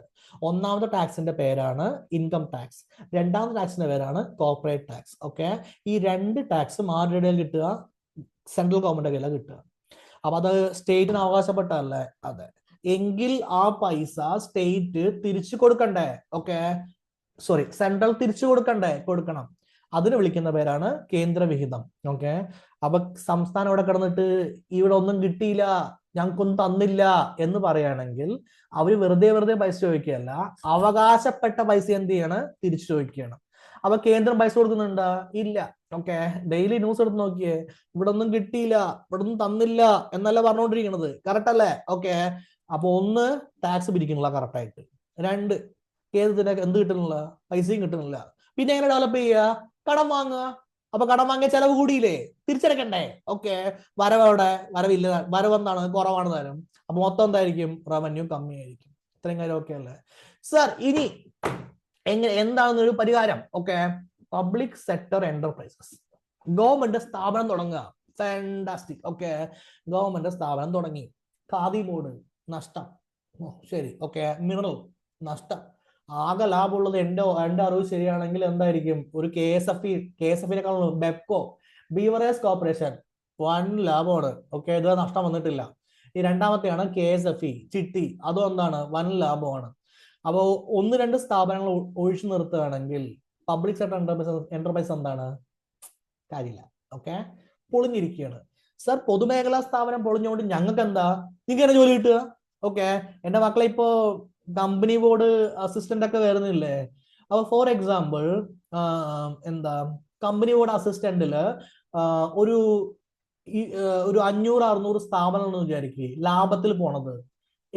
A: ഒന്നാമത്തെ ടാക്സിന്റെ പേരാണ് ഇൻകം ടാക്സ്, രണ്ടാമത്തെ ടാക്സിന്റെ പേരാണ് കോർപ്പറേറ്റ് ടാക്സ്. ഓക്കെ, ഈ 2 ടാക്സും ആരുടെ ഇടയിൽ കിട്ടുക? സെൻട്രൽ ഗവൺമെന്റ് കയ്യിലാണ് കിട്ടുക. അപ്പൊ അത് സ്റ്റേറ്റിന് അവകാശപ്പെട്ടല്ലേ? അതെ. എങ്കിൽ ആ പൈസ സ്റ്റേറ്റ് തിരിച്ചു കൊടുക്കണ്ടേ? ഓക്കെ, സോറി, സെൻട്രൽ തിരിച്ചു കൊടുക്കണ്ടേ? കൊടുക്കണം. അതിന് വിളിക്കുന്ന പേരാണ് കേന്ദ്രവിഹിതം. ഓക്കെ, അപ്പൊ സംസ്ഥാനം ഇവിടെ കിടന്നിട്ട് ഇവിടെ ഒന്നും കിട്ടിയില്ല, ഞങ്ങൾക്കൊന്നും തന്നില്ല എന്ന് പറയുകയാണെങ്കിൽ അവര് വെറുതെ പൈസ ചോദിക്കുകയല്ല, അവകാശപ്പെട്ട പൈസ എന്ത് ചെയ്യാണ്? തിരിച്ചു ചോദിക്കുകയാണ്. അപ്പൊ കേന്ദ്രം പൈസ കൊടുക്കുന്നുണ്ടോ? ഇല്ല. ഓക്കെ, ഡെയിലി ന്യൂസ് എടുത്ത് നോക്കിയേ, ഇവിടെ ഒന്നും കിട്ടിയില്ല, ഇവിടെ ഒന്നും തന്നില്ല എന്നല്ല പറഞ്ഞുകൊണ്ടിരിക്കുന്നത്. കറക്റ്റ് അല്ലേ? ഓക്കെ, അപ്പൊ ഒന്ന്, ടാക്സ് പിരിക്കുന്നില്ല കറക്റ്റ് ആയിട്ട്. 2, കേന്ദ്രത്തിന് എന്ത് കിട്ടുന്നില്ല? പൈസയും കിട്ടുന്നില്ല. പിന്നെ എങ്ങനെ ഡെവലപ്പ് ചെയ്യുക? കടം വാങ്ങുക. അപ്പൊ കടം വാങ്ങിയ ചെലവ് കൂടിയില്ലേ? തിരിച്ചടക്കണ്ടേ? ഓക്കെ, വരവവിടെ വരവില്ല, വരവ് എന്താണ്? കുറവാണ് തരും. അപ്പൊ മൊത്തം എന്തായിരിക്കും? റവന്യൂ കമ്മിയായിരിക്കും. ഇത്രയും കാര്യം ഓക്കെ അല്ലേ സർ? ഇനി എന്താണെന്നൊരു പരിഹാരം. Okay, public sector enterprises. Government സ്ഥാപനം തുടങ്ങുക. ഫാന്റാസ്റ്റിക്. ഓക്കെ, ഗവൺമെന്റ് സ്ഥാപനം തുടങ്ങി. ഖാദി ബോർഡ് നഷ്ടം. ശരി, ഓക്കെ, മിനറൽ നഷ്ടം. ആകെ ലാഭമുള്ളത് എന്റെ അറിവ് ശരിയാണെങ്കിൽ എന്തായിരിക്കും? ഒരു KSF ബെപ്കോ, ബീവറേജ് കോർപ്പറേഷൻ, വൻ ലാഭമാണ്. ഓക്കെ, ഇത് നഷ്ടം വന്നിട്ടില്ല. ഈ രണ്ടാമത്തെയാണ് KSFE ചിട്ടി, അതും എന്താണ്? വൻ ലാഭമാണ്. അപ്പോ 1-2 സ്ഥാപനങ്ങൾ ഒഴിച്ചു നിർത്തുകയാണെങ്കിൽ പബ്ലിക് സെക്ടർ എന്റർപ്രൈസ് എന്താണ്? കാര്യമില്ല. ഓക്കെ, പൊളിഞ്ഞിരിക്കുകയാണ്. സർ, പൊതുമേഖലാ സ്ഥാപനം പൊളിഞ്ഞുകൊണ്ട് ഞങ്ങൾക്ക് എന്താ? നിങ്ങൾക്ക് ജോലി കിട്ടുക? ഓക്കെ, എന്റെ മക്കളെ ഇപ്പോ കമ്പനി ബോർഡ് അസിസ്റ്റന്റ് ഒക്കെ വരുന്നില്ലേ? അപ്പൊ ഫോർ എക്സാമ്പിൾ എന്താ, കമ്പനി ബോർഡ് അസിസ്റ്റന്റില് ഒരു 500-600 സ്ഥാപനങ്ങൾ എന്ന് വിചാരിക്കുക ലാഭത്തിൽ പോണത്.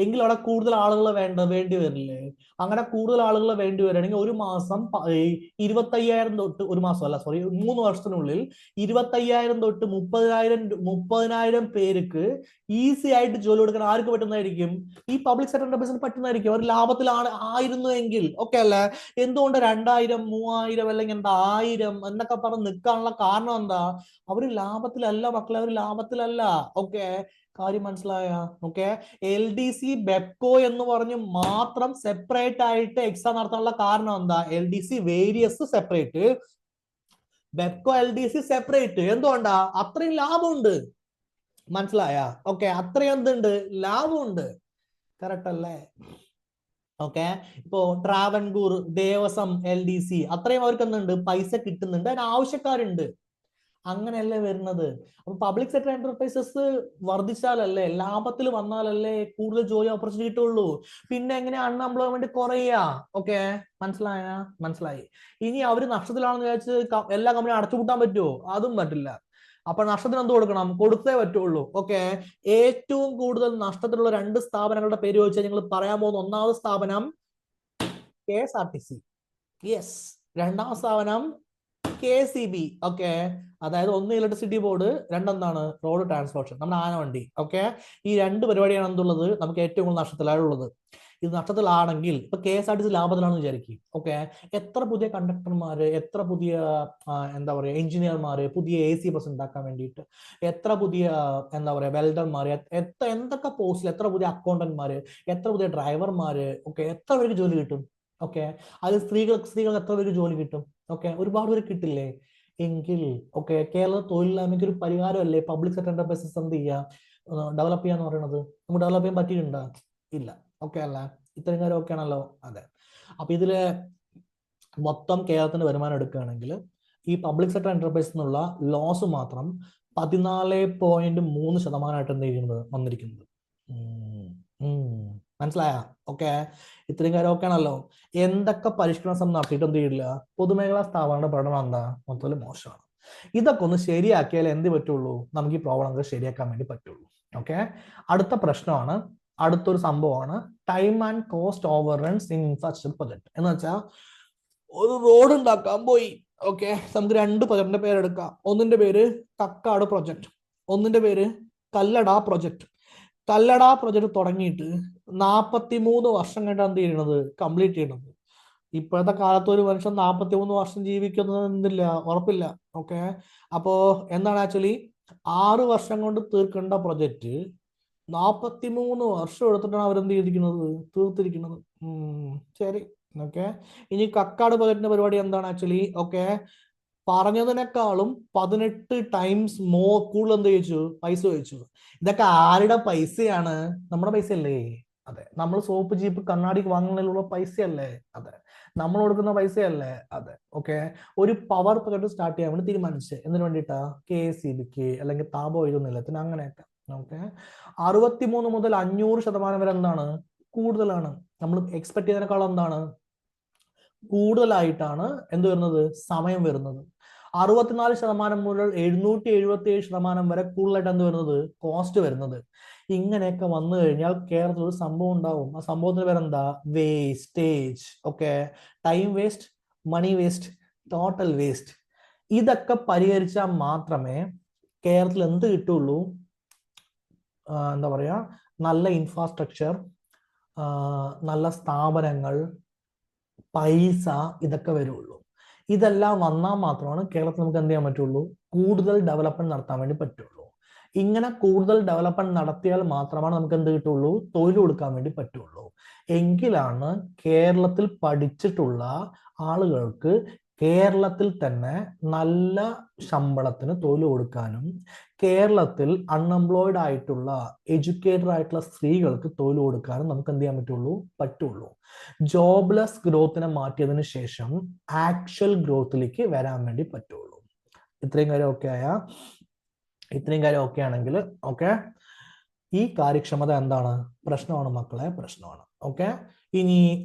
A: എങ്കിൽ അവിടെ കൂടുതൽ ആളുകൾ വേണ്ടി വരില്ലേ? അങ്ങനെ കൂടുതൽ ആളുകൾ വേണ്ടി വരികയാണെങ്കിൽ ഒരു മാസം 25,000 തൊട്ട്, ഒരു മാസം അല്ല സോറി 3 വർഷത്തിനുള്ളിൽ 25,000 തൊട്ട് 30,000 പേർക്ക് ഈസി ആയിട്ട് ജോലി കൊടുക്കാൻ ആർക്ക് പറ്റുന്നതായിരിക്കും? ഈ പബ്ലിക് സെക്ടർ എന്റർപ്രൈസിന് പറ്റുന്നതായിരിക്കും. അവർ ലാഭത്തിലാണ് ആയിരുന്നു എങ്കിൽ. ഓക്കെ അല്ലേ? എന്തുകൊണ്ട് 2,000, 3,000 അല്ലെങ്കിൽ എന്താ 1,000 എന്നൊക്കെ പറഞ്ഞ് നിൽക്കാനുള്ള കാരണം എന്താ? അവര് ലാഭത്തിലല്ല മക്കളെ, അവർ ലാഭത്തിലല്ല. ഓക്കെ, കാര്യം മനസ്സിലായ? ഓക്കെ, LDC ബെപ്കോ എന്ന് പറഞ്ഞ് മാത്രം സെപ്പറേറ്റ് ആയിട്ട് എക്സാം നടത്താനുള്ള കാരണം എന്താ? LDC various separate, Bevco LDC separate. എന്തുകൊണ്ടാ? അത്രയും ലാഭമുണ്ട്. മനസ്സിലായ? ഓക്കെ, അത്രയും എന്തുണ്ട്? ലാഭമുണ്ട്. കറക്റ്റ് അല്ലേ? ഓക്കെ, ഇപ്പോ ട്രാവൻകൂർ ദേവസ്വം LDC അത്രയും അവർക്ക് എന്തുണ്ട്? പൈസ കിട്ടുന്നുണ്ട്, അതിന് ആവശ്യക്കാരുണ്ട്. അങ്ങനെയല്ലേ വരുന്നത്. അപ്പൊ പബ്ലിക് സെക്ടർ എന്റർപ്രൈസസ് വർദ്ധിച്ചാലല്ലേ, ലാഭത്തിൽ വന്നാലല്ലേ കൂടുതൽ ജോലി ഓപ്പർച്യൂണിറ്റി കിട്ടുള്ളൂ. പിന്നെ എങ്ങനെ അൺഎംപ്ലോയ്മെന്റ് കുറയുക? ഓക്കെ, മനസ്സിലായി. ഇനി അവര് നഷ്ടത്തിലാണെന്ന് വിചാരിച്ച് എല്ലാ കമ്പനിയും അടച്ചുപൂട്ടാൻ പറ്റുമോ? അതും പറ്റില്ല. അപ്പൊ നഷ്ടത്തിന് എന്ത് കൊടുക്കണം? കൊടുത്തേ പറ്റുള്ളൂ. ഓക്കെ, ഏറ്റവും കൂടുതൽ നഷ്ടത്തിലുള്ള 2 സ്ഥാപനങ്ങളുടെ പേര് ചോദിച്ചാൽ നിങ്ങൾ പറയാൻ പോകുന്ന ഒന്നാമത്തെ സ്ഥാപനം KSRTC. യെസ്. രണ്ടാമത്തെ സ്ഥാപനം KCB. ഓക്കെ, അതായത് 1 ഇലക്ട്രിസിറ്റി ബോർഡ്, 2 എന്താണ്? റോഡ് ട്രാൻസ്പോർട്ടേഷൻ, നമ്മുടെ ആനവണ്ടി. ഓക്കെ, ഈ 2 പരിപാടിയാണ് എന്തുള്ളത്? നമുക്ക് ഏറ്റവും കൂടുതൽ നഷ്ടത്തിലായുള്ളത്. ഇത് നഷ്ടത്തിലാണെങ്കിൽ ഇപ്പൊ KSRTC ലാഭത്തിലാണെന്ന് വിചാരിക്കും. ഓക്കെ, എത്ര പുതിയ കണ്ടക്ടർമാര്, എത്ര പുതിയ എന്താ പറയുക എഞ്ചിനീയർമാര്, പുതിയ AC ബസ് ഉണ്ടാക്കാൻ വേണ്ടിയിട്ട് എത്ര പുതിയ എന്താ പറയുക വെൽഡർമാര്, എന്തൊക്കെ പോസ്റ്റിൽ എത്ര പുതിയ അക്കൗണ്ടന്റ്മാര്, എത്ര പുതിയ ഡ്രൈവർമാര്. ഓക്കെ, എത്ര പേർക്ക് ജോലി കിട്ടും? ഓക്കെ, അത് സ്ത്രീകൾ എത്ര പേർക്ക് ജോലി കിട്ടും? ഓക്കെ, ഒരുപാട് പേര് കിട്ടില്ലേ? എങ്കിൽ ഓക്കെ, കേരള തൊഴിലില്ലായ്മയ്ക്ക് ഒരു പരിഹാരമല്ലേ പബ്ലിക് സെക്ടർ എന്റർപ്രൈസസ് എന്ത് ചെയ്യുക, ഡെവലപ്പ് ചെയ്യാന്ന് പറയുന്നത്? നമുക്ക് ഡെവലപ്പ് ചെയ്യാൻ പറ്റിയിട്ടുണ്ടോ? ഇല്ല. ഓക്കെ അല്ല? ഇത്രയും കാര്യം ഓക്കെ ആണല്ലോ? അതെ. അപ്പൊ ഇതില് മൊത്തം കേരളത്തിന്റെ വരുമാനം എടുക്കുകയാണെങ്കിൽ ഈ പബ്ലിക് സെക്ടർ എന്റർപ്രൈസ് എന്നുള്ള ലോസ് മാത്രം 14.3% എന്ത് ചെയ്യുന്നത് വന്നിരിക്കുന്നത്. മനസ്സിലായ? ഓക്കെ, ഇത്രയും കാര്യം ഓക്കെ ആണല്ലോ? എന്തൊക്കെ പരിഷ്കരണം നടത്തിയിട്ട് എന്ത് ചെയ്യില്ല? പൊതുമേഖലാ സ്ഥാപനങ്ങളുടെ പഠനം എന്താ? മൊത്തത്തിൽ മോശമാണ്. ഇതൊക്കെ ഒന്ന് ശരിയാക്കിയാൽ എന്ത് പറ്റുള്ളൂ, നമുക്ക് ഈ പ്രോബ്ലം ഒക്കെ ശരിയാക്കാൻ വേണ്ടി പറ്റുള്ളൂ. ഓക്കെ, അടുത്ത പ്രശ്നമാണ്, അടുത്തൊരു സംഭവമാണ് time and cost over runs in infrastructure project. എന്ന് വെച്ചാൽ ഒരു റോഡ് ഉണ്ടാക്കാൻ പോയി. ഓക്കെ, നമുക്ക് രണ്ട് പ്രൊജക്ടിന്റെ പേരെടുക്കാം. ഒന്നിന്റെ പേര് കക്കാട് പ്രൊജക്ട്, ഒന്നിന്റെ പേര് കല്ലട പ്രൊജക്ട്. കല്ലട പ്രൊജക്ട് തുടങ്ങിയിട്ട് 43 വർഷം കണ്ടാണ് എന്ത് ചെയ്യുന്നത്, കംപ്ലീറ്റ് ചെയ്യുന്നത്. ഇപ്പോഴത്തെ കാലത്ത് ഒരു മനുഷ്യൻ 43 വർഷം ജീവിക്കുന്നത് എന്തില്ല, ഉറപ്പില്ല. ഓക്കെ, അപ്പോ എന്താണ് ആക്ച്വലി 6 വർഷം കൊണ്ട് തീർക്കേണ്ട പ്രൊജക്റ്റ് 43 വർഷം എടുത്തിട്ടാണ് അവരെന്ത് ചെയ്തിരിക്കുന്നത്, തീർത്തിരിക്കുന്നത്. ശരി. ഓക്കെ, ഇനി കക്കാട് പ്രൊജക്ടിന്റെ പരിപാടി എന്താണ് ആക്ച്വലി, ഓക്കെ, പറഞ്ഞതിനേക്കാളും 18 ടൈംസ് കൂടുതൽ എന്ത് ചോദിച്ചു, പൈസ ചോദിച്ചു. ഇതൊക്കെ ആരുടെ പൈസയാണ്, നമ്മുടെ പൈസ അല്ലേ? അതെ, നമ്മൾ സോപ്പ് ജീപ്പ് കണ്ണാടി വാങ്ങുന്നതിലുള്ള പൈസയല്ലേ? അതെ, നമ്മൾ കൊടുക്കുന്ന പൈസയല്ലേ? അതെ. ഓക്കെ, ഒരു പവർ പ്രൊജക്ട് സ്റ്റാർട്ട് ചെയ്യാൻ വേണ്ടി തീരുമാനിച്ച് എന്തിനു വേണ്ടിയിട്ടാ, KSEBക്ക് അല്ലെങ്കിൽ താപവൈദ്യുത നിലയത്തിന്, അങ്ങനെയൊക്കെ. ഓക്കെ, 63 മുതൽ 500% വരെ എന്താണ്, കൂടുതലാണ്. നമ്മൾ എക്സ്പെക്ട് ചെയ്തതിനേക്കാളും എന്താണ്, കൂടുതലായിട്ടാണ് എന്ത് വരുന്നത്, സമയം വരുന്നത്. 64% മുതൽ 777% വരെ കൂടുതലായിട്ട് എന്ത് വരുന്നത്, കോസ്റ്റ് വരുന്നത്. ഇങ്ങനെയൊക്കെ വന്നു കഴിഞ്ഞാൽ കേരളത്തിൽ ഒരു സംഭവം ഉണ്ടാവും. ആ സംഭവത്തിന് പേരെന്താ, wastage. Okay, time waste, money waste, total waste. ഇതൊക്കെ പരിഹരിച്ചാൽ മാത്രമേ കേരളത്തിൽ എന്ത് കിട്ടുള്ളൂ, എന്താ പറയാ, നല്ല ഇൻഫ്രാസ്ട്രക്ചർ, നല്ല സ്ഥാപനങ്ങൾ, പൈസ, ഇതൊക്കെ വരുള്ളൂ. ഇതെല്ലാം വന്നാൽ മാത്രമാണ് കേരളത്തിൽ നമുക്ക് എന്ത് ചെയ്യാൻ പറ്റുള്ളൂ, കൂടുതൽ ഡെവലപ്മെന്റ് നടത്താൻ വേണ്ടി പറ്റുള്ളൂ. ഇങ്ങനെ കൂടുതൽ ഡെവലപ്മെന്റ് നടത്തിയാൽ മാത്രമാണ് നമുക്ക് എന്ത് കിട്ടുള്ളൂ, തൊഴിൽ കൊടുക്കാൻ വേണ്ടി പറ്റുള്ളൂ. എങ്കിലാണ് കേരളത്തിൽ പഠിച്ചിട്ടുള്ള ആളുകൾക്ക് കേരളത്തിൽ തന്നെ നല്ല ശമ്പളത്തിന് തൊഴിൽ കൊടുക്കാനും കേരളത്തിൽ അൺഎംപ്ലോയിഡ് ആയിട്ടുള്ള എഡ്യൂക്കേറ്റഡ് ആയിട്ടുള്ള സ്ത്രീകൾക്ക് തൊഴിൽ കൊടുക്കാനും നമുക്ക് എന്ത് ചെയ്യാൻ പറ്റുള്ളൂ. ജോബ്ലെസ് ഗ്രോത്തിനെ മാറ്റിയതിനു ശേഷം ആക്ച്വൽ ഗ്രോത്തിലേക്ക് വരാൻ വേണ്ടി പറ്റുള്ളൂ. ഇത്രയും കാര്യം ഓക്കെ ആണെങ്കിൽ ഓക്കെ, ഈ കാര്യക്ഷമത എന്താണ്, പ്രശ്നമാണ് മക്കളെ, പ്രശ്നമാണ്. ഓക്കെ, ഇനി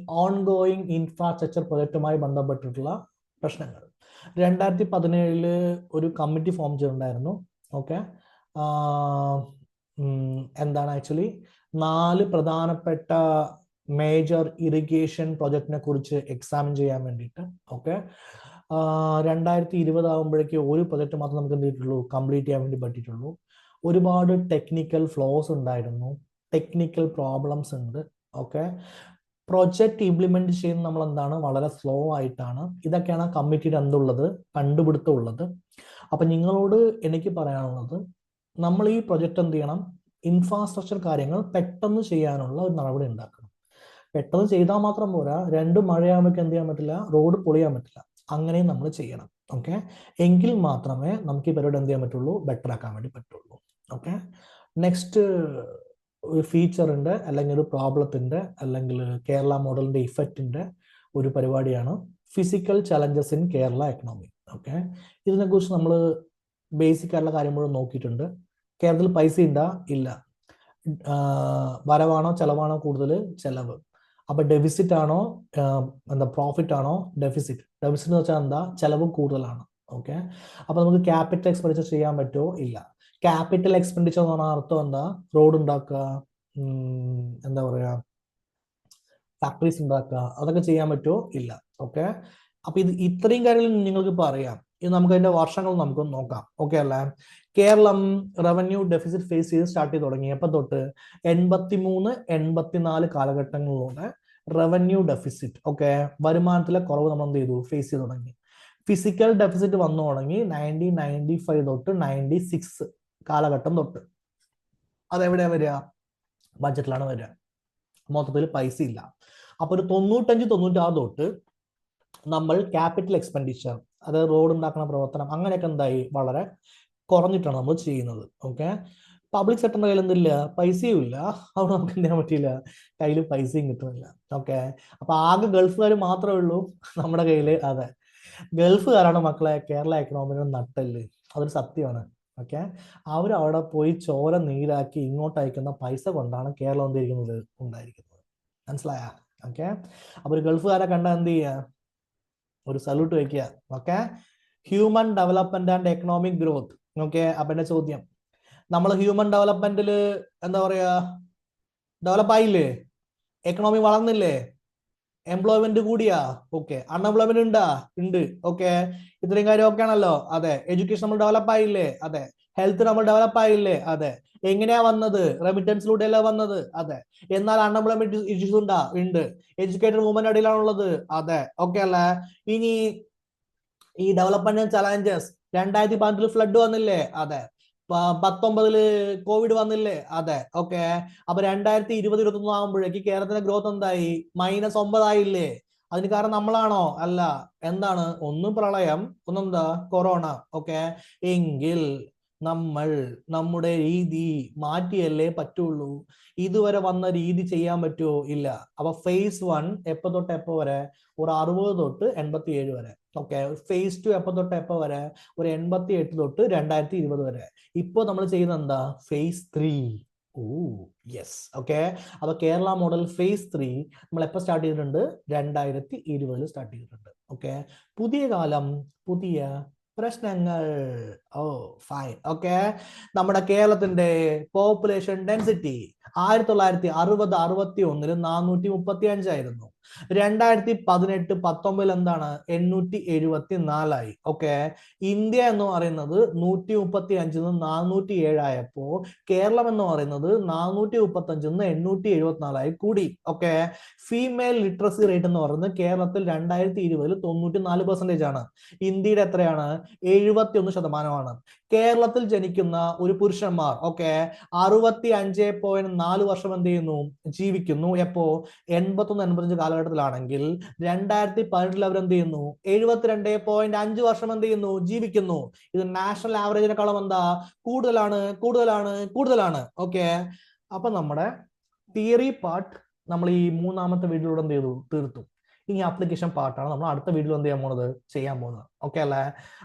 A: ഓൺഗോയിങ് ഇൻഫ്രാസ്ട്രക്ചർ പ്രൊജക്റ്റുമായി ബന്ധപ്പെട്ടിട്ടുള്ള പ്രശ്നങ്ങൾ. 2017 ഒരു കമ്മിറ്റി ഫോം ചെയ്തിട്ടുണ്ടായിരുന്നു. ഓക്കെ, എന്താണ് ആക്ച്വലി 4 പ്രധാനപ്പെട്ട മേജർ ഇറിഗേഷൻ പ്രൊജക്റ്റിനെ കുറിച്ച് എക്സാമിൻ ചെയ്യാൻ വേണ്ടിയിട്ട്. ഓക്കെ, 2020 ആകുമ്പോഴേക്ക് ഒരു പ്രൊജക്റ്റ് മാത്രം നമുക്ക് എന്ത് ചെയ്തിട്ടുള്ളൂ, കംപ്ലീറ്റ് ചെയ്യാൻ വേണ്ടി പറ്റിയിട്ടുള്ളൂ. ഒരുപാട് ടെക്നിക്കൽ ഫ്ലോസ് ഉണ്ടായിരുന്നു, ടെക്നിക്കൽ പ്രോബ്ലംസ് ഉണ്ട്. ഓക്കെ, പ്രൊജക്റ്റ് ഇംപ്ലിമെന്റ് ചെയ്യുന്ന നമ്മൾ എന്താണ്, വളരെ സ്ലോ ആയിട്ടാണ്. ഇതൊക്കെയാണ് കമ്മിറ്റിയുടെ എന്തുള്ളത്, കണ്ടുപിടുത്തം ഉള്ളത്. അപ്പൊ നിങ്ങളോട് എനിക്ക് പറയാനുള്ളത്, നമ്മൾ ഈ പ്രൊജക്റ്റ് എന്ത് ചെയ്യണം, ഇൻഫ്രാസ്ട്രക്ചർ കാര്യങ്ങൾ പെട്ടെന്ന് ചെയ്യാനുള്ള ഒരു നടപടി ഉണ്ടാക്കണം. പെട്ടെന്ന് ചെയ്താൽ മാത്രം പോരാ, 2 മഴയാകുമ്പോൾ എന്ത് ചെയ്യാൻ പറ്റില്ല, റോഡ് പൊളിയാൻ പറ്റില്ല. അങ്ങനെയും നമ്മൾ ചെയ്യണം. ഓക്കെ, എങ്കിൽ മാത്രമേ നമുക്ക് ഈ പരിപാടി എന്ത് ചെയ്യാൻ പറ്റുള്ളൂ, ബെറ്റർ ആക്കാൻ വേണ്ടി പറ്റുള്ളൂ. ഓക്കെ, നെക്സ്റ്റ് ഒരു ഫീച്ചറിന്റെ അല്ലെങ്കിൽ ഒരു പ്രോബ്ലത്തിന്റെ അല്ലെങ്കിൽ കേരള മോഡലിന്റെ ഇഫക്റ്റിന്റെ ഒരു പരിപാടിയാണ് physical challenges in Kerala economy. Okay, ഇതിനെക്കുറിച്ച് നമ്മൾ ബേസിക് ആയിട്ടുള്ള കാര്യം മുഴുവൻ നോക്കിയിട്ടുണ്ട്. കേരളത്തിൽ പൈസ ഉണ്ടാ, ഇല്ല. വരവാണോ ചെലവാണോ കൂടുതൽ, ചെലവ്. അപ്പൊ ഡെഫിസിറ്റ് ആണോ, എന്താ പ്രോഫിറ്റ് ആണോ, ഡെഫിസിറ്റ് എന്ന് വെച്ചാൽ എന്താ, ചെലവ് കൂടുതലാണ്. ഓക്കെ, അപ്പൊ നമുക്ക് ക്യാപിറ്റൽ എക്സ്പെൻഡിച്ചർ ചെയ്യാൻ പറ്റുമോ, ഇല്ല. ക്യാപിറ്റൽ എക്സ്പെൻഡിച്ചർ എന്ന് പറഞ്ഞാൽ അർത്ഥം എന്താ, റോഡ് ഉണ്ടാക്കുക, എന്താ പറയാ, ഫാക്ടറീസ് ഉണ്ടാക്കുക, അതൊക്കെ ചെയ്യാൻ പറ്റുമോ, ഇല്ല. ഓക്കെ, അപ്പൊ ഇത്രയും കാര്യങ്ങൾ നിങ്ങൾക്ക് ഇപ്പൊ അറിയാം. ഇത് നമുക്ക് അതിന്റെ വർഷങ്ങൾ നമുക്ക് നോക്കാം. ഓക്കെ അല്ലേ? കേരളം റവന്യൂ ഡെഫിസിറ്റ് ഫേസ് ചെയ്ത് സ്റ്റാർട്ട് ചെയ്ത് തുടങ്ങി എപ്പോൾ തൊട്ട്, 83-84 കാലഘട്ടങ്ങളിലൂടെ റവന്യൂ ഡെഫിസിറ്റ്, ഓക്കെ, വരുമാനത്തിലെ കുറവ് നമ്മൾ എന്ത് ചെയ്തു, ഫേസ് ചെയ്ത് തുടങ്ങി. ഫിസിക്കൽ ഡെഫിസിറ്റ് വന്നു തുടങ്ങി 1995 തൊട്ട് 96 കാലഘട്ടം തൊട്ട്. അതെവിടെയാ വരിക, ബഡ്ജറ്റിലാണ് വരിക. മൊത്തത്തിൽ പൈസ ഇല്ല. അപ്പൊ ഒരു 95-96 തൊട്ട് നമ്മൾ ക്യാപിറ്റൽ എക്സ്പെൻഡിച്ചർ, അതായത് റോഡ് ഉണ്ടാക്കുന്ന പ്രവർത്തനം, അങ്ങനെയൊക്കെ എന്തായി, വളരെ കുറഞ്ഞിട്ടാണ് നമ്മൾ ചെയ്യുന്നത്. ഓക്കെ, പബ്ലിക് സെക്ടറിന്റെ കയ്യിൽ എന്തില്ല, പൈസയും ഇല്ല. അവിടെ നമുക്ക് എന്ത് ചെയ്യാൻ പറ്റില്ല, കയ്യിൽ പൈസയും കിട്ടുന്നില്ല. ഓക്കെ, അപ്പൊ ആകെ ഗൾഫുകാർ മാത്രമേ ഉള്ളൂ നമ്മുടെ കയ്യില്. അതെ, ഗൾഫുകാരാണ് മക്കളെ കേരള എക്കണോമിയുടെ നട്ടെല്ല്. അതൊരു സത്യമാണ്. ഓക്കെ, അവരവിടെ പോയി ചോര നീരാക്കി ഇങ്ങോട്ട് അയക്കുന്ന പൈസ കൊണ്ടാണ് കേരളം എന്തിരിക്കുന്നത്, ഉണ്ടായിരിക്കുന്നത്. മനസ്സിലായ? ഓക്കെ, അപ്പൊ ഒരു ഗൾഫുകാരെ കണ്ട എന്ത് ചെയ്യുക, ഒരു സല്യൂട്ട് വയ്ക്കുക. Okay, human development and economic growth. Okay, അപ്പൊ എന്റെ ചോദ്യം, നമ്മൾ ഹ്യൂമൻ ഡെവലപ്മെന്റിൽ എന്താ പറയാ, ഡെവലപ്പ് ആയില്ലേ? എക്കണോമി വളർന്നില്ലേ? എംപ്ലോയ്മെന്റ് കൂടിയാ? ഓക്കെ. അൺഎംപ്ലോയ്മെന്റ് ഉണ്ടാ? ഉണ്ട്. ഓക്കെ, ഇത്രയും കാര്യം ഓക്കെ ആണല്ലോ? അതെ. എഡ്യൂക്കേഷൻ നമ്മൾ ഡെവലപ്പ് ആയില്ലേ? അതെ. ഹെൽത്ത് നമ്മൾ ഡെവലപ്പ് ആയില്ലേ? അതെ. എങ്ങനെയാ വന്നത്? റെമിറ്റൻസിലൂടെ അല്ലേ വന്നത്? അതെ. എന്നാൽ അൺഎംപ്ലോയ്മെന്റ് ഇഷ്യൂസ് ഉണ്ടാ? ഉണ്ട്. എഡ്യൂക്കേറ്റഡ് വുമൻ ഇടയിലാണുള്ളത്? അതെ. ഓക്കെ അല്ലേ? ഇനി ഈ ഡെവലപ്മെന്റ് ചലഞ്ചസ്, 2018 ഫ്ലഡ് വന്നില്ലേ? അതെ. 19 കോവിഡ് വന്നില്ലേ? അതെ. ഓക്കെ. അപ്പൊ 2020-21 ആകുമ്പോഴേക്ക് കേരളത്തിന്റെ ഗ്രോത്ത് എന്തായി? -9 ആയില്ലേ? അതിന് കാരണം നമ്മളാണോ? അല്ല. എന്താണ്? ഒന്ന് പ്രളയം, ഒന്നെന്താ? കൊറോണ. ഓക്കെ. എങ്കിൽ നമ്മൾ നമ്മുടെ രീതി മാറ്റിയല്ലേ പറ്റുള്ളൂ. ഇതുവരെ വന്ന രീതി ചെയ്യാൻ പറ്റുമോ? ഇല്ല. അപ്പൊ phase 1 എപ്പോ തൊട്ട് എപ്പോ വരെ? ഒരു 60 തൊട്ട് 87 വരെ. ഓക്കെ. phase 2 എപ്പോ തൊട്ട് എപ്പോ വരെ? ഒരു 88 തൊട്ട് 2020 വരെ. ഇപ്പൊ നമ്മൾ ചെയ്യുന്നത് എന്താ? phase 3. Oh yes. ഓക്കെ. അപ്പൊ കേരള മോഡൽ phase 3 നമ്മൾ എപ്പോ സ്റ്റാർട്ട് ചെയ്തിട്ടുണ്ട്? 2020 സ്റ്റാർട്ട് ചെയ്തിട്ടുണ്ട്. ഓക്കെ. പുതിയ കാലം, പുതിയ പ്രശ്നങ്ങൾ. Oh fine. ഓക്കെ. നമ്മുടെ കേരളത്തിന്റെ പോപ്പുലേഷൻ ഡെൻസിറ്റി 1960-61 435 ആയിരുന്നു. 2018-19 എന്താണ്? 874 ഓക്കെ. ഇന്ത്യ എന്ന് പറയുന്നത് 135 407 ആയപ്പോ കേരളം എന്ന് പറയുന്നത് 435 874 കൂടി. ഓക്കെ. ഫീമെയിൽ ലിറ്ററസി റേറ്റ് എന്ന് പറയുന്നത് കേരളത്തിൽ 2020 94% ആണ്. ഇന്ത്യയുടെ എത്രയാണ്? 71%. കേരളത്തിൽ ജനിക്കുന്ന ഒരു പുരുഷന്മാർ ഓക്കെ 65.4 വർഷം എന്ത് ചെയ്യുന്നു? ജീവിക്കുന്നു. എപ്പോ? 81-85 കാലഘട്ടത്തിലാണെങ്കിൽ 2018 അവർ എന്ത് ചെയ്യുന്നു? 72.5 വർഷം എന്ത് ചെയ്യുന്നു? ജീവിക്കുന്നു. ഇത് നാഷണൽ ആവറേജിനെക്കാളും എന്താ? കൂടുതലാണ്. ഓക്കെ. അപ്പൊ നമ്മുടെ തിയറി പാർട്ട് നമ്മൾ ഈ മൂന്നാമത്തെ വീഡിയോയിലൂടെ എന്ത് ചെയ്തു? തീർത്തു. ഇനി ആപ്ലിക്കേഷൻ പാർട്ടാണ് നമ്മൾ അടുത്ത വീഡിയോ എന്ത് ചെയ്യാൻ പോകുന്നത്. ഓക്കെ അല്ലേ?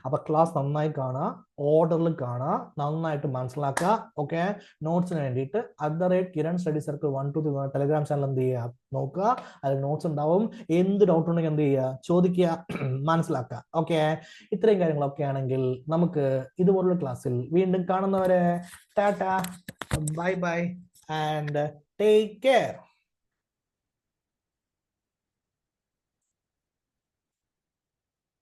A: അപ്പൊ ക്ലാസ് നന്നായി കാണുക, ഓർഡറിൽ കാണുക, നന്നായിട്ട് മനസ്സിലാക്കുക. ഓക്കെ. നോട്ട്സിന് വേണ്ടിയിട്ട് @Kiran Study Circle 123 Telegram channel എന്ത് ചെയ്യുക? നോക്കുക. അതിൽ നോട്ട്സ് ഉണ്ടാവും. എന്ത് ഡൗട്ട് ഉണ്ടെങ്കിൽ എന്ത് ചെയ്യുക? ചോദിക്കുക, മനസ്സിലാക്കുക. ഓക്കെ. ഇത്രയും കാര്യങ്ങളൊക്കെ ആണെങ്കിൽ നമുക്ക് ഇതുപോലുള്ള ക്ലാസ്സിൽ വീണ്ടും കാണുന്നവരെ Tata, bye bye and take care.